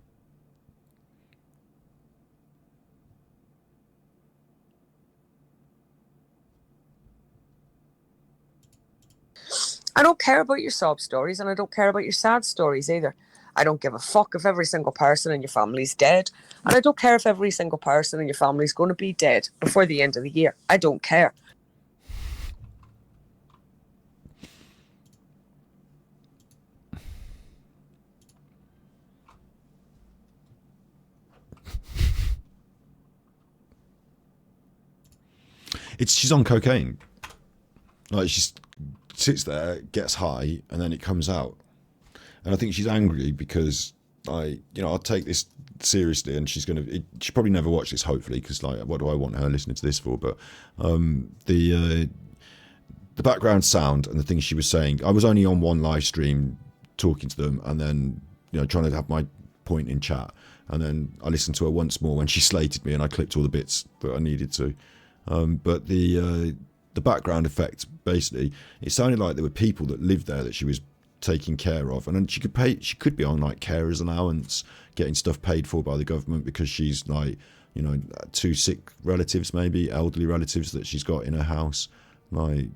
I don't care about your sob stories, and I don't care about your sad stories either. I don't give a fuck if every single person in your family's dead, and I don't care if every single person in your family's going to be dead before the end of the year. I don't care. She's on cocaine. Like, she sits there, gets high, and then it comes out. And I think she's angry because I'll take this seriously, and she probably never watched this, hopefully, because like, what do I want her listening to this for? But the background sound and the things she was saying, I was only on one live stream talking to them, and then trying to have my point in chat, and then I listened to her once more when she slated me, and I clipped all the bits that I needed to. But the background effect, basically, it sounded like there were people that lived there that she was taking care of, and then she could be on like carer's allowance, getting stuff paid for by the government because she's like, two sick relatives, maybe elderly relatives that she's got in her house. Like,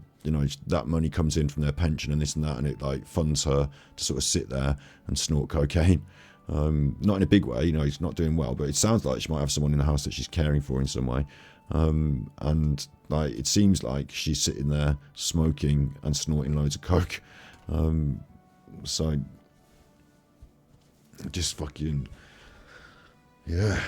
that money comes in from their pension and this and that, and it like funds her to sort of sit there and snort cocaine. Not in a big way, he's not doing well, but it sounds like she might have someone in the house that she's caring for in some way. And like, it seems like she's sitting there smoking and snorting loads of coke. So just fucking, yeah,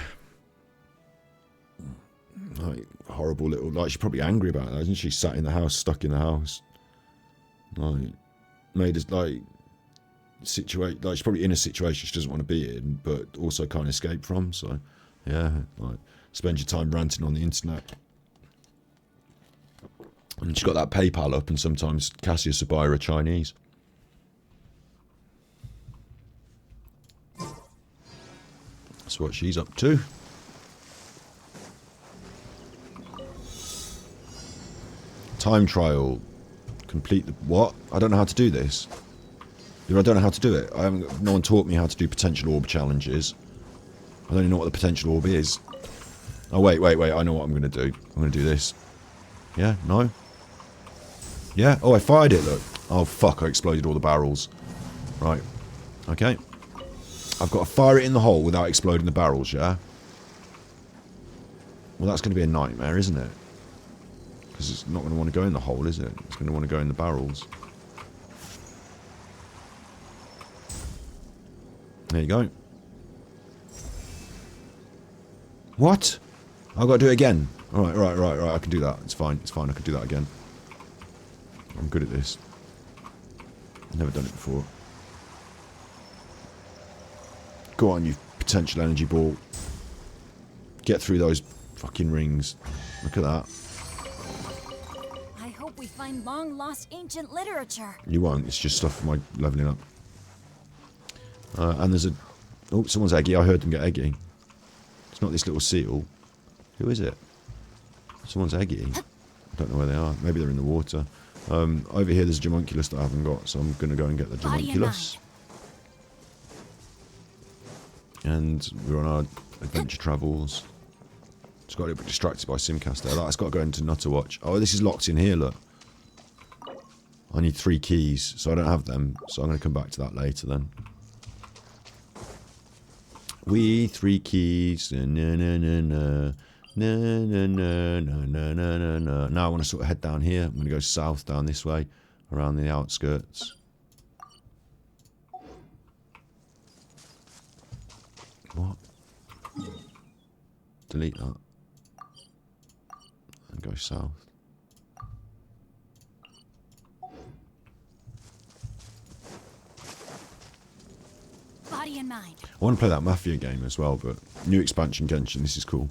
like horrible little, like, she's probably angry about that, isn't she? Sat in the house, stuck in the house, like, made us like situate, like, she's probably in a situation she doesn't want to be in, but also can't escape from. So yeah, like, spend your time ranting on the internet. And she's got that PayPal up, and sometimes Cassius will buy her a Chinese. That's what she's up to. Time trial. Complete the what? I don't know how to do this. I don't know how to do it. No one taught me how to do potential orb challenges. I don't even know what the potential orb is. Oh, wait. I know what I'm going to do. I'm going to do this. Yeah? No? Yeah? Oh, I fired it, look. Oh, fuck. I exploded all the barrels. Right. Okay. I've got to fire it in the hole without exploding the barrels, yeah? Well, that's going to be a nightmare, isn't it? Because it's not going to want to go in the hole, is it? It's going to want to go in the barrels. There you go. What? I've got to do it again. Alright, right. I can do that. It's fine. I can do that again. I'm good at this. I've never done it before. Go on, you potential energy ball. Get through those fucking rings. Look at that. I hope we find long-lost ancient literature. You won't. It's just stuff for my leveling up. And there's a... Oh, someone's eggy. I heard them get eggy. It's not this little seal. Who is it? Someone's eggy. I don't know where they are. Maybe they're in the water. Over here there's a homunculus that I haven't got, so I'm going to go and get the homunculus. And we're on our adventure travels. Just got a little bit distracted by Simcast there. That's got to go into Nutter Watch. Oh, this is locked in here, look. I need 3 keys, so I don't have them. So I'm going to come back to that later then. 3 keys. Now I want to sort of head down here. I'm going to go south down this way. around the outskirts. What? Delete that. And go south. Body and mind. I want to play that Mafia game as well, but new expansion Genshin, this is cool.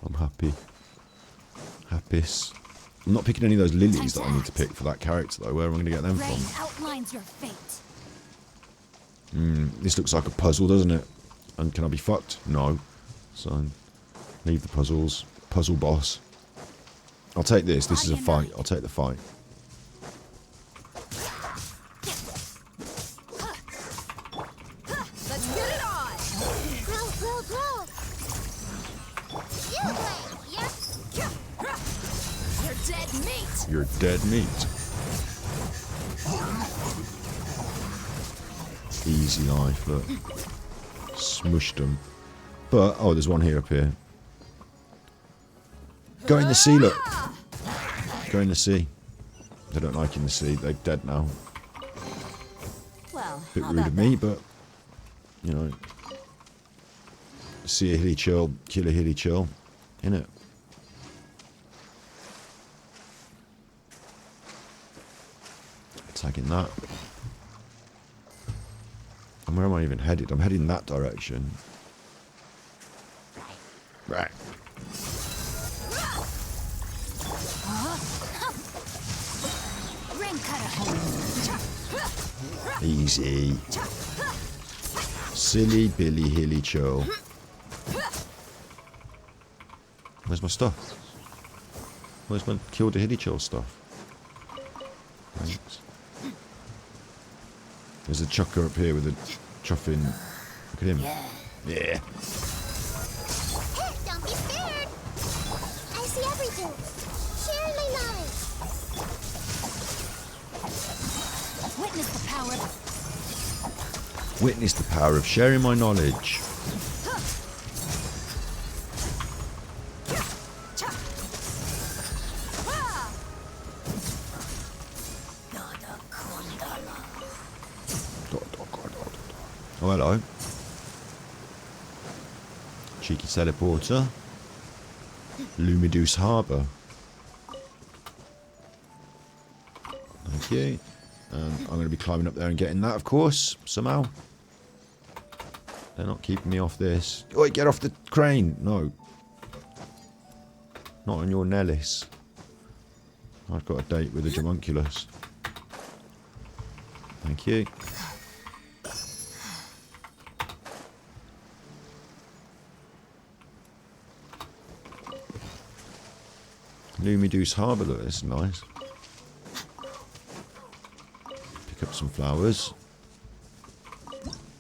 I'm happy. Happis. I'm not picking any of those lilies that I need to pick for that character though. Where am I going to get them Rain from? outlines your fate. This looks like a puzzle, doesn't it? And can I be fucked? No. So, leave the puzzles. Puzzle boss. I'll take this. This is a fight. I'll take the fight. Let's get it on! Grow, grow, grow! You You're dead meat! You're dead meat. Easy life, look. Smushed them. But, oh, there's one here up here. Go in the sea, look. Go in the sea. They don't like in the sea. They're dead now. Well, Bit how rude about of me, that? but, you know. See a hilly chill, kill a hilly chill. Innit? Tagging that. And where am I even headed? I'm heading that direction. Right. Ring cutter. Easy. Silly Billy Hilly Cho. Where's my stuff? Where's my Kill the Hilly Cho stuff? Thanks. There's a chucker up here with a chuffing. Look at him. Yeah. Hey, don't be scared! I see everything. Share my knowledge. Witness the power. Witness the power of sharing my knowledge. Oh, hello. Cheeky teleporter. Lumideus Harbour. Thank you. And I'm going to be climbing up there and getting that, of course, somehow. They're not keeping me off this. Oi, get off the crane! No. Not on your Nellis. I've got a date with a Jamunculus. Thank you. Lumideus Harbour, look, this is nice. Pick up some flowers.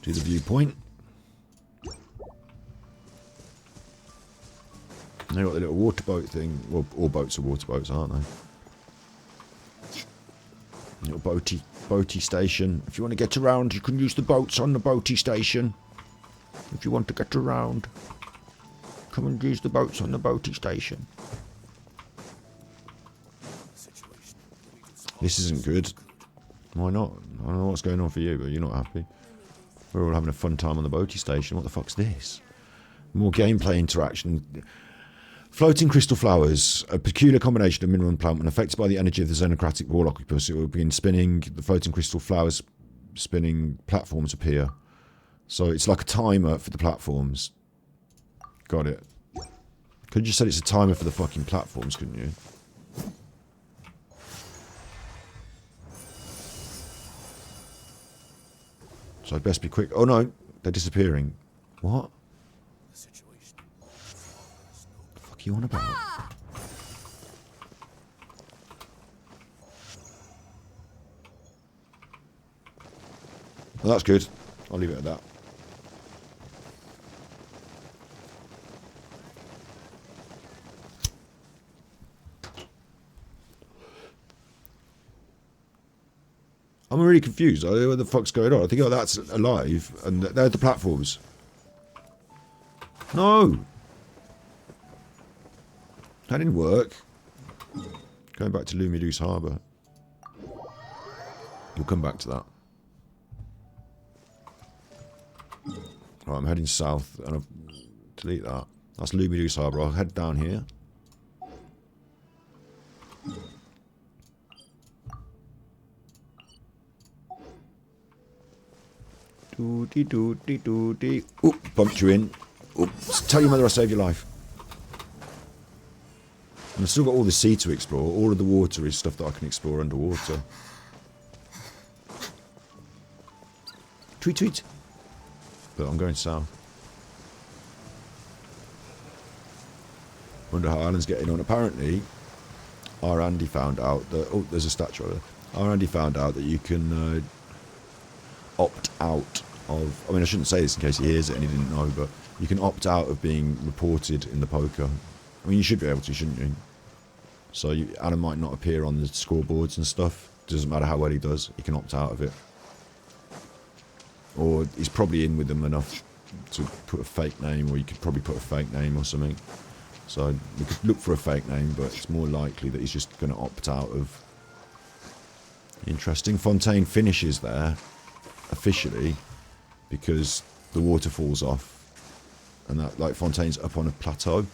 Do the viewpoint. And they got the little water boat thing. Well, all boats are water boats, aren't they? Little boaty station. If you want to get around, you can use the boats on the boaty station. If you want to get around, come and use the boats on the boaty station. This isn't good. Why not? I don't know what's going on for you, but you're not happy. We're all having a fun time on the boaty station. What the fuck's this? More gameplay interaction. Floating crystal flowers. A peculiar combination of mineral and plant. When affected by the energy of the xenocratic wall occupus, it will begin spinning. The floating crystal flowers spinning. Platforms appear. So it's like a timer for the platforms. Got it. Could you just said it's a timer for the fucking platforms, couldn't you? So I'd best be quick. Oh no, they're disappearing. What? The fuck are you on about? Well, that's good. I'll leave it at that. I'm really confused. I don't know what the fuck's going on. I think, oh, that's alive, and they're the platforms. No! That didn't work. Going back to Lumideus Harbour. We'll come back to that. Right, I'm heading south, and I'll delete that. That's Lumidoos Harbour. I'll head down here. Doody doody doody. Oop, bumped you in. Oop, tell your mother I saved your life. And I've still got all the sea to explore. All of the water is stuff that I can explore underwater. Tweet tweet. But I'm going south. Wonder how Alan's getting on. Apparently, our Andy found out that... Oh, there's a statue over there. Our Andy found out that you can opt out of... I mean, I shouldn't say this in case he hears it and he didn't know, but you can opt out of being reported in the poker. I mean, you should be able to, shouldn't you? So Alan might not appear on the scoreboards and stuff. Doesn't matter how well he does. He can opt out of it. Or he's probably in with them enough to put a fake name, or you could probably put a fake name or something. So we could look for a fake name, but it's more likely that he's just going to opt out of. Interesting. Fontaine finishes there, officially, because the water falls off. And that, like, Fontaine's up on a plateau,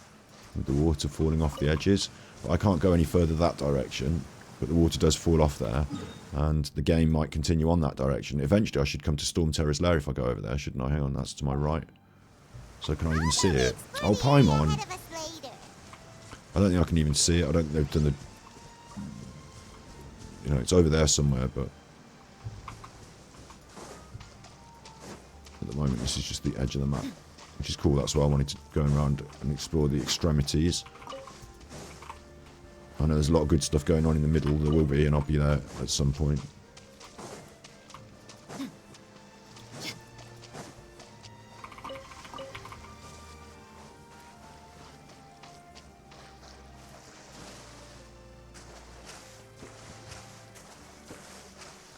with the water falling off the edges. But I can't go any further that direction, but the water does fall off there. And the game might continue on that direction. Eventually I should come to Storm Terror's lair if I go over there, shouldn't I? Hang on, that's to my right. So can I even see it? Oh, Paimon! I don't think I can even see it. I don't think they've done the... You know, it's over there somewhere, but... At the moment, this is just the edge of the map. Which is cool, that's why I wanted to go around and explore the extremities. I know there's a lot of good stuff going on in the middle. There will be, and I'll be there at some point.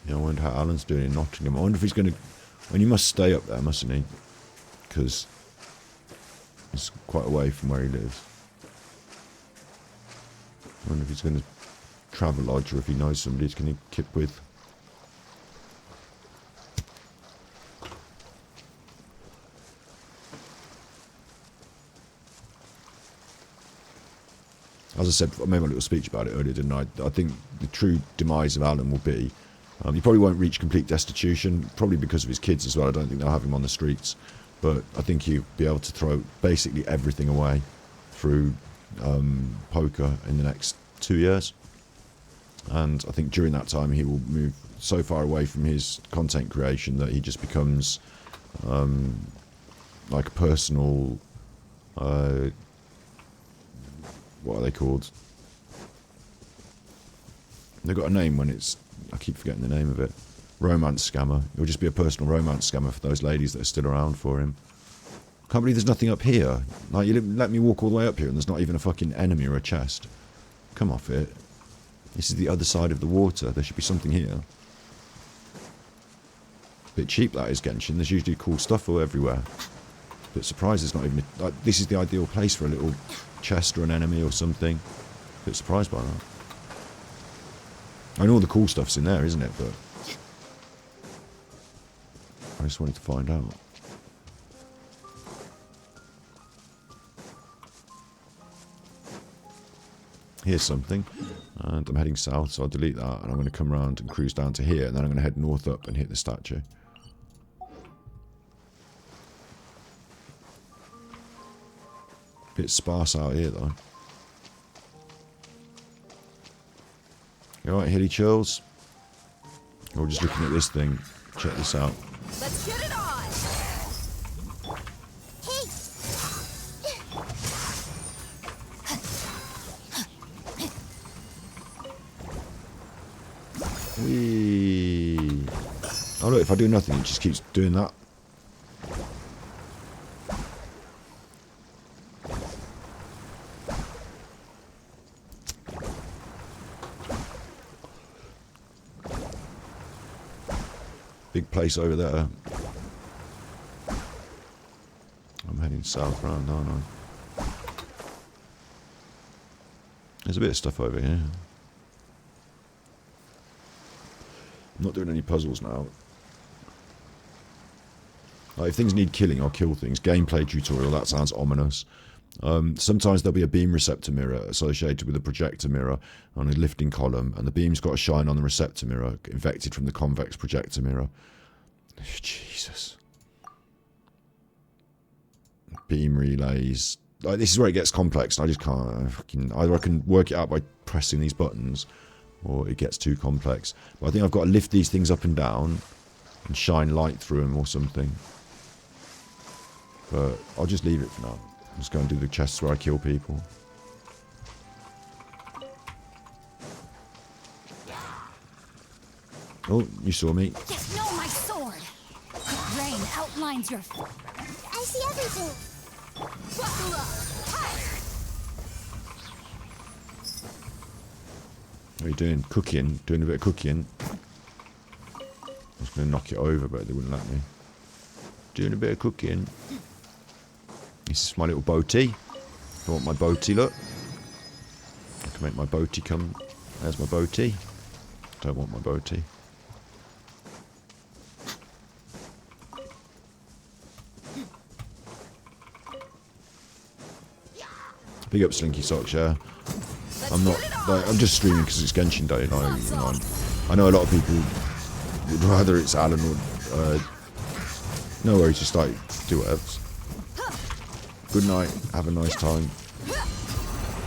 Yeah, I wonder how Alan's doing in Nottingham. I wonder if he's going to... I mean, he must stay up there, mustn't he? Because it's quite away from where he lives. I wonder if he's going to travel lodge, or if he knows somebody he's going to keep with. As I said, I made my little speech about it earlier, didn't I? I think the true demise of Alan will be... he probably won't reach complete destitution, probably because of his kids as well. I don't think they'll have him on the streets. But I think he'll be able to throw basically everything away through poker in the next 2 years. And I think during that time he will move so far away from his content creation that he just becomes like a personal... what are they called? They've got a name when it's... I keep forgetting the name of it. Romance scammer. It'll just be a personal romance scammer for those ladies that are still around for him. Can't believe there's nothing up here. Like, you let me walk all the way up here and there's not even a fucking enemy or a chest. Come off it. This is the other side of the water. There should be something here. Bit cheap that is, Genshin. There's usually cool stuff all everywhere. Bit surprised there's not even... Like, this is the ideal place for a little chest or an enemy or something. Bit surprised by that. I mean, all the cool stuff's in there, isn't it? But I just wanted to find out. Here's something. And I'm heading south, so I'll delete that. And I'm going to come around and cruise down to here. And then I'm going to head north up and hit the statue. Bit sparse out here, though. You alright, Hilly Chills? Or just looking at this thing. Check this out. Let's get it on. Whee! Oh look, if I do nothing, it just keeps doing that. Big place over there. I'm heading south round, aren't I? There's a bit of stuff over here. I'm not doing any puzzles now. Like, if things need killing, I'll kill things. Gameplay tutorial, that sounds ominous. Sometimes there'll be a beam receptor mirror associated with a projector mirror on a lifting column, and the beam's got to shine on the receptor mirror, infected from the convex projector mirror. Jesus. Beam relays. Like, this is where it gets complex, and I just can't. Either I can work it out by pressing these buttons, or it gets too complex. But I think I've got to lift these things up and down and shine light through them or something. But I'll just leave it for now. I'm just going to do the chests where I kill people. Oh, you saw me. Yes, no, my sword. Rain outlines your. I see everything. Buckle up. What are you doing? Cooking? Doing a bit of cooking? I was going to knock it over, but they wouldn't let me. Doing a bit of cooking. This is my little boatie. I want my boatie, look. I can make my boatie come. There's my boatie. Don't want my boatie. Big up Slinky Socks, yeah. I'm not, like, I'm just streaming because it's Genshin Day, and I know a lot of people would rather it's Alan or, no worries, just like, do whatever. Good night, have a nice time.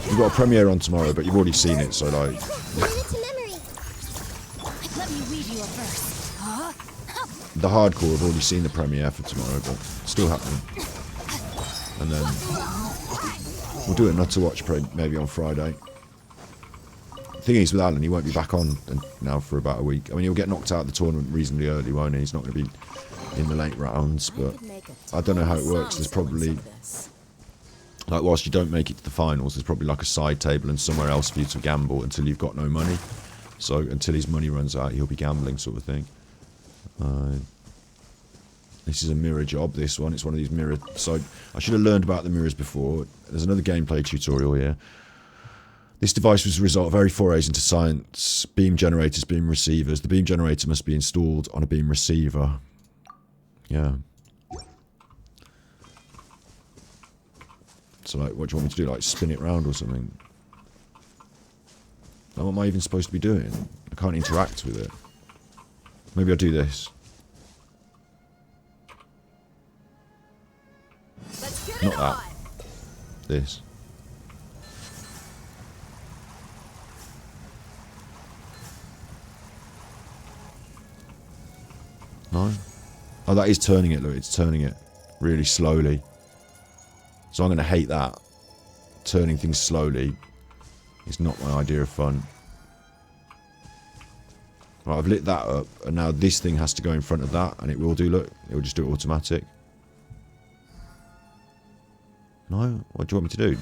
You've got a premiere on tomorrow, but you've already seen it, so like... Let me read you a verse. Huh? The hardcore have already seen the premiere for tomorrow, but still happening. And then we'll do another to watch maybe on Friday. The thing is with Alan, he won't be back on now for about a week. I mean, he'll get knocked out of the tournament reasonably early, won't he? He's not going to be in the late rounds, but I don't know how it works. There's probably, like, whilst you don't make it to the finals, there's probably like a side table and somewhere else for you to gamble until you've got no money. So until his money runs out, he'll be gambling, sort of thing. This is a mirror job, this one. It's one of these mirror... So I should have learned about the mirrors before. There's another gameplay tutorial here. This device was the result of very forays into science. Beam generators, beam receivers. The beam generator must be installed on a beam receiver. Yeah. So, like, what do you want me to do? Like, spin it round or something? Like, what am I even supposed to be doing? I can't interact with it. Maybe I'll do this. Not that. This. No? Oh, that is turning it, look. It's turning it really slowly. So I'm going to hate that. Turning things slowly is not my idea of fun. Right, I've lit that up, and now this thing has to go in front of that, and it will do, look. It will just do it automatic. No? What do you want me to do?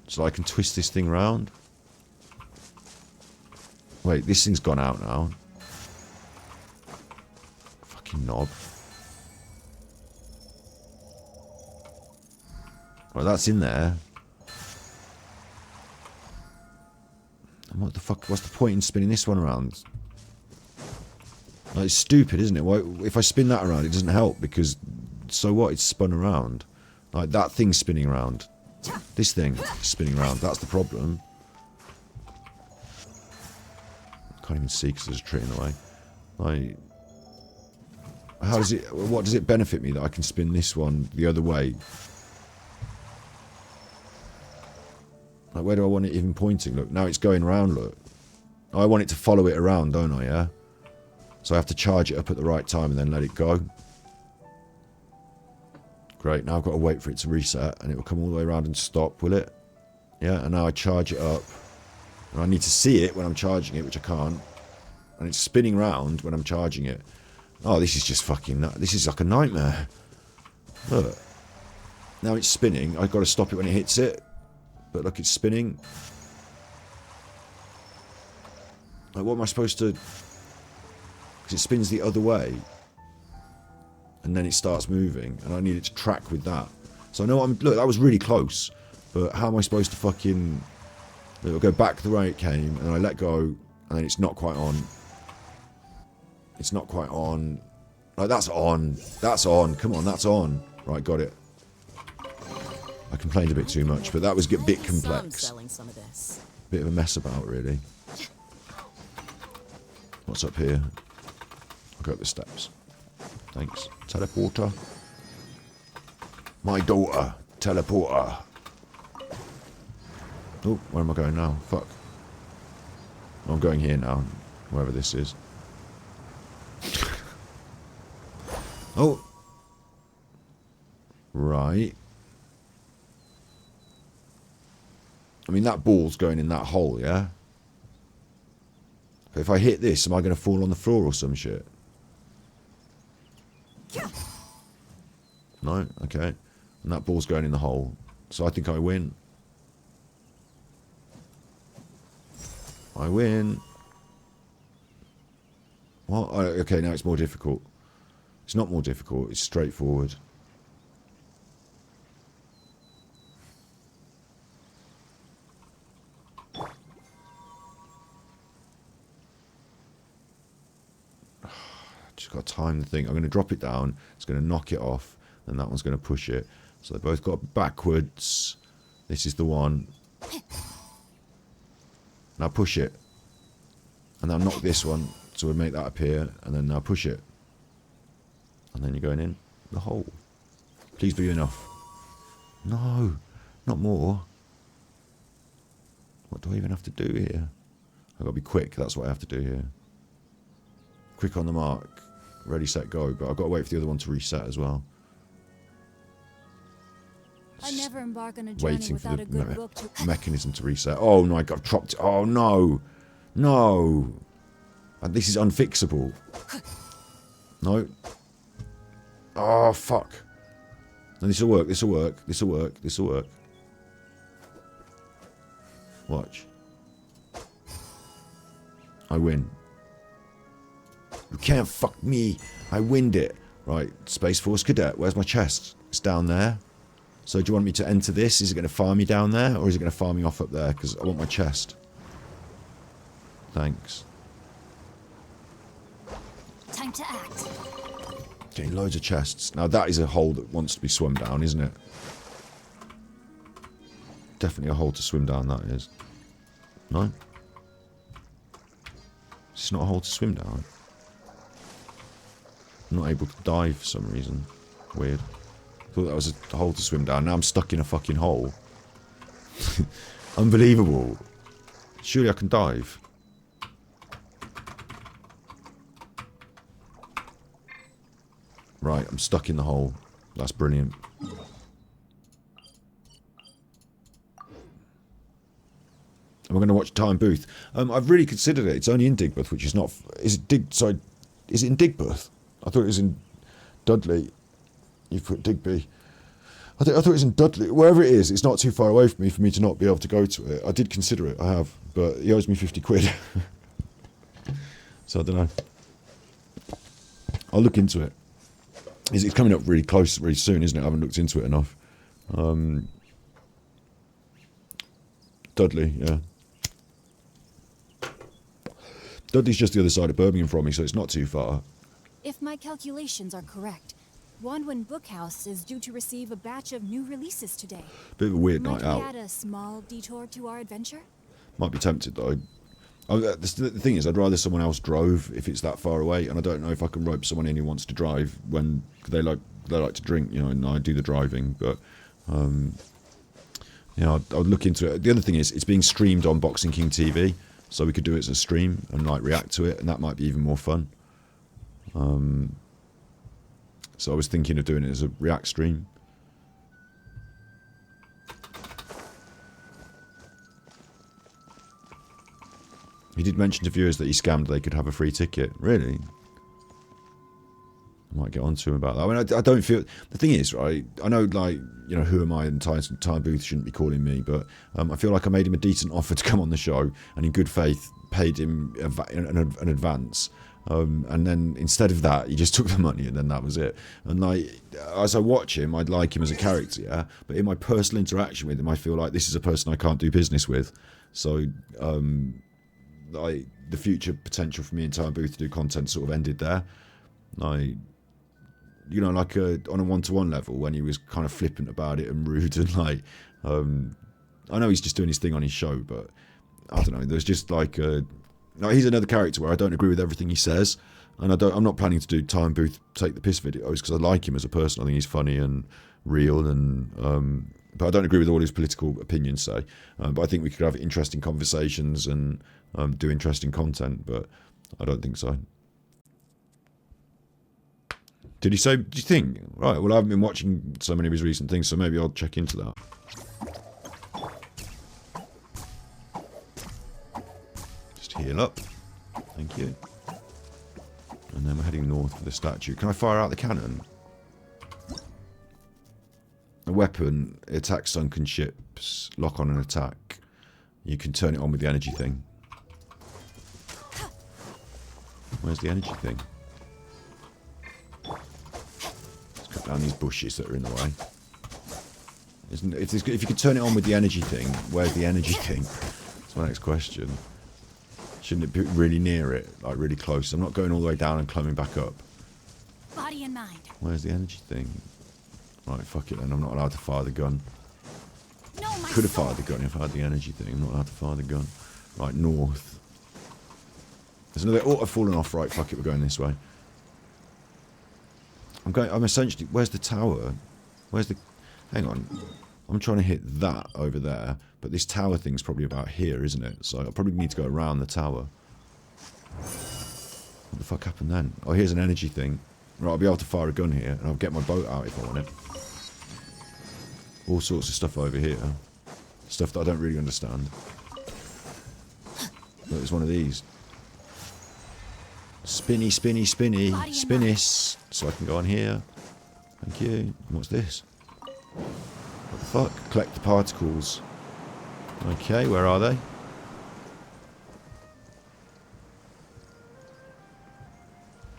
So I can twist this thing round? Wait, this thing's gone out now. Fucking knob. Right, that's in there. And what the fuck? What's the point in spinning this one around? Like, it's stupid, isn't it? Why, if I spin that around, it doesn't help because so what? It's spun around. Like, that thing's spinning around. This thing is spinning around. That's the problem. Can't even see because there's a tree in the way. Like, how does it? What does it benefit me that I can spin this one the other way? Like, where do I want it even pointing? Look, now it's going around, look. I want it to follow it around, don't I, yeah? So I have to charge it up at the right time and then let it go. Great, now I've got to wait for it to reset and it will come all the way around and stop, will it? Yeah, and now I charge it up. And I need to see it when I'm charging it, which I can't. And it's spinning round when I'm charging it. Oh, this is just fucking... This is like a nightmare. Look. Now it's spinning. I've got to stop it when it hits it. But look, it's spinning. Like, what am I supposed to... Because it spins the other way. And then it starts moving. And I need it to track with that. So I know look, that was really close. But how am I supposed to fucking... It'll go back the way it came, and I let go, and then it's not quite on. It's not quite on. Like, that's on. That's on. Come on, that's on. Right, got it. I complained a bit too much, but that was a bit complex. Bit of a mess about, really. What's up here? I'll go up the steps. Thanks. Teleporter. My daughter. Teleporter. Oh, where am I going now? Fuck. I'm going here now, wherever this is. Oh. Right. I mean, that ball's going in that hole, yeah? But if I hit this, am I going to fall on the floor or some shit? No? Okay. And that ball's going in the hole. So I think I win. I win. What? Oh, okay, now it's more difficult. It's not more difficult, it's straightforward. Just got to time the thing. I'm going to drop it down. It's going to knock it off. Then that one's going to push it. So they both got backwards. This is the one. Now push it. And now knock this one. So we make that appear. And then now push it. And then you're going in the hole. Please be enough. No. Not more. What do I even have to do here? I've got to be quick. That's what I have to do here. Quick on the mark. Ready, set, go. But I've got to wait for the other one to reset as well. I never embark on a journey Waiting for without a good the book to... mechanism to reset. Oh no, I got dropped. Oh no. No. And this is unfixable. No. Oh fuck. And this will work, this will work, this will work, this will work. Watch. I win. You can't fuck me. I winned it. Right, Space Force Cadet. Where's my chest? It's down there. So do you want me to enter this? Is it going to farm me down there? Or is it going to farm me off up there? Because I want my chest. Thanks. Time to act. Getting loads of chests. Now that is a hole that wants to be swum down, isn't it? Definitely a hole to swim down, that is. No? It's not a hole to swim down. I'm not able to dive for some reason. Weird. Thought that was a hole to swim down. Now I'm stuck in a fucking hole. Unbelievable. Surely I can dive. Right, I'm stuck in the hole. That's brilliant. And we're going to watch Time Booth. I've really considered it. It's only in Digbeth, which is not... Is it in Digbeth? I thought it was in Dudley. You've put Digby. I thought it was in Dudley. Wherever it is, it's not too far away from me for me to not be able to go to it. I did consider it, I have. But he owes me 50 quid. So I don't know. I'll look into it. It's coming up really close, really soon, isn't it? I haven't looked into it enough. Dudley, yeah. Dudley's just the other side of Birmingham from me, so it's not too far. If my calculations are correct, Wanwan Bookhouse is due to receive a batch of new releases today. Bit of a weird Might night out. we add a small detour to our adventure? Might be tempted though. The thing is, I'd rather someone else drove if it's that far away, and I don't know if I can rope someone in who wants to drive when they like to drink, you know, and I do the driving. But yeah, I'll look into it. The other thing is, it's being streamed on Boxing King TV, so we could do it as a stream and like react to it, and that might be even more fun. So I was thinking of doing it as a react stream. He did mention to viewers that he scammed they could have a free ticket. Really? I might get on to him about that. I mean, I don't feel... The thing is, right, I know, like, you know, who am I, and Time Booth shouldn't be calling me, but I feel like I made him a decent offer to come on the show, and in good faith paid him an advance. And then instead of that, he just took the money, and then that was it. And like, as I watch him, I'd like him as a character, yeah. But in my personal interaction with him, I feel like this is a person I can't do business with. So, like, the future potential for me and Time Booth to do content sort of ended there. Like, you know, like on a one-to-one level, when he was kind of flippant about it and rude and like, I know he's just doing his thing on his show, but I don't know. There's just like he's another character where I don't agree with everything he says, and I'm not planning to do Time Booth take the piss videos because I like him as a person. I think he's funny and real, and but I don't agree with all his political opinions. Say, but I think we could have interesting conversations and do interesting content. But I don't think so. Did he say? Do you think? Right. Well, I haven't been watching so many of his recent things, so maybe I'll check into that. Heal up. Thank you. And then we're heading north for the statue. Can I fire out the cannon? A weapon, it attacks sunken ships. Lock on an attack. You can turn it on with the energy thing. Where's the energy thing? Let's cut down these bushes that are in the way. If you could turn it on with the energy thing, where's the energy thing? That's my next question. Shouldn't it be really near it, like really close? I'm not going all the way down and climbing back up. Body and mind. Where's the energy thing? Right, fuck it then. I'm not allowed to fire the gun. No, my Could have soul. fired the gun if I had the energy thing. I'm not allowed to fire the gun. Right, north. There's another. Oh, I've fallen off. Right, fuck it. We're going this way. I'm essentially. Where's the tower? Where's the? Hang on. I'm trying to hit that over there, but this tower thing's probably about here, isn't it? So I probably need to go around the tower. What the fuck happened then? Oh, here's an energy thing. Right, I'll be able to fire a gun here, and I'll get my boat out if I want it. All sorts of stuff over here. Stuff that I don't really understand. Look, there's one of these. Spinny, spinny, spinny. Spinnis. So I can go on here. Thank you. What's this? What the fuck? Collect the particles. Okay, where are they?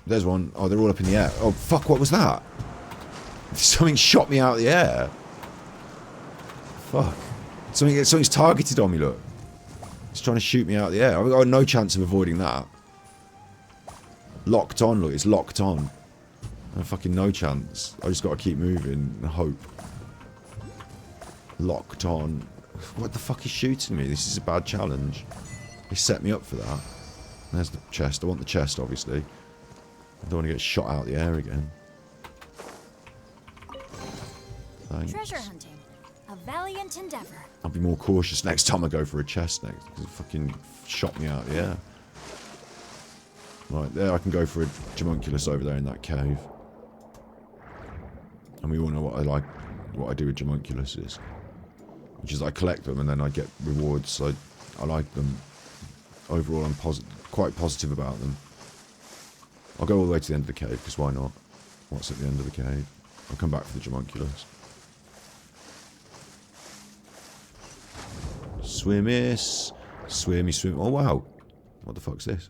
There's one. Oh, they're all up in the air. Oh, fuck, what was that? Something shot me out of the air. Fuck. Something's targeted on me, look. It's trying to shoot me out of the air. I've got no chance of avoiding that. Locked on, look. It's locked on. Fucking no chance. I just got to keep moving and hope. Locked on. What the fuck is shooting me? This is a bad challenge. They set me up for that. There's the chest. I want the chest, obviously. I don't want to get shot out of the air again. Thanks. Treasure hunting. A valiant endeavor. I'll be more cautious next time I go for a chest next, because it fucking shot me out of the air. Right, there I can go for a homunculus over there in that cave. And we all know what I do with homunculuses. Which is I collect them and then I get rewards, so I like them. Overall, I'm quite positive about them. I'll go all the way to the end of the cave, because why not? What's at the end of the cave? I'll come back for the homunculus. Swimmiss. Swimmy, swim. Oh, wow. What the fuck's this?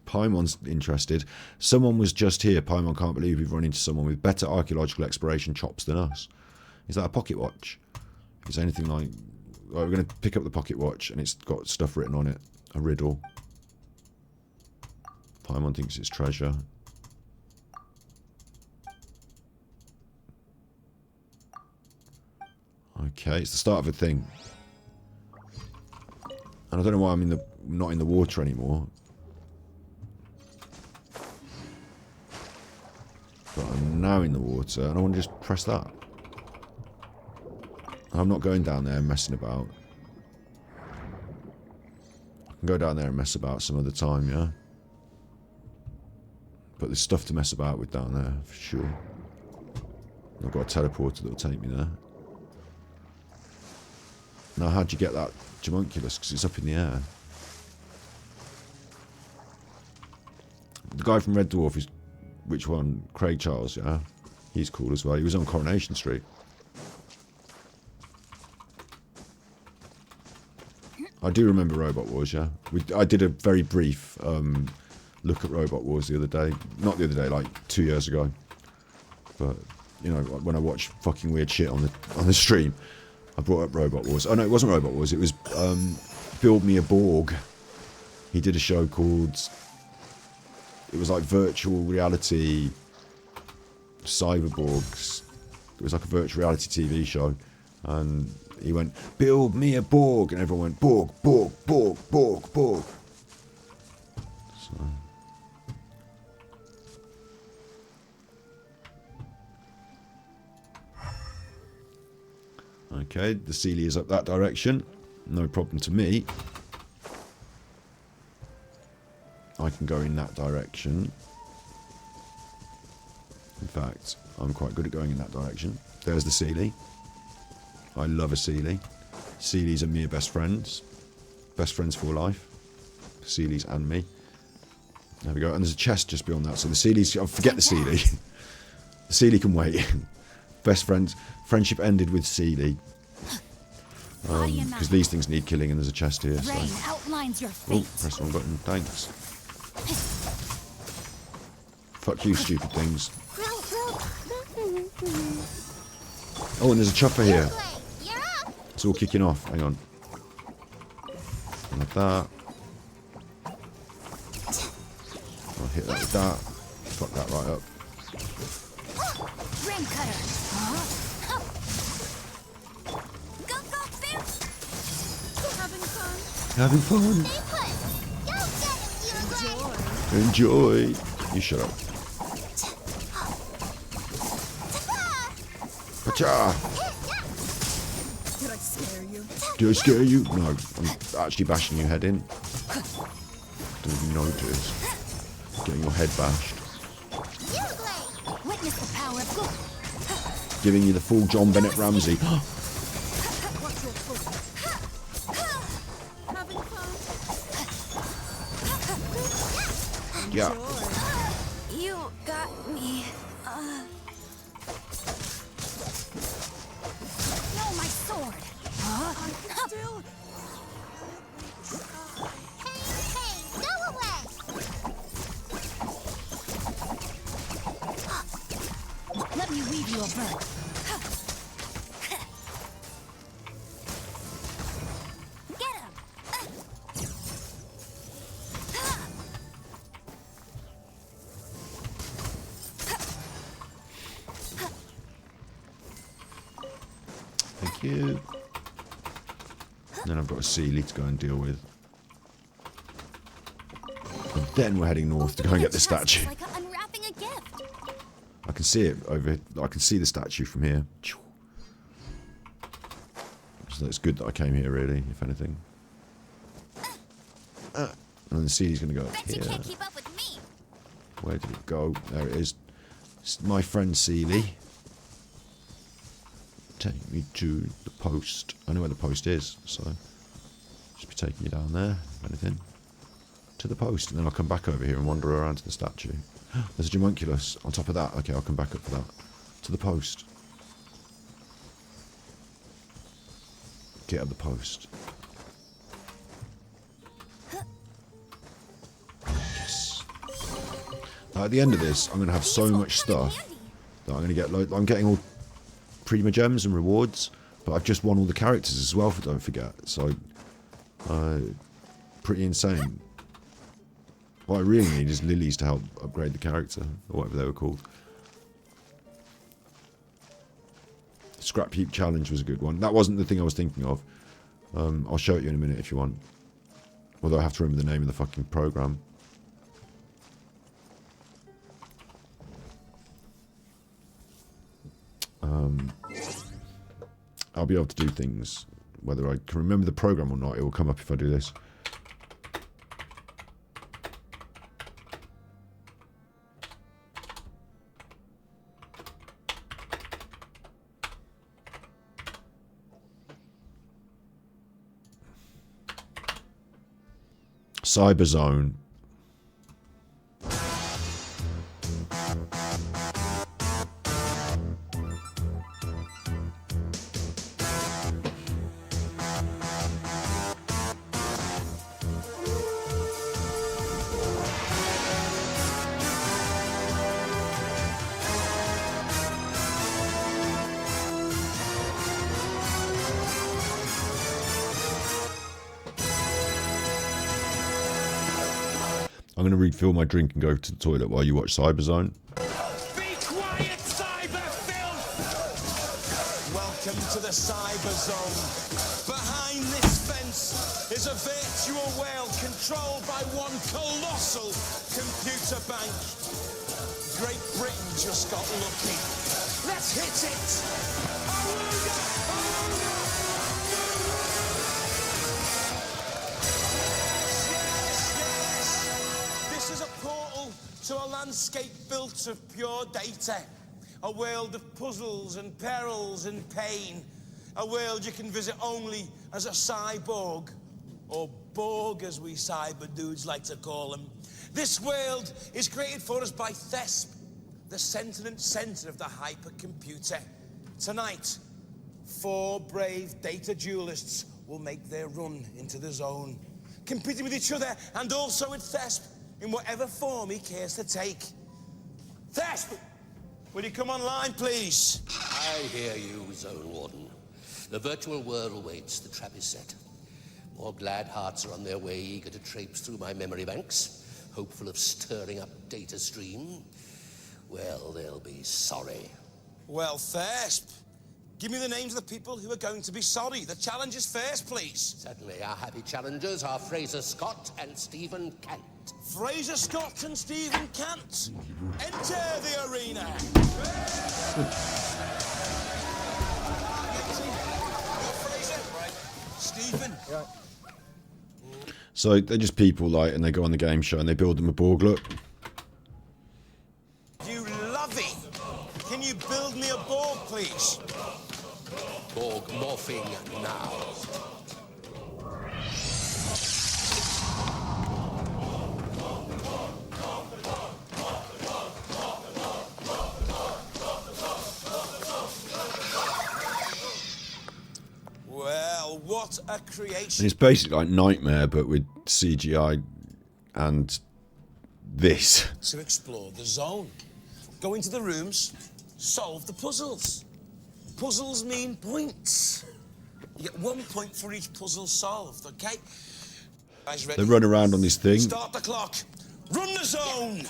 Paimon's interested. Someone was just here. Paimon can't believe we've run into someone with better archaeological exploration chops than us. Is that a pocket watch? Is anything like... Oh, we're going to pick up the pocket watch, and it's got stuff written on it. A riddle. Paimon thinks it's treasure. Okay, it's the start of a thing. And I don't know why I'm not in the water anymore. But I'm now in the water, and I want to just press that. I'm not going down there messing about. I can go down there and mess about some other time, yeah? But there's stuff to mess about with down there, for sure. I've got a teleporter that'll take me there. Now, how'd you get that homunculus? Because it's up in the air. The guy from Red Dwarf is... Which one? Craig Charles, yeah? He's cool as well. He was on Coronation Street. I do remember Robot Wars, yeah? I did a very brief look at Robot Wars the other day. Not the other day, like 2 years ago. But, you know, when I watch fucking weird shit on the stream, I brought up Robot Wars. Oh no, it wasn't Robot Wars, it was Build Me a Borg. He did a show called, it was like virtual reality cyberborgs. It was like a virtual reality TV show, and he went, build me a Borg, and everyone went, Borg, Borg, Borg, Borg, Borg. So. Okay, the Sealy is up that direction. No problem to me. I can go in that direction. In fact, I'm quite good at going in that direction. There's the Sealy. I love a Sealy. Sealy's are mere best friends. Best friends for life. Sealy's and me. There we go. And there's a chest just beyond that. So the Sealy's... Oh, forget the Sealy. The Sealy can wait. Best friends. Friendship ended with Sealy. Because these things need killing and there's a chest here. So. Rain outlines your Oh, fate. press the wrong button. Thanks. Fuck you, stupid things. Oh, and there's a chopper here. It's all kicking off. Hang on. Like that. I'll hit that with that. Fuck that right up. Rim cutter. Go, go, Fierce. Having fun? Having fun. Enjoy. You shut up. Pacha! Did I scare you? Did I scare you? No, I'm actually bashing your head in. Don't even notice. Getting your head bashed. Witness the power of good. Giving you the full John Bennett Ramsey. What's your foot? Having fun? Yeah. You got me. No, my sword. Still. Go away! Let me weave you a bird. Get him. Thank you. Then I've got a Sealy to go and deal with. And then we're heading north to go and get the statue. Like unwrapping a gift. I can see it over. I can see the statue from here. So it's good that I came here, really, if anything. And the Sealy's going to go up Bet here. you can't keep up with me. Where did it go? There it is. It's my friend Sealy. Take me to the post. I know where the post is, so just be taking you down there, if anything. To the post, and then I'll come back over here and wander around to the statue. There's a Homunculus on top of that. Okay, I'll come back up for that. To the post. Get up the post. Yes. Now at the end of this, I'm going to have so much stuff that I'm going to get. I'm getting all Prima gems and rewards, but I've just won all the characters as well. Don't forget. So, pretty insane. What I really need is lilies to help upgrade the character, or whatever they were called. Scrap Heap Challenge was a good one. That wasn't the thing I was thinking of. I'll show it you in a minute if you want. Although I have to remember the name of the fucking program. I'll be able to do things. Whether I can remember the program or not, it will come up if I do this. Cyberzone. I'm going to refill my drink and go to the toilet while you watch Cyberzone. Be quiet, Cyberfilm! Welcome to the Cyberzone. Behind this fence is a virtual world controlled by one colossal computer bank. Great Britain just got lucky. Let's hit it! This is a portal to a landscape built of pure data. A world of puzzles and perils and pain. A world you can visit only as a cyborg. Or Borg, as we cyber dudes like to call them. This world is created for us by Thesp, the sentient center of the hypercomputer. Tonight, 4 brave data duelists will make their run into the zone, competing with each other and also with Thesp in whatever form he cares to take. Thesp, will you come online, please? I hear you, Zone Warden. The virtual world awaits. The trap is set. More glad hearts are on their way, eager to traipse through my memory banks, hopeful of stirring up data stream. Well, they'll be sorry. Well, Thesp, give me the names of the people who are going to be sorry. The challengers first, please. Certainly, our happy challengers are Fraser Scott and Stephen Kent. Fraser Scott and Stephen Kent, enter the arena. Fraser, right. Stephen. Right. So they're just people, like, and they go on the game show and they build them a Borg look. You lovey. Can you build me a Borg, please? Borg morphing now. Well, what a creation. And it's basically like Nightmare, but with CGI and this. To explore the zone. Go into the rooms, solve the puzzles. Puzzles mean points. You get 1 point for each puzzle solved, okay? Guys ready? They run around on this thing. Start the clock. Run the zone!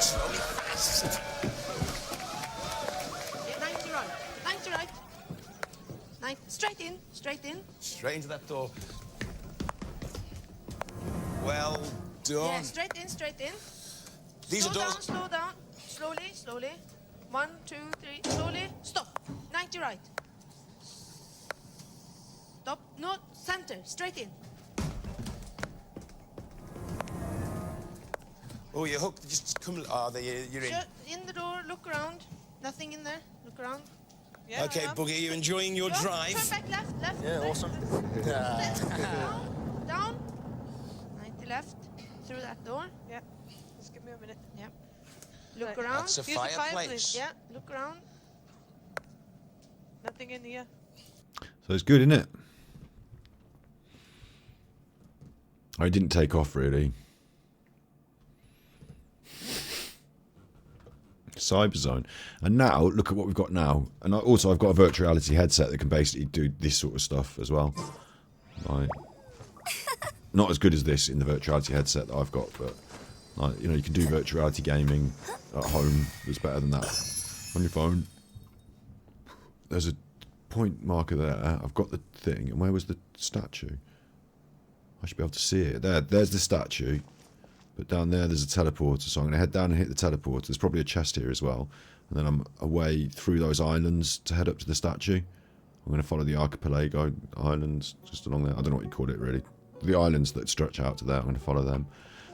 Slowly fast. 90 right. 90 right. Straight in. Straight in. Straight into that door. Well done. Yeah, straight in. Straight in. These slow are doors. down, slow down. Slowly, slowly. 1, 2, 3. Slowly. Stop. 90 right. Stop. No, center. Straight in. Oh, you're hooked. Just come. Oh, there you're in. Shut in the door. Look around. Nothing in there. Look around. Yeah, Okay, Boogie, are you enjoying your Go. drive? Turn back left, left. Yeah, left. awesome. Down. 90 left. Through that door. Yeah. Just give me a minute. Yep. Look Right. around. That's a Here's the fireplace. Yeah, look around. Nothing in here. So it's good, isn't it? I didn't take off really. Cyberzone. And now, look at what we've got now. And also I've got a virtual reality headset that can basically do this sort of stuff as well. Like, not as good as this in the virtual reality headset that I've got, but like, you know, you can do virtual reality gaming at home. It's better than that on your phone. There's a point marker there. I've got the thing. And where was the statue? I should be able to see it. There's the statue. But down there, there's a teleporter, so I'm going to head down and hit the teleporter. There's probably a chest here as well. And then I'm away through those islands to head up to the statue. I'm going to follow the archipelago islands, just along there. I don't know what you call it, really. The islands that stretch out to there, I'm going to follow them.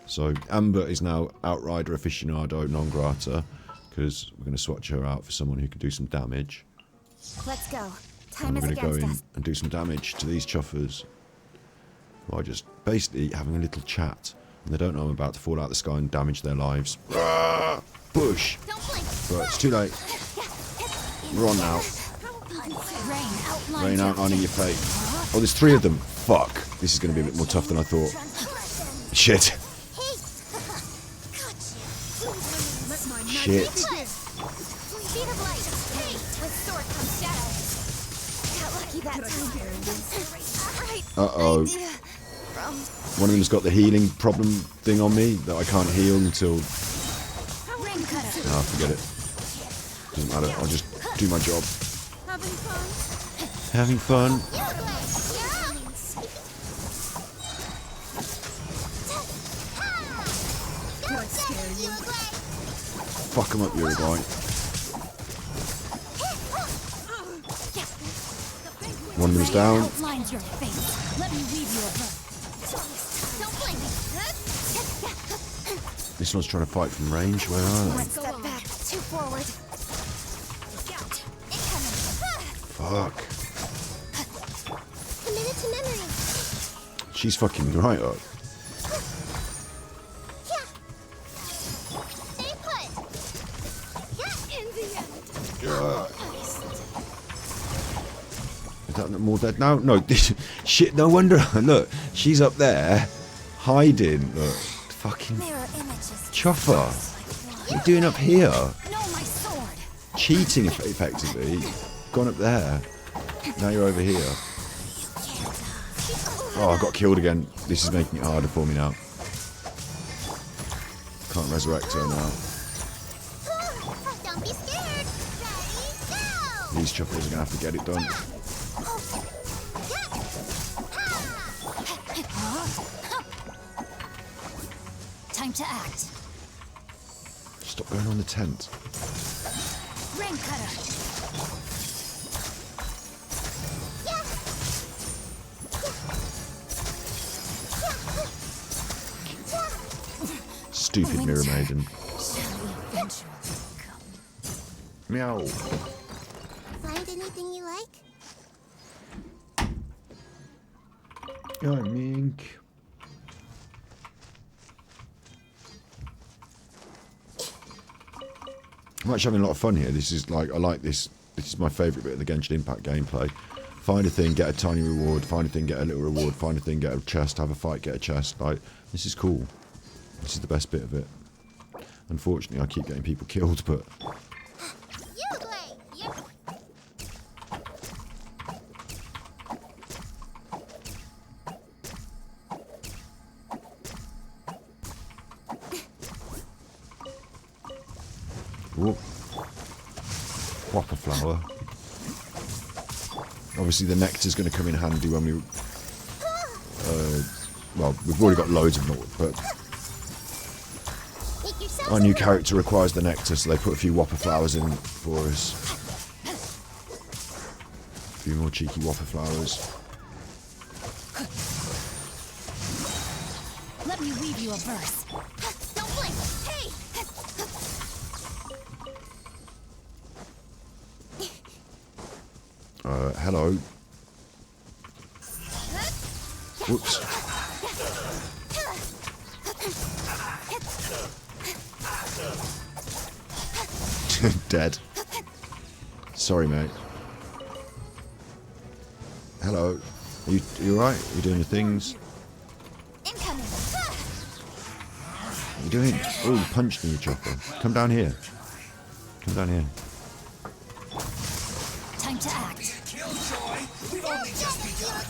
So Amber is now Outrider aficionado non grata, because we're going to swatch her out for someone who can do some damage. Let's go. And Time we're is going to go against in us. and do some damage to these chuffers. Who are just basically having a little chat. And they don't know I'm about to fall out of the sky and damage their lives. Push! But it's too late. We're on now. Rain outlining your fate. Oh, there's 3 of them. Fuck. This is going to be a bit more tough than I thought. Shit. Shit. Speed of light. With sword comes shadow. Got lucky that time. Right. Uh-oh. from? One of them's got the healing problem thing on me that I can't heal until... Ah, forget it. Doesn't matter, I'll just do my job. Having fun? Fuck him up, Uruguay. One of them's down. Outlines your fate. Let me weave you a verse. Don't blame me. This one's trying to fight from range. Where are they? One step back, two forward. Scout, incoming. Fuck. Commit it to memory. She's fucking right up. Stay put. In the end. Is that more dead now? No, shit, no wonder. Look, she's up there, hiding. Look, fucking chopper. What are you doing up here? Cheating, effectively. Gone up there. Now you're over here. Oh, I got killed again. This is making it harder for me now. Can't resurrect her now. Don't be scared. Ready, go. These choppers are gonna have to get it done. Time to act. Stop going on the tent. Rain cutter. Stupid mirror maiden. Meow. Find anything you like? Yeah, mink. I'm actually having a lot of fun here. This is like, I like this. This is my favourite bit of the Genshin Impact gameplay. Find a thing, get a tiny reward. Find a thing, get a little reward. Find a thing, get a chest. Have a fight, get a chest. Like, this is cool. This is the best bit of it. Unfortunately, I keep getting people killed, but... Whoop. Whopper flower. Obviously the nectar's going to come in handy when we... well, we've already got loads of naught, but... Our new character requires the nectar, so they put a few whopper flowers in for us. A few more cheeky whopper flowers. Let me weave you a verse. Don't blink. Hey. Hello. Whoops. Dead. Sorry, mate. Hello. Are you alright? Are you doing your things? Incoming. What are you doing? Oh, you punched me, you chopper. Come down here. Come down here. Time to act. We've only just begun.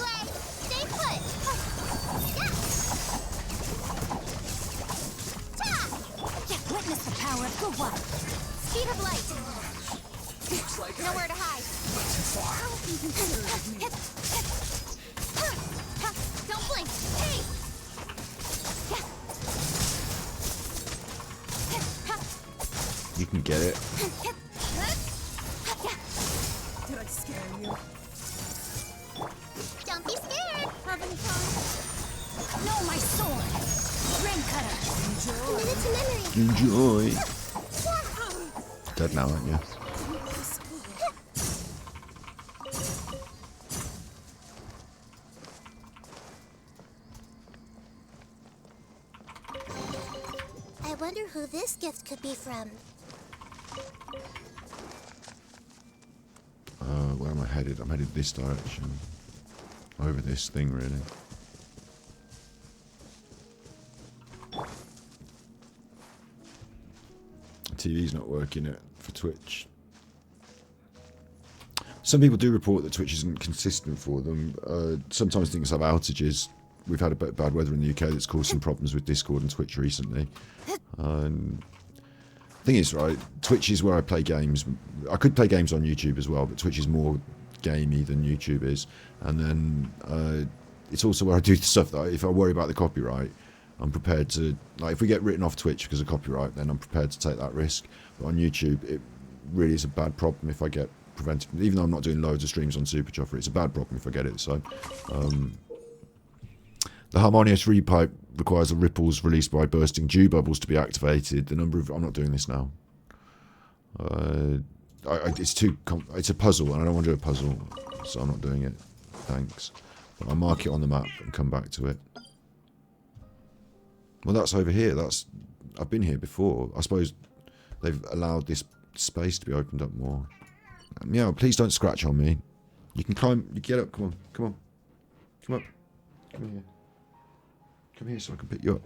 Stay put. Witness the power of good luck. Speed of light. Nowhere to hide. Don't blink. Hey. You can get it. Did I scare you? Don't be scared. Having fun. No, my sword. Rain cutter. Commit to memory. Enjoy. Dead now, aren't you? I wonder who this gift could be from. Where am I headed? I'm headed this direction. Over this thing, really. TV's not working it for Twitch. Some people do report that Twitch isn't consistent for them. Sometimes things have outages we've had a bit of bad weather in the UK that's caused some problems with Discord and Twitch recently. Thing is, right, Twitch is where I play games. I could play games on YouTube as well, but Twitch is more gamey than YouTube is. And then it's also where I do stuff that if I worry about the copyright, I'm prepared to, like, if we get written off Twitch because of copyright, then I'm prepared to take that risk. But on YouTube, it really is a bad problem if I get prevented. Even though I'm not doing loads of streams on Super Chopper, it's a bad problem if I get it. So, the Harmonious Repipe requires the ripples released by bursting dew bubbles to be activated. The number of... I'm not doing this now. It's a puzzle, and I don't want to do a puzzle, so I'm not doing it. Thanks. But I'll mark it on the map and come back to it. Well, that's over here. I've been here before. I suppose they've allowed this space to be opened up more. Yeah, please don't scratch on me. You can climb. You get up. Come on. Come on. Come up. Come here. Come here so I can pick you up.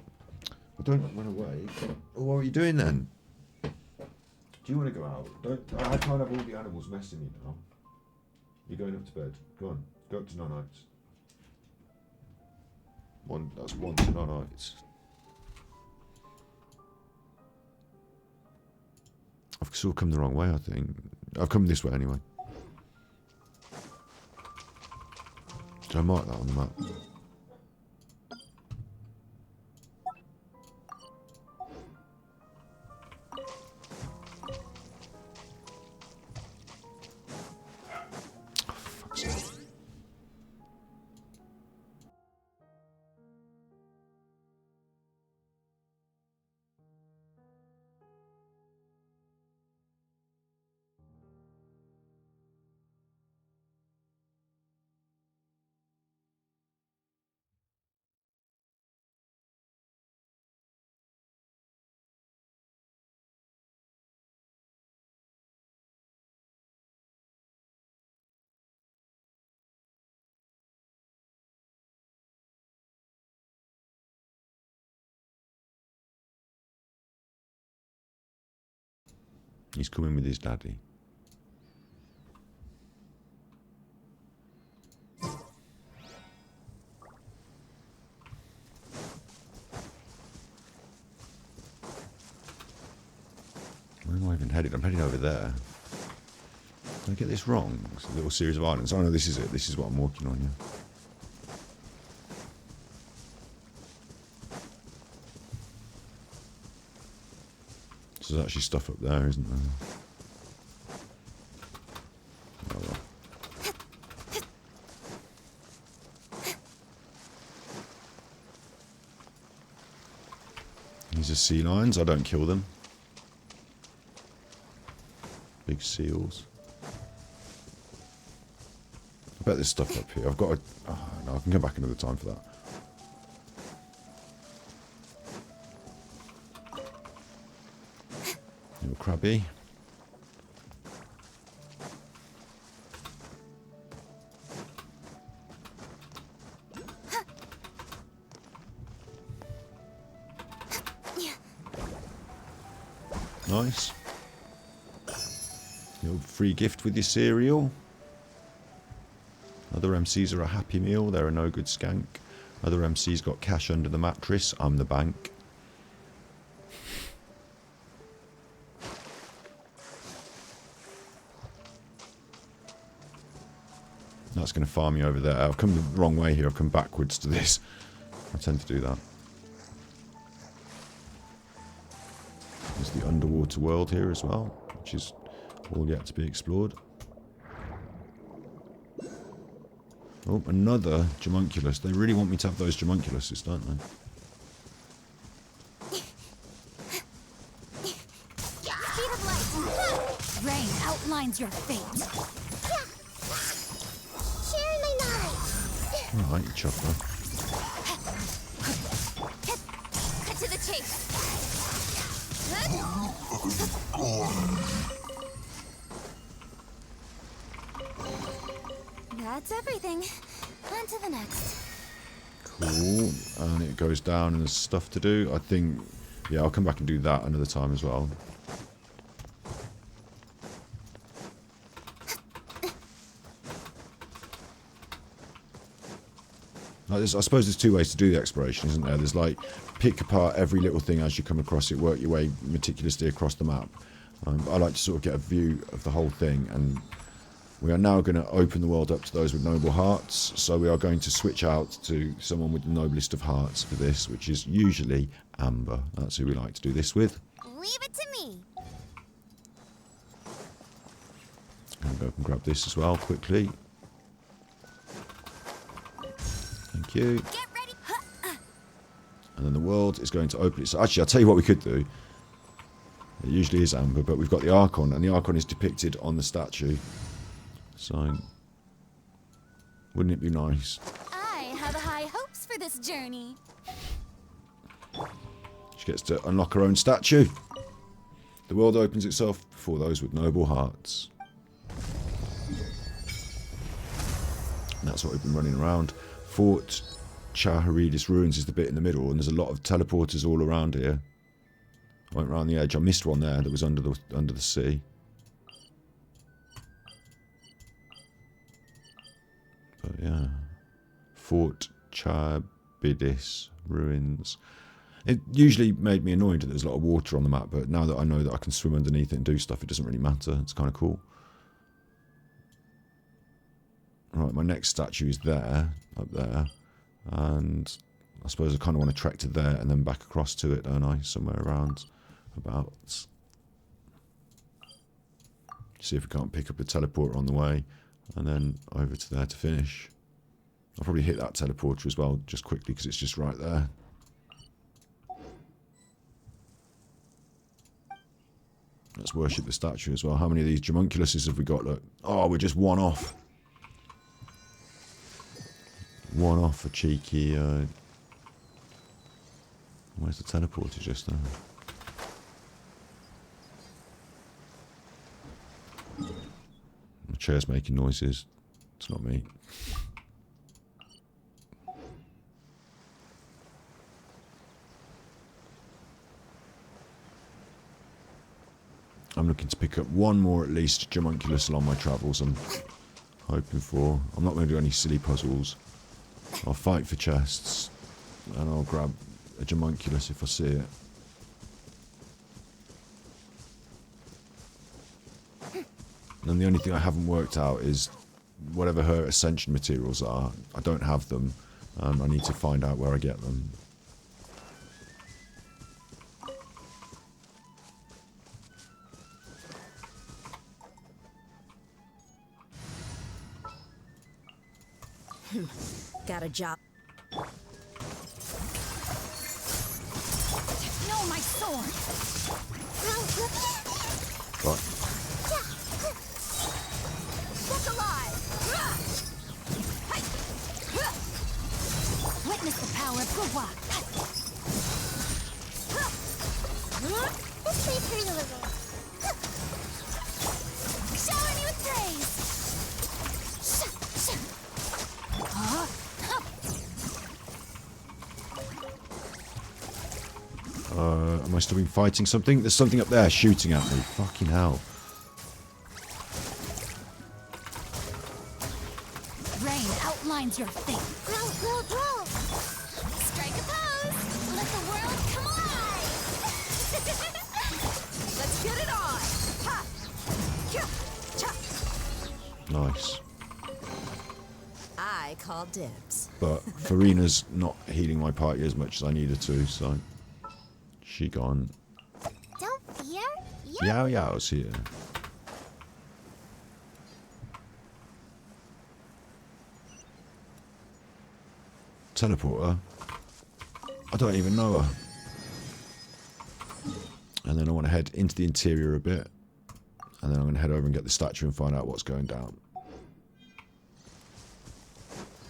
Well, don't run away. Oh, what are you doing then? Do you want to go out? I can't have all the animals messing you now. You're going up to bed. Go on. Go up to Nanites. That's one to Nanites. I've sort of come the wrong way, I think. I've come this way anyway. Did I mark that on the map? He's coming with his daddy. Where am I even headed? I'm heading over there. Did I get this wrong? It's a little series of islands. Oh no, this is it. This is what I'm walking on, yeah. So there's actually stuff up there, isn't there? Oh well. These are sea lions. I don't kill them. Big seals. I bet there's stuff up here. I've got a... Oh, no, I can come back another time for that. Little crabby. Nice. Little free gift with your cereal. Other MCs are a happy meal. They're a no good skank. Other MCs got cash under the mattress. I'm the bank. That's going to farm me over there. I've come the wrong way here. I've come backwards to this. I tend to do that. There's the underwater world here as well, which is all yet to be explored. Oh, another Jamunculus. They really want me to have those Jamunculuses, don't they? Speed of light. Rain outlines your fate. Share my knowledge. Alright, you chopper. Cut to the chase. That's everything. On to the next. Cool. And it goes down and there's stuff to do. I think, yeah, I'll come back and do that another time as well. I suppose there's two ways to do the exploration, isn't there? There's like pick apart every little thing as you come across it, work your way meticulously across the map. I like to sort of get a view of the whole thing, and we are now going to open the world up to those with noble hearts. So we are going to switch out to someone with the noblest of hearts for this, which is usually Amber. That's who we like to do this with. Leave it to me. I'll go up and grab this as well quickly. Thank you. Get ready. And then the world is going to open itself. Actually, I'll tell you what we could do. It usually is Amber, but we've got the Archon, and the Archon is depicted on the statue. So, wouldn't it be nice? I have high hopes for this journey. She gets to unlock her own statue. The world opens itself before those with noble hearts. And that's what we've been running around. Fort Chaharidis Ruins is the bit in the middle, and there's a lot of teleporters all around here. I went around the edge. I missed one there that was under the sea. But yeah, Fort Chaharidis Ruins. It usually made me annoyed that there's a lot of water on the map, but now that I know that I can swim underneath it and do stuff, it doesn't really matter. It's kind of cool. Right, my next statue is there, up there, and I suppose I kind of want to trek to there and then back across to it, don't I? Somewhere around about. See if we can't pick up a teleporter on the way, and then over to there to finish. I'll probably hit that teleporter as well, just quickly, because it's just right there. Let's worship the statue as well. How many of these Jamunculuses have we got? Look. Oh, we're just one off. One off a cheeky... Where's the teleporter just there? The chair's making noises. It's not me. I'm looking to pick up one more at least Jamunculus along my travels. I'm hoping for. I'm not going to do any silly puzzles. I'll fight for chests, and I'll grab a Jamunculus if I see it. And the only thing I haven't worked out is whatever her ascension materials are. I don't have them. I need to find out where I get them. Got a job. No, my sword. Right. Look alive. Witness the power of Gugwa. This may hurt a little. Shower me with praise. Am I still been fighting something? There's something up there shooting at me. Fucking hell. Rain outlines your fate. Grow, grow, grow. Strike a pose. Let the world come alive. Let's get it on. Ha. Cha. Nice. I call dibs. But Furina's not healing my party as much as I need her to, so... She gone. Don't fear. Yao Yao's here. Teleporter? I don't even know her. And then I want to head into the interior a bit. And then I'm going to head over and get the statue and find out what's going down.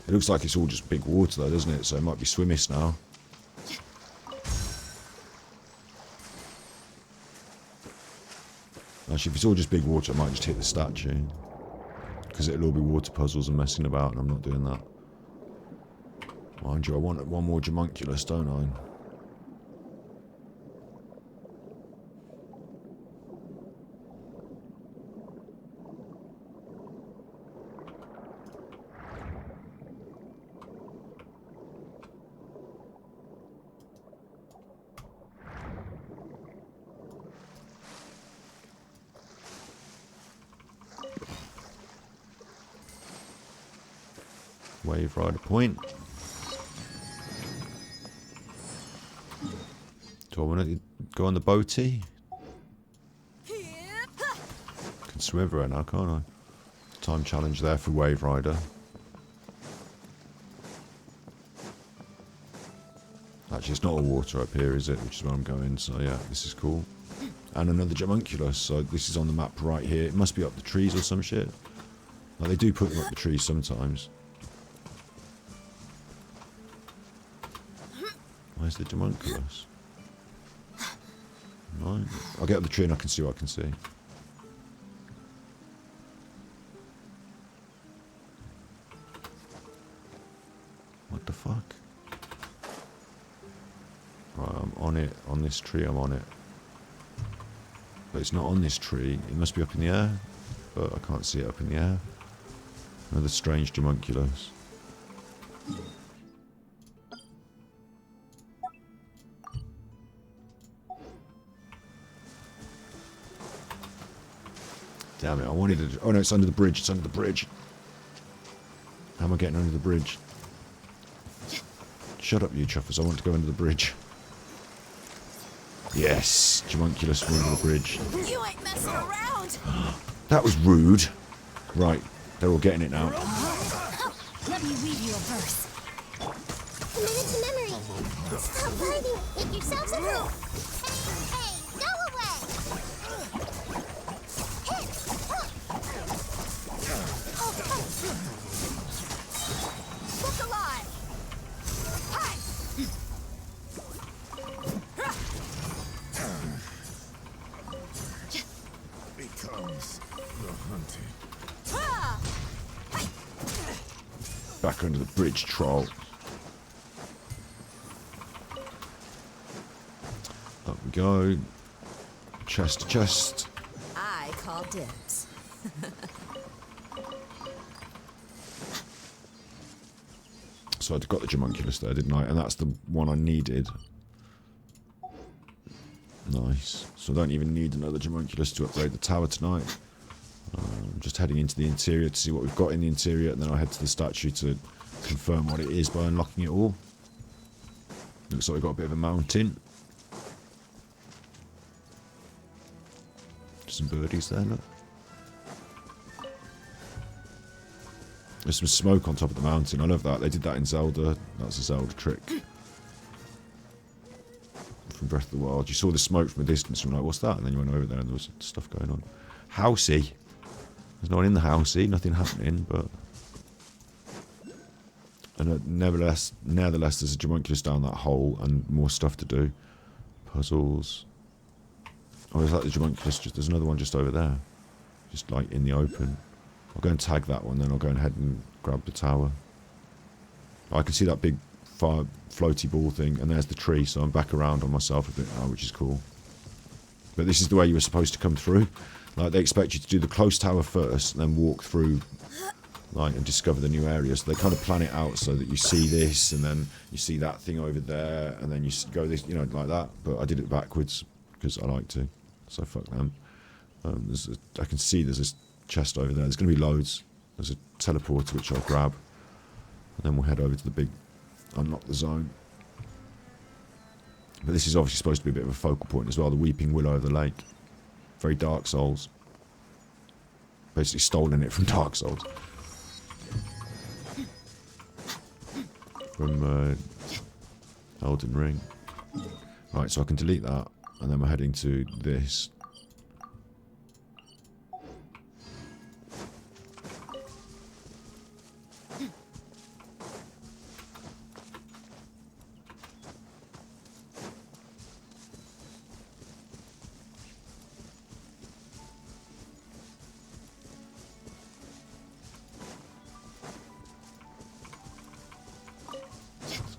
It looks like it's all just big water though, doesn't it? So it might be swimmish now. Actually, if it's all just big water, I might just hit the statue. Because it'll all be water puzzles and messing about, and I'm not doing that. Mind you, I want one more Jamunculus, don't I? Wave Rider Point. Do I want to go on the boaty? Can swim everywhere now, can't I? Time challenge there for Wave Rider. Actually, it's not all water up here, is it? Which is where I'm going, so yeah, this is cool. And another Jamunculus, so this is on the map right here. It must be up the trees or some shit. Like, they do put them up the trees sometimes. Where's the Jamunculus? Right. I'll get up the tree and I can see what I can see. What the fuck? Right, I'm on it. On this tree, I'm on it. But it's not on this tree. It must be up in the air. But I can't see it up in the air. Another strange Jamunculus. Damn it, I wanted to... Oh no, it's under the bridge. It's under the bridge. How am I getting under the bridge? Shut up, you chuffers. I want to go under the bridge. Yes, Jamunculus flew under the bridge. You ain't messing around. That was rude. Right, they're all getting it now. Let me read you a verse. Commit it to memory. Stop fighting. Make yourselves at home. Hey, go away. Look alive. Hi. Becomes the hunted. Back under the bridge, troll. Up we go. Chest to chest. I call dibs. So I'd got the Jamunculus there, didn't I? And that's the one I needed. Nice. So I don't even need another Jamunculus to upgrade the tower tonight. I'm just heading into the interior to see what we've got in the interior, and then I'll head to the statue to confirm what it is by unlocking it all. Looks like we've got a bit of a mountain. Some birdies there, look. There's some smoke on top of the mountain. I love that. They did that in Zelda. That's a Zelda trick. From Breath of the Wild. You saw the smoke from a distance. You were like, what's that? And then you went over there and there was stuff going on. Housey. There's no one in the housey. Nothing happening, but... And nevertheless, there's a Jamunculus down that hole and more stuff to do. Puzzles. Oh, is that the Jamunculus? There's another one just over there. Just like in the open. I'll go and tag that one, then I'll go ahead and grab the tower. I can see that big fire floaty ball thing, and there's the tree, so I'm back around on myself a bit now, which is cool. But this is the way you were supposed to come through. Like, they expect you to do the close tower first, and then walk through, like, and discover the new areas. So they kind of plan it out so that you see this, and then you see that thing over there, and then you go this, you know, like that. But I did it backwards, because I like to, so fuck them. I can see there's this chest over there. There's going to be loads. There's a teleporter which I'll grab, and then we'll head over to the big unlock the zone. But this is obviously supposed to be a bit of a focal point as well. The Weeping Willow of the Lake, very Dark Souls. Basically stolen it from Dark Souls. From Elden Ring. Right, so I can delete that, and then we're heading to this.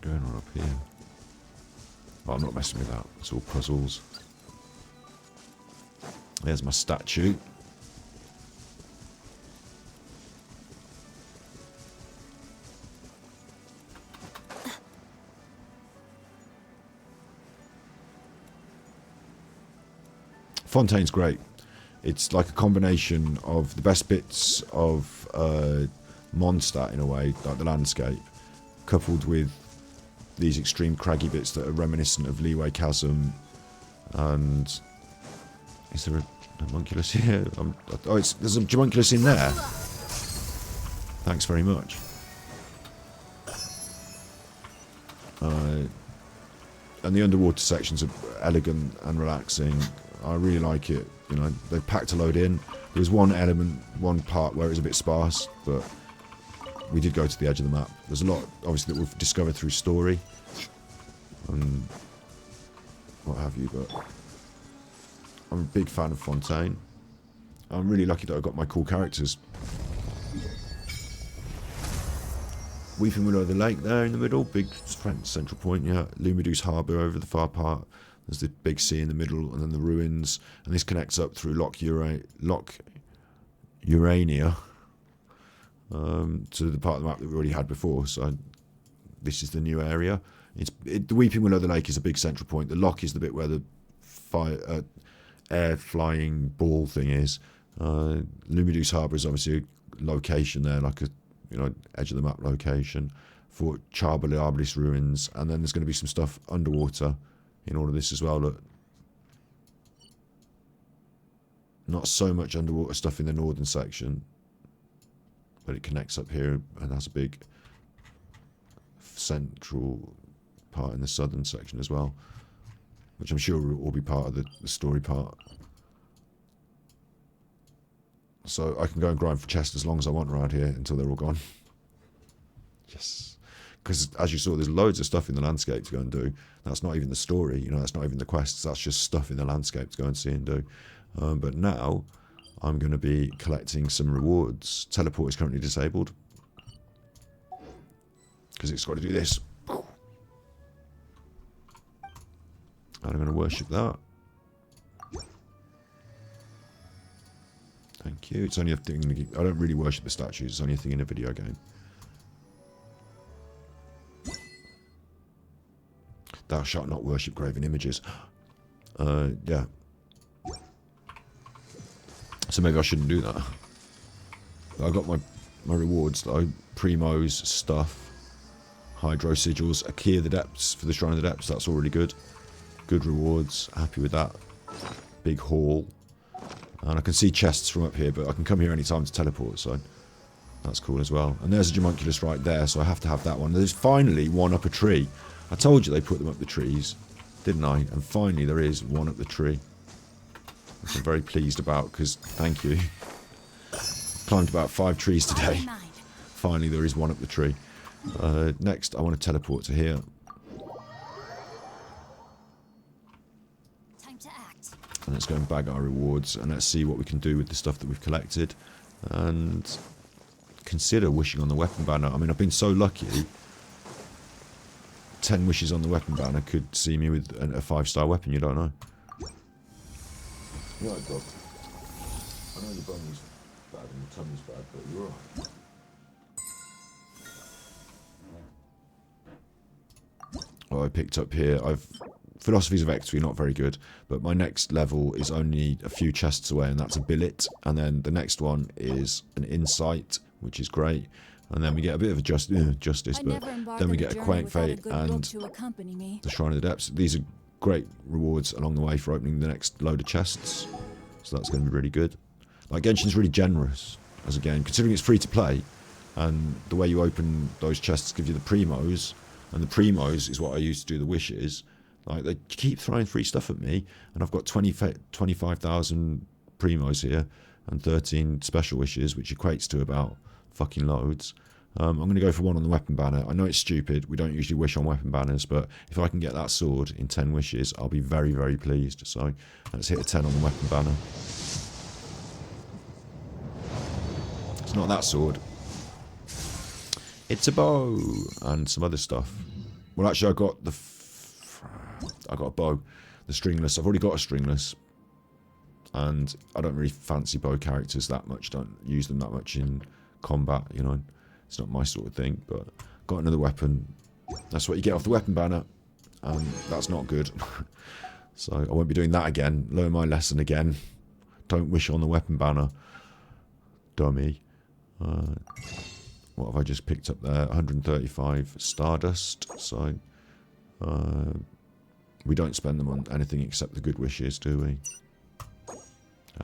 Going on up here? Oh, I'm not messing with that. It's all puzzles. There's my statue. Fontaine's great. It's like a combination of the best bits of Mondstadt in a way, like the landscape, coupled with these extreme craggy bits that are reminiscent of Leeway Chasm. And is there a homunculus here? Oh, there's a homunculus in there. Thanks very much. And the underwater sections are elegant and relaxing. I really like it. You know, they've packed a load in. There was one element, one part where it was a bit sparse, but we did go to the edge of the map. There's a lot, obviously, that we've discovered through story and what have you, but I'm a big fan of Fontaine. I'm really lucky that I got my cool characters. Weeping Willow the Lake there in the middle, big central point, yeah. Lumidu's Harbour over the far part. There's the big sea in the middle, and then the ruins. And this connects up through Loch Urania to the part of the map that we already had before. So this is the new area. The Weeping Willow the Lake is a big central point. The loch is the bit where the air flying ball thing is. Lumidu's Harbour is obviously a location there, like a edge of the map location for Charbeliablis ruins, and then there's going to be some stuff underwater in all of this as well. Look, not so much underwater stuff in the northern section, but it connects up here and has a big central part in the southern section as well, which I'm sure will all be part of the story part. So I can go and grind for chests as long as I want around here until they're all gone. Yes. Because as you saw, there's loads of stuff in the landscape to go and do. That's not even the story, that's not even the quests. That's just stuff in the landscape to go and see and do. But now I'm going to be collecting some rewards. Teleport is currently disabled because it's got to do this. And I'm going to worship that. Thank you. It's only a thing. I don't really worship the statues. It's only a thing in a video game. Thou shalt not worship graven images. Yeah. So maybe I shouldn't do that. But I got my rewards though. Primo's stuff. Hydro sigils. A key of the depths for the Shrine of the Depths. That's already good. Good rewards. Happy with that. Big haul. And I can see chests from up here, but I can come here anytime to teleport, so that's cool as well. And there's a homunculus right there, so I have to have that one. There's finally one up a tree. I told you they put them up the trees, didn't I? And finally there is one up the tree, which I'm very pleased about, because thank you. Climbed about 5 trees today. Finally there is one up the tree. Next I want to teleport to here. And let's go and bag our rewards, and let's see what we can do with the stuff that we've collected, and consider wishing on the weapon banner. I mean, I've been so lucky. 10 wishes on the weapon banner could see me with a 5-star weapon. You don't know. You're right, dog. I know the bummy's bad and the tummy's bad, but you're alright. What I picked up here, Philosophies of Victory, not very good, but my next level is only a few chests away, and that's a billet, and then the next one is an Insight, which is great, and then we get a bit of a justice, but then we get a Quaint Fate and the Shrine of the Depths. These are great rewards along the way for opening the next load of chests, so that's going to be really good. Like, Genshin's really generous as a game, considering it's free to play, and the way you open those chests gives you the primos, and the primos is what I use to do the wishes. Like, they keep throwing free stuff at me, and I've got 25,000 primos here, and 13 special wishes, which equates to about fucking loads. I'm going to go for one on the weapon banner. I know it's stupid, we don't usually wish on weapon banners, but if I can get that sword in 10 wishes, I'll be very, very pleased. So, let's hit a 10 on the weapon banner. It's not that sword. It's a bow, and some other stuff. Well, actually, I got a bow, the stringless. I've already got a stringless, and I don't really fancy bow characters that much. Don't use them that much in combat. It's not my sort of thing. But got another weapon. That's what you get off the weapon banner, and that's not good. So I won't be doing that again. Learn my lesson again. Don't wish on the weapon banner, dummy. What have I just picked up there? 135 Stardust. So, we don't spend them on anything except the good wishes, do we?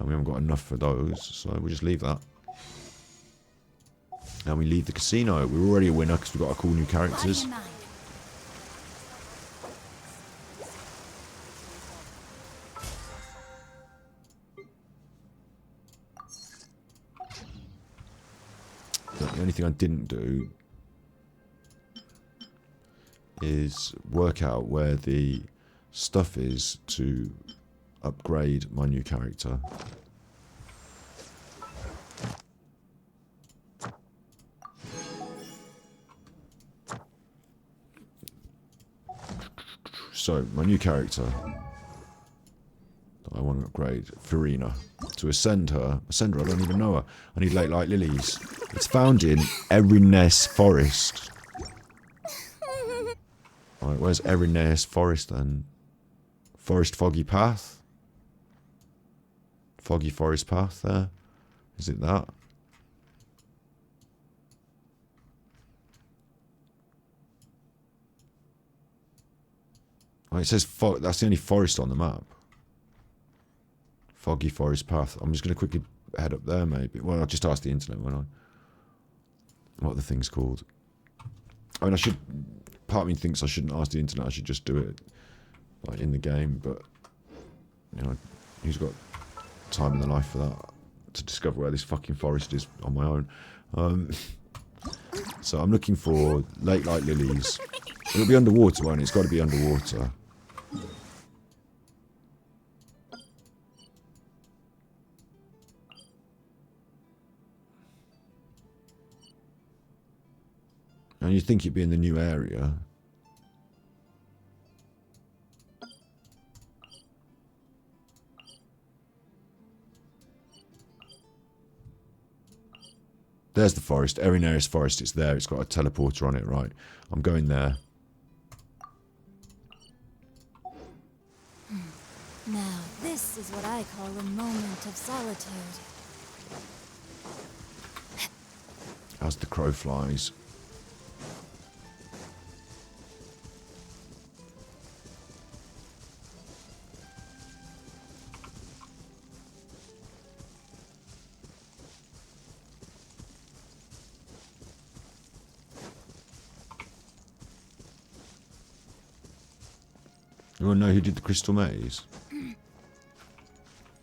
We haven't got enough for those, so we'll just leave that. And we leave the casino. We're already a winner because we've got our cool new characters. The only thing I didn't do is work out where the stuff is to upgrade my new character. So, my new character that I want to upgrade, Furina. To ascend her, I don't even know her. I need Late Light Lilies. It's found in Eriness Forest. Alright, where's Eriness Forest then? Forest Foggy Path? Foggy Forest Path there? Is it that? Oh, it says that's the only forest on the map. Foggy Forest Path. I'm just going to quickly head up there, maybe. Well, I'll just ask the internet, won't I? What are the things called? I mean, I should... Part of me thinks I shouldn't ask the internet. I should just do it, like, in the game. But, you know, who's got time in their life for that? To discover where this fucking forest is on my own. So I'm looking for Late Light Lilies. It'll be underwater, won't it? It's got to be underwater. And you'd think it'd be in the new area. There's the forest. Eriness Forest, it's there. It's got a teleporter on it, right. I'm going there. Now, this is what I call a moment of solitude. As the crow flies. You want to know who did the Crystal Maze?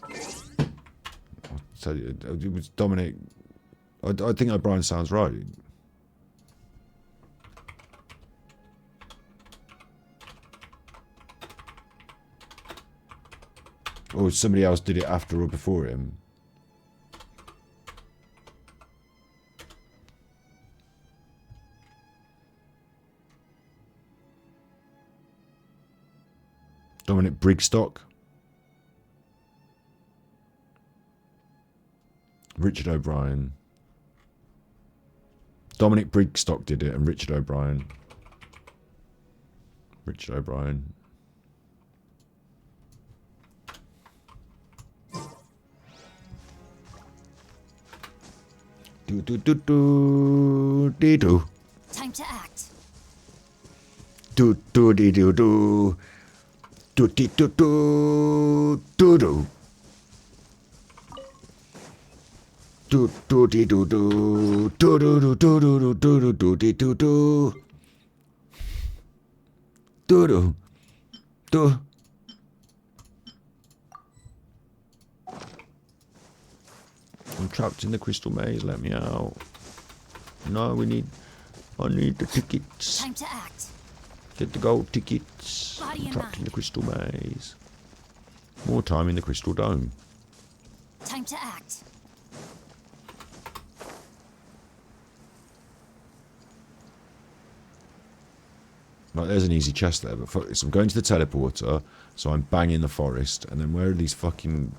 I'll tell you, it was Dominic. I think O'Brien sounds right. Or somebody else did it after or before him. Dominic Brigstock. Richard O'Brien. Dominic Brigstock did it and Richard O'Brien. Richard O'Brien. Do. Time to act. Do. Do. Do. Do do do do do do do do do do do do do do do do do. I'm trapped in the crystal maze. Let me out. No, I need the tickets. Time to act. Get the gold tickets. Body I'm trapped in the crystal maze. More time in the crystal dome. Time to act. Right, there's an easy chest there, but so I'm going to the teleporter, so I'm banging the forest, and then where are these fucking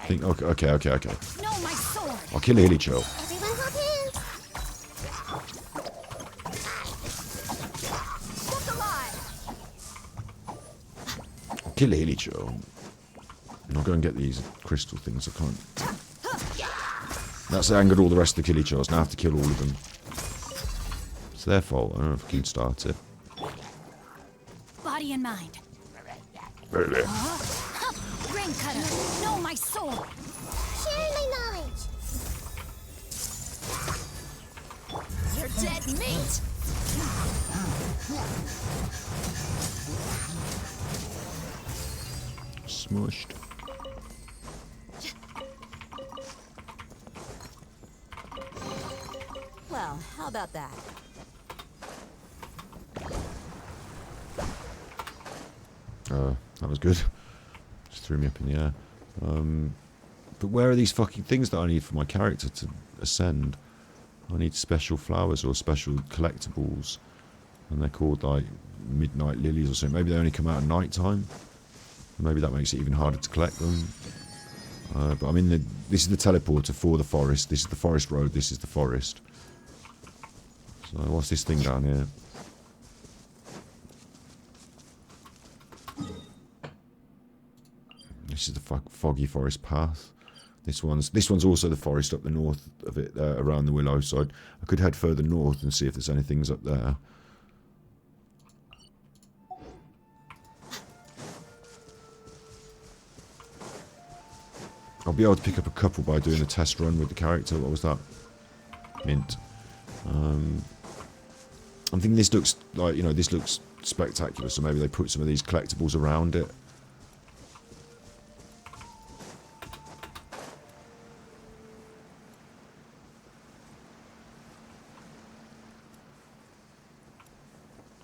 things? Okay. No, my sword. I'll kill a hilly chill. Everyone hop in. Look alive. I'll kill a hilly chill. And I'll go and get these crystal things. I can't. That's angered all the rest of the killy chills. Now I have to kill all of them. It's their fault. I don't know if I can start it. Body and mind. Really? Brain cutter. Know my soul. Sharing my knowledge. You're dead meat. Smushed. Well, how about that? That was good. Just threw me up in the air. But where are these fucking things that I need for my character to ascend? I need special flowers or special collectibles. And they're called like midnight lilies or something. Maybe they only come out at night time. Maybe that makes it even harder to collect them. But I'm in the... This is the teleporter for the forest. This is the forest road. This is the forest. So what's this thing down here? This is the foggy forest path. This one's also the forest up the north of it, around the willow. So I could head further north and see if there's anything up there. I'll be able to pick up a couple by doing a test run with the character. What was that? Mint. I'm thinking this looks like, this looks spectacular. So maybe they put some of these collectibles around it.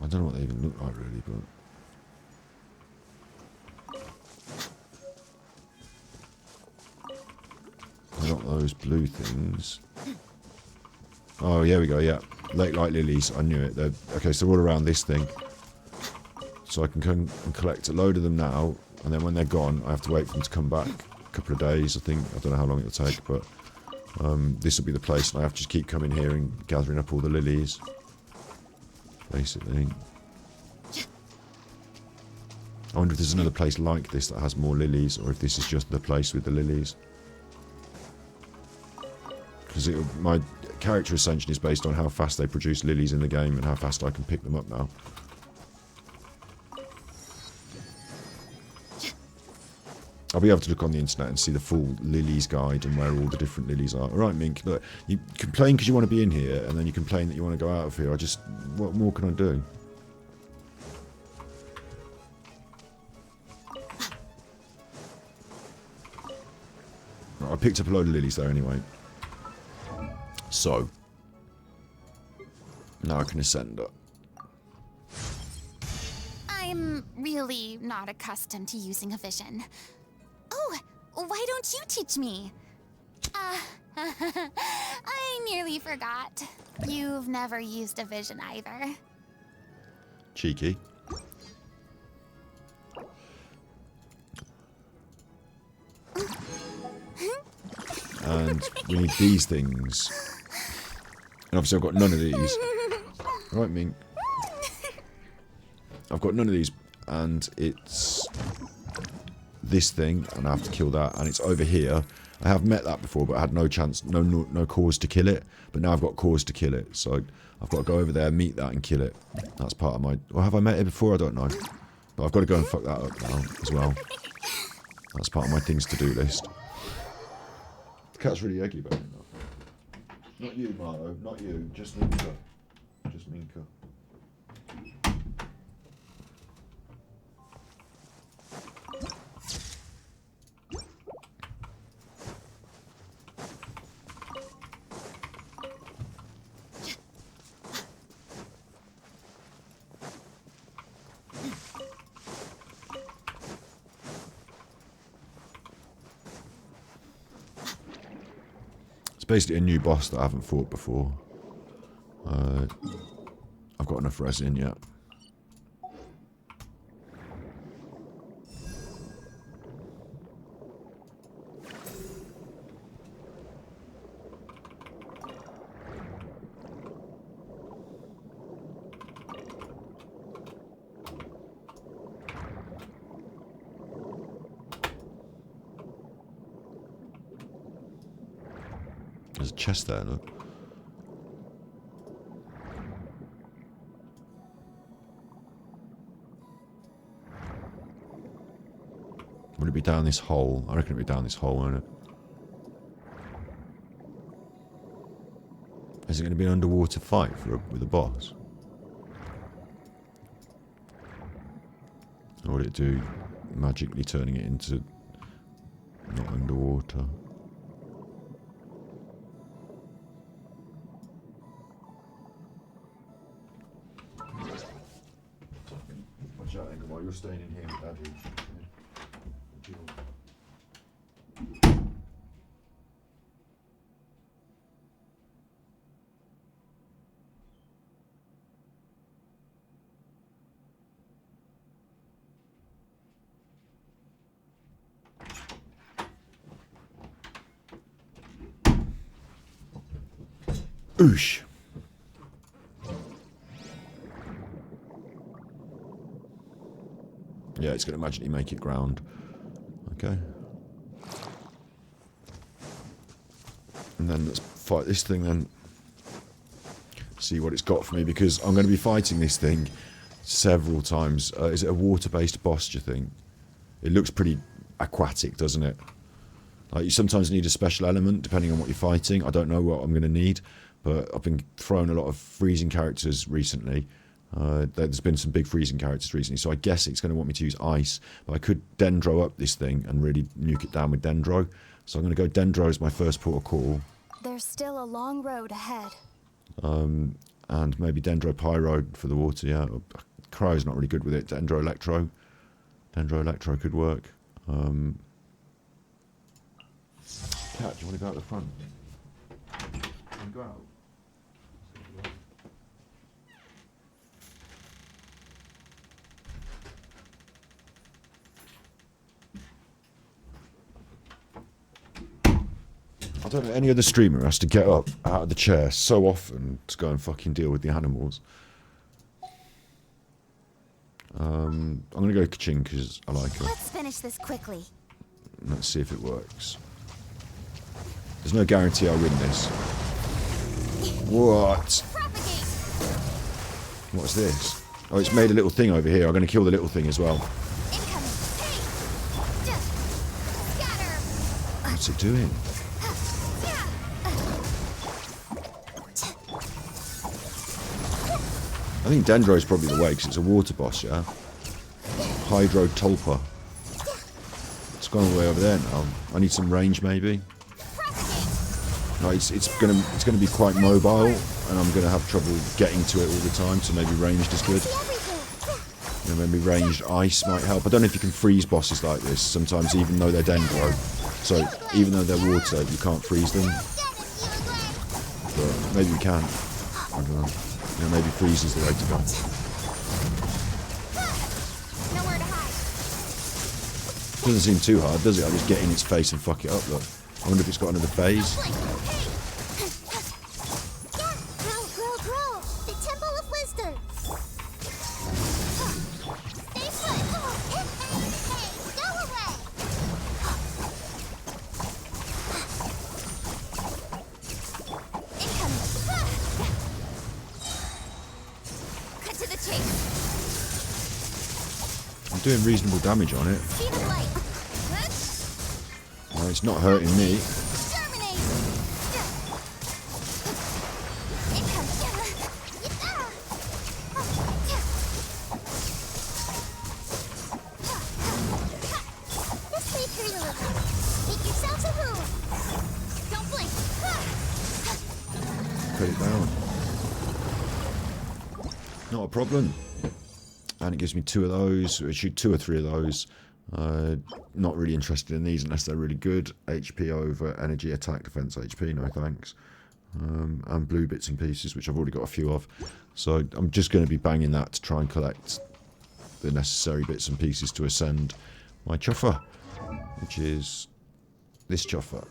I don't know what they even look like really, but not those blue things. Oh, here we go, yeah. Lake Light Lilies, I knew it. Okay, so they're all around this thing. So I can come and collect a load of them now, and then when they're gone, I have to wait for them to come back. A couple of days, I think. I don't know how long it'll take, but this will be the place, and I have to just keep coming here and gathering up all the lilies. Basically. I wonder if there's another place like this that has more lilies, or if this is just the place with the lilies. Because my character ascension is based on how fast they produce lilies in the game and how fast I can pick them up now. I'll be able to look on the internet and see the full lilies guide and where all the different lilies are. Alright, Mink, look, you complain because you want to be in here, and then you complain that you want to go out of here. What more can I do? Right, I picked up a load of lilies there anyway. So, now I can ascend up. I'm really not accustomed to using a vision. Oh, why don't you teach me? I nearly forgot. You've never used a vision either. Cheeky. And we need these things. And obviously I've got none of these. Right, Mink. I've got none of these, and it's this thing, and I have to kill that, and it's over here. I have met that before, but I had no chance, no cause to kill it. But now I've got cause to kill it, so I've got to go over there, meet that, and kill it. That's part of my... Or have I met it before? I don't know. But I've got to go and fuck that up now, as well. That's part of my things to do list. The cat's really eggy about it now. Not you, Marlo. Not you. Just Minka. Just Minka. Basically a new boss that I haven't fought before. I've got enough resin yet. There's a chest there, look. Would it be down this hole? I reckon it'd be down this hole, won't it? Is it going to be an underwater fight with a boss? Or would it do magically turning it into not underwater? Watch out, Engel, while you're staying in here with Daddy. Oosh. Yeah, it's going to magically make it ground. Okay. And then let's fight this thing then. See what it's got for me, because I'm going to be fighting this thing several times. Is it a water-based boss, do you think? It looks pretty aquatic, doesn't it? Like, you sometimes need a special element depending on what you're fighting. I don't know what I'm going to need, but I've been throwing a lot of freezing characters recently. There's been some big freezing characters recently, so I guess it's going to want me to use ice. But I could Dendro up this thing and really nuke it down with Dendro. So I'm going to go Dendro as my first port of call. There's still a long road ahead. And maybe Dendro Pyro for the water, yeah. Cryo's not really good with it. Dendro Electro. Dendro Electro could work. Cat, do you want to go out the front? Can you go out? I don't know any other streamer has to get up out of the chair so often to go and fucking deal with the animals. I'm going to go Kaching because I like her. Let's finish this quickly. Let's see if it works. There's no guarantee I'll win this. What? What's this? Oh, it's made a little thing over here. I'm going to kill the little thing as well. What's it doing? I think Dendro is probably the way, because it's a water boss, yeah? Hydro Tulpa. It's gone all the way over there now. I need some range, maybe. No, it's gonna be quite mobile, and I'm gonna have trouble getting to it all the time. So maybe ranged is good. You know, maybe ranged ice might help. I don't know if you can freeze bosses like this. Sometimes, even though they're Dendro, so even though they're water, you can't freeze them. But maybe you can. I don't know. You know, maybe freeze is the way to go. Doesn't seem too hard, does it? I just get in its face and fuck it up, look. I wonder if it's got another phase. Grow. The Temple of Wisdom. Stay put. Hey, go away. Incoming. Cut to the chase. I'm doing reasonable damage on it. Speed of light. No, it's not hurting me. Put it down. Not a problem. And it gives me 2 of those. I shoot 2 or 3 of those. Not really interested in these unless they're really good. HP over energy, attack, defense, HP, no thanks. And blue bits and pieces, which I've already got a few of. So I'm just going to be banging that to try and collect the necessary bits and pieces to ascend my chuffer, which is this chuffer.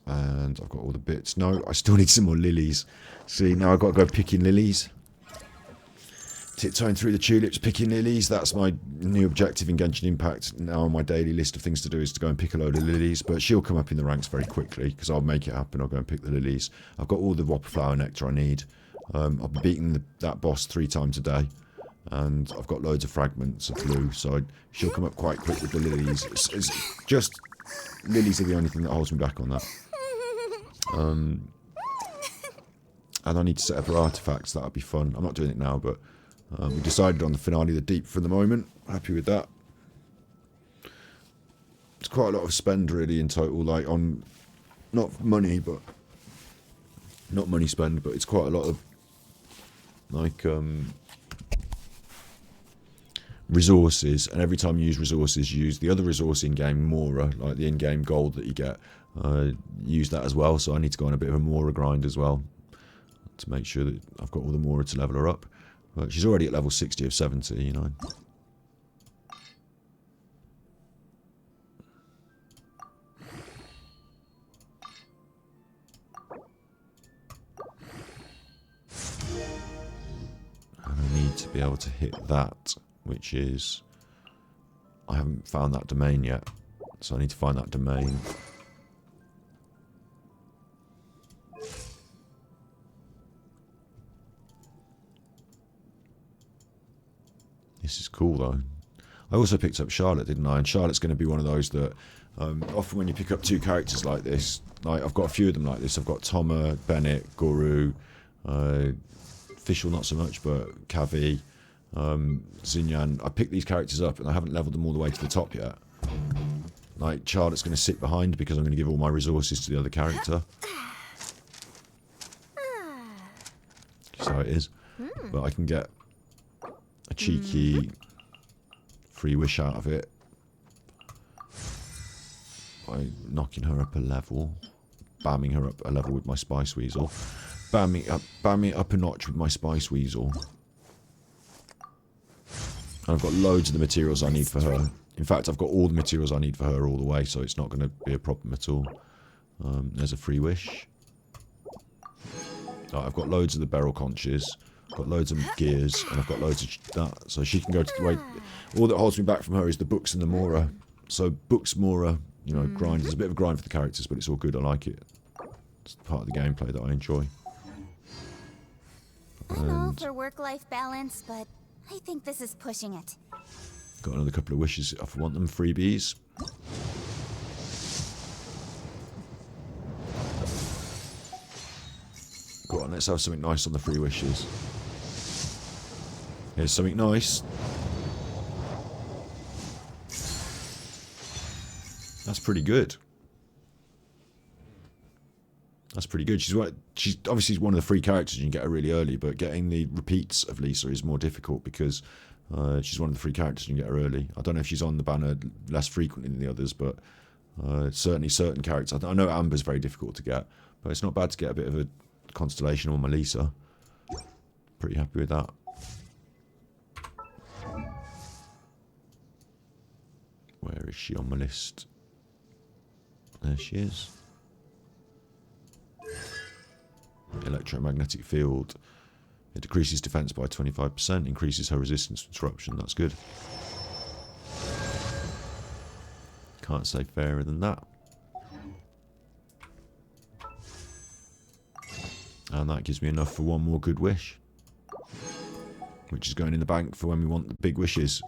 And I've got all the bits. No, I still need some more lilies. See, now I've got to go picking lilies. tiptoeing through the tulips, picking lilies. That's my new objective in Genshin Impact. Now on my daily list of things to do is to go and pick a load of lilies. But she'll come up in the ranks very quickly because I'll make it happen. I'll go and pick the lilies. I've got all the whopper flower nectar I need. I've been beating that boss 3 times a day. And I've got loads of fragments of blue. So she'll come up quite quick with the lilies. It's just... lilies are the only thing that holds me back on that. And I need to set up her artifacts. That'll be fun. I'm not doing it now, but we decided on the finale of the deep for the moment. Happy with that. It's quite a lot of spend really in total, like on not money, but not money spend, but it's quite a lot of like resources. And every time you use resources, you use the other resource in-game Mora, like the in-game gold that you get. Use that as well. So I need to go on a bit of a Mora grind as well, to make sure that I've got all the Mora to level her up. But she's already at level 60 of 70, you know. And I need to be able to hit that, which is... I haven't found that domain yet, so I need to find that domain. This is cool though. I also picked up Charlotte, didn't I? And Charlotte's going to be one of those that often when you pick up 2 characters like this, like I've got a few of them like this. I've got Toma, Bennett, Guru, Fischl not so much, but Kavi, Xinyan. I picked these characters up and I haven't leveled them all the way to the top yet. Like Charlotte's going to sit behind because I'm going to give all my resources to the other character. So it is. But I can get a cheeky free wish out of it by knocking her up a level, bamming her up a level with my Spice Weasel, bamming up a notch with my Spice Weasel. And I've got loads of the materials I need for her. In fact, I've got all the materials I need for her all the way, so it's not going to be a problem at all. There's a free wish. I've got loads of the Beryl Conches. Got loads of gears, and I've got loads of that, so she can go to the way. All that holds me back from her is the books and the Mora. So books, Mora, you know, grind. There's a bit of a grind for the characters, but it's all good. I like it. It's part of the gameplay that I enjoy. I'm all for work-life balance, but I think this is pushing it. Got another couple of wishes if I want them. Freebies. Go on, let's have something nice on the free wishes. Here's something nice. That's pretty good. That's pretty good. She's obviously one of the free characters you can get her really early, but getting the repeats of Lisa is more difficult because she's one of the free characters you can get her early. I don't know if she's on the banner less frequently than the others, but certainly certain characters. I know Amber's very difficult to get, but it's not bad to get a bit of a constellation on my Lisa. Pretty happy with that. Where is she on my list? There she is. Electromagnetic field. It decreases defense by 25%, increases her resistance to disruption. That's good. Can't say fairer than that. And that gives me enough for one more good wish, which is going in the bank for when we want the big wishes.